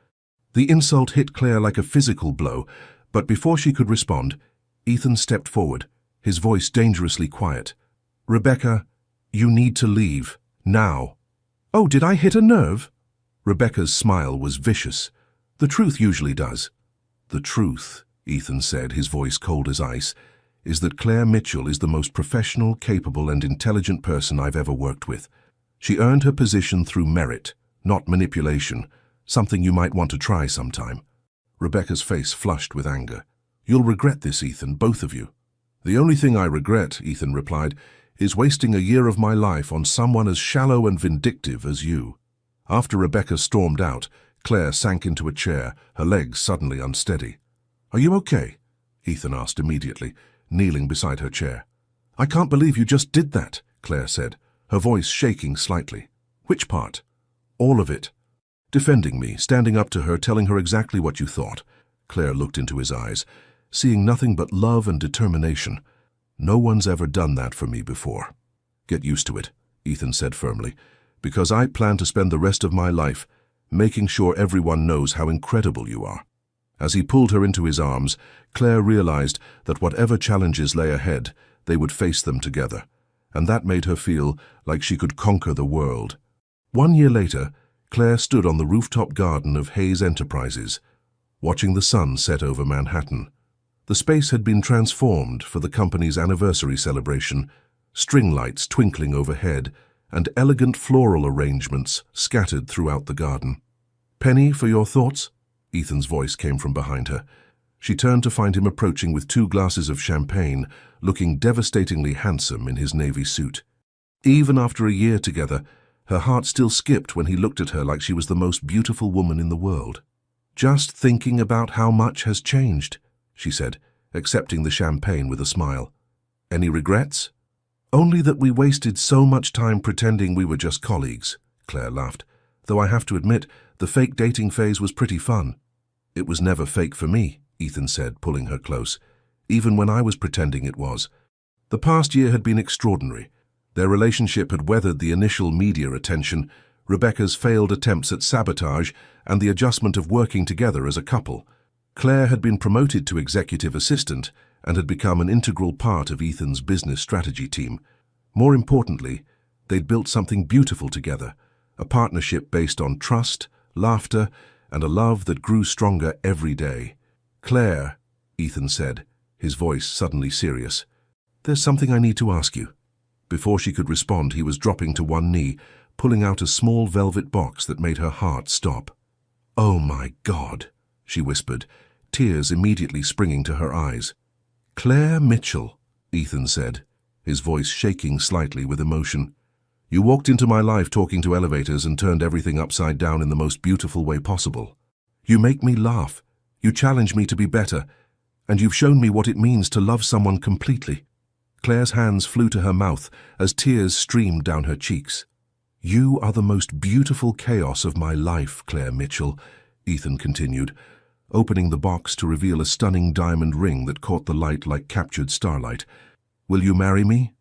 The insult hit Claire like a physical blow, but before she could respond, Ethan stepped forward, his voice dangerously quiet. "Rebecca, you need to leave, now." "Oh, did I hit a nerve?" Rebecca's smile was vicious. "The truth usually does." "The truth," Ethan said, his voice cold as ice, "is that Claire Mitchell is the most professional, capable, and intelligent person I've ever worked with. She earned her position through merit, not manipulation, something you might want to try sometime." Rebecca's face flushed with anger. "You'll regret this, Ethan, both of you." "The only thing I regret," Ethan replied, "is wasting a year of my life on someone as shallow and vindictive as you." After Rebecca stormed out, Claire sank into a chair, her legs suddenly unsteady. "Are you okay?" Ethan asked immediately, kneeling beside her chair. "I can't believe you just did that," Claire said, her voice shaking slightly. "Which part?" "All of it." "Defending me, standing up to her, telling her exactly what you thought." Claire looked into his eyes, seeing nothing but love and determination. "No one's ever done that for me before." "Get used to it," Ethan said firmly, "because I plan to spend the rest of my life making sure everyone knows how incredible you are." As he pulled her into his arms, Claire realized that whatever challenges lay ahead, they would face them together, and that made her feel like she could conquer the world. 1 year later, Claire stood on the rooftop garden of Hayes Enterprises, watching the sun set over Manhattan. The space had been transformed for the company's anniversary celebration, string lights twinkling overhead, and elegant floral arrangements scattered throughout the garden. "Penny, for your thoughts?" Ethan's voice came from behind her. She turned to find him approaching with 2 glasses of champagne, looking devastatingly handsome in his navy suit. Even after a year together, her heart still skipped when he looked at her like she was the most beautiful woman in the world. "Just thinking about how much has changed," she said, accepting the champagne with a smile. "Any regrets?" Only that we wasted so much time pretending we were just colleagues, Claire laughed. Though I have to admit, the fake dating phase was pretty fun. It was never fake for me, Ethan said, pulling her close, even when I was pretending it was. The past year had been extraordinary. Their relationship had weathered the initial media attention, Rebecca's failed attempts at sabotage, and the adjustment of working together as a couple. Claire had been promoted to executive assistant and had become an integral part of Ethan's business strategy team. More importantly, they'd built something beautiful together, a partnership based on trust, laughter, and a love that grew stronger every day. Claire, Ethan said, his voice suddenly serious, there's something I need to ask you. Before she could respond, he was dropping to one knee, pulling out a small velvet box that made her heart stop. Oh my God, she whispered, tears immediately springing to her eyes. Claire Mitchell, Ethan said, his voice shaking slightly with emotion. You walked into my life talking to elevators and turned everything upside down in the most beautiful way possible. You make me laugh, you challenge me to be better, and you've shown me what it means to love someone completely. Claire's hands flew to her mouth as tears streamed down her cheeks. You are the most beautiful chaos of my life, Claire Mitchell, Ethan continued, opening the box to reveal a stunning diamond ring that caught the light like captured starlight. Will you marry me?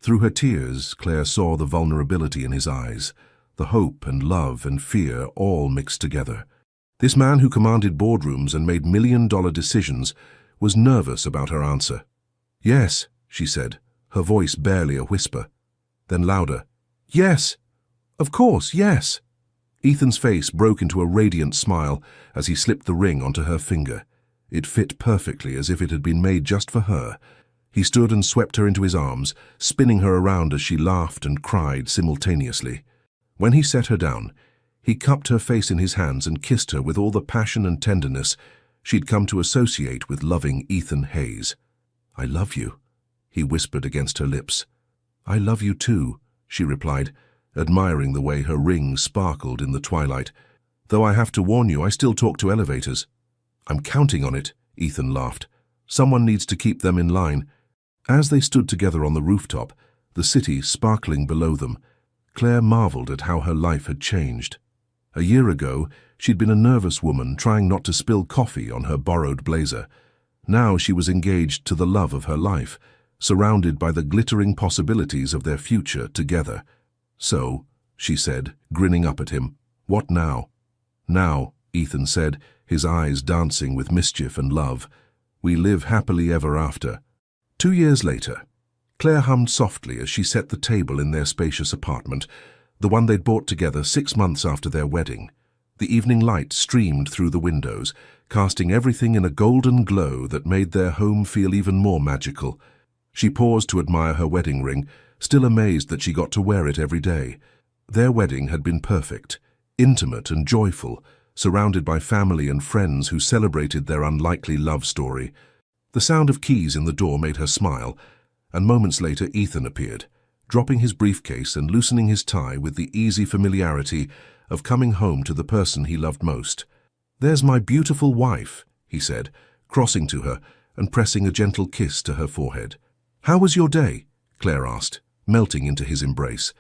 Through her tears, Claire saw the vulnerability in his eyes, the hope and love and fear all mixed together. This man who commanded boardrooms and made million-dollar decisions was nervous about her answer. Yes, she said, her voice barely a whisper. Then louder, yes, of course, yes. Ethan's face broke into a radiant smile as he slipped the ring onto her finger. It fit perfectly as if it had been made just for her. He stood and swept her into his arms, spinning her around as she laughed and cried simultaneously. When he set her down, he cupped her face in his hands and kissed her with all the passion and tenderness she'd come to associate with loving Ethan Hayes. I love you, he whispered against her lips. I love you too, she replied, admiring the way her ring sparkled in the twilight. Though I have to warn you, I still talk to elevators. I'm counting on it, Ethan laughed. Someone needs to keep them in line. As they stood together on the rooftop, the city sparkling below them, Claire marveled at how her life had changed. A year ago, she'd been a nervous woman trying not to spill coffee on her borrowed blazer. Now she was engaged to the love of her life, surrounded by the glittering possibilities of their future together. So, she said, grinning up at him, what now? Now, Ethan said, his eyes dancing with mischief and love. We live happily ever after. 2 years later, Claire hummed softly as she set the table in their spacious apartment, the one they'd bought together 6 months after their wedding. The evening light streamed through the windows, casting everything in a golden glow that made their home feel even more magical. She paused to admire her wedding ring, still amazed that she got to wear it every day. Their wedding had been perfect, intimate and joyful, surrounded by family and friends who celebrated their unlikely love story. The sound of keys in the door made her smile, and moments later Ethan appeared, dropping his briefcase and loosening his tie with the easy familiarity of coming home to the person he loved most. There's my beautiful wife, he said, crossing to her and pressing a gentle kiss to her forehead. How was your day? Claire asked, melting into his embrace.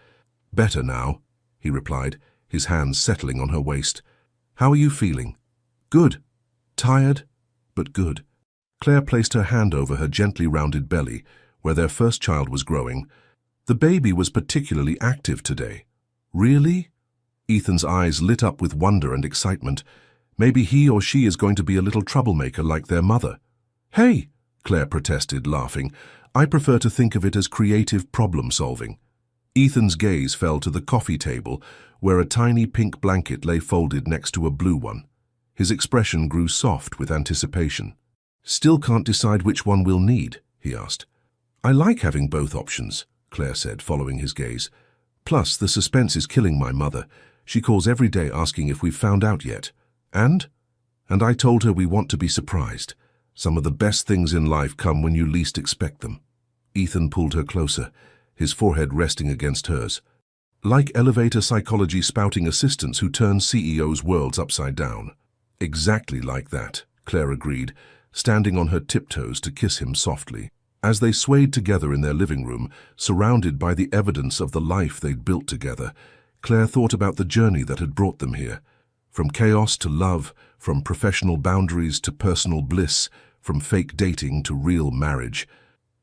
Better now, he replied, his hands settling on her waist. How are you feeling? Good. Tired, but good. Claire placed her hand over her gently rounded belly, where their first child was growing. The baby was particularly active today. Really? Ethan's eyes lit up with wonder and excitement. Maybe he or she is going to be a little troublemaker like their mother. Hey, Claire protested, laughing. I prefer to think of it as creative problem-solving. Ethan's gaze fell to the coffee table, where a tiny pink blanket lay folded next to a blue one. His expression grew soft with anticipation. Still can't decide which one we'll need, he asked. I like having both options, Claire said, following his gaze. Plus, the suspense is killing my mother. She calls every day asking if we've found out yet. And I told her we want to be surprised. Some of the best things in life come when you least expect them. Ethan pulled her closer, his forehead resting against hers. Like elevator psychology spouting assistants who turn CEOs' worlds upside down. Exactly like that, Claire agreed, standing on her tiptoes to kiss him softly. As they swayed together in their living room, surrounded by the evidence of the life they'd built together, Claire thought about the journey that had brought them here. From chaos to love, from professional boundaries to personal bliss, from fake dating to real marriage.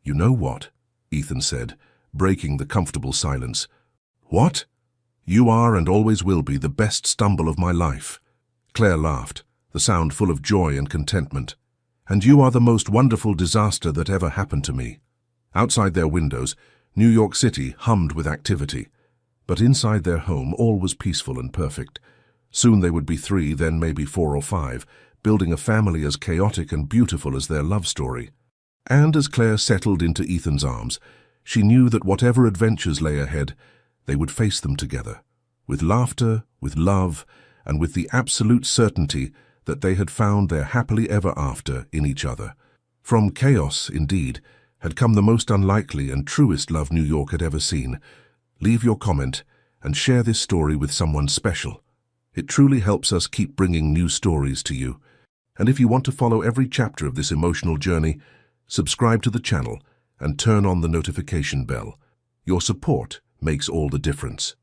"You know what?" Ethan said, breaking the comfortable silence. "What?" "You are and always will be the best stumble of my life." Claire laughed, the sound full of joy and contentment. "And you are the most wonderful disaster that ever happened to me." Outside their windows, New York City hummed with activity. But inside their home, all was peaceful and perfect. Soon they would be 3, then maybe 4 or 5, building a family as chaotic and beautiful as their love story. And as Claire settled into Ethan's arms, she knew that whatever adventures lay ahead, they would face them together, with laughter, with love, and with the absolute certainty that they had found their happily ever after in each other. From chaos, indeed, had come the most unlikely and truest love New York had ever seen. Leave your comment and share this story with someone special. It truly helps us keep bringing new stories to you. And if you want to follow every chapter of this emotional journey, subscribe to the channel and turn on the notification bell. Your support makes all the difference.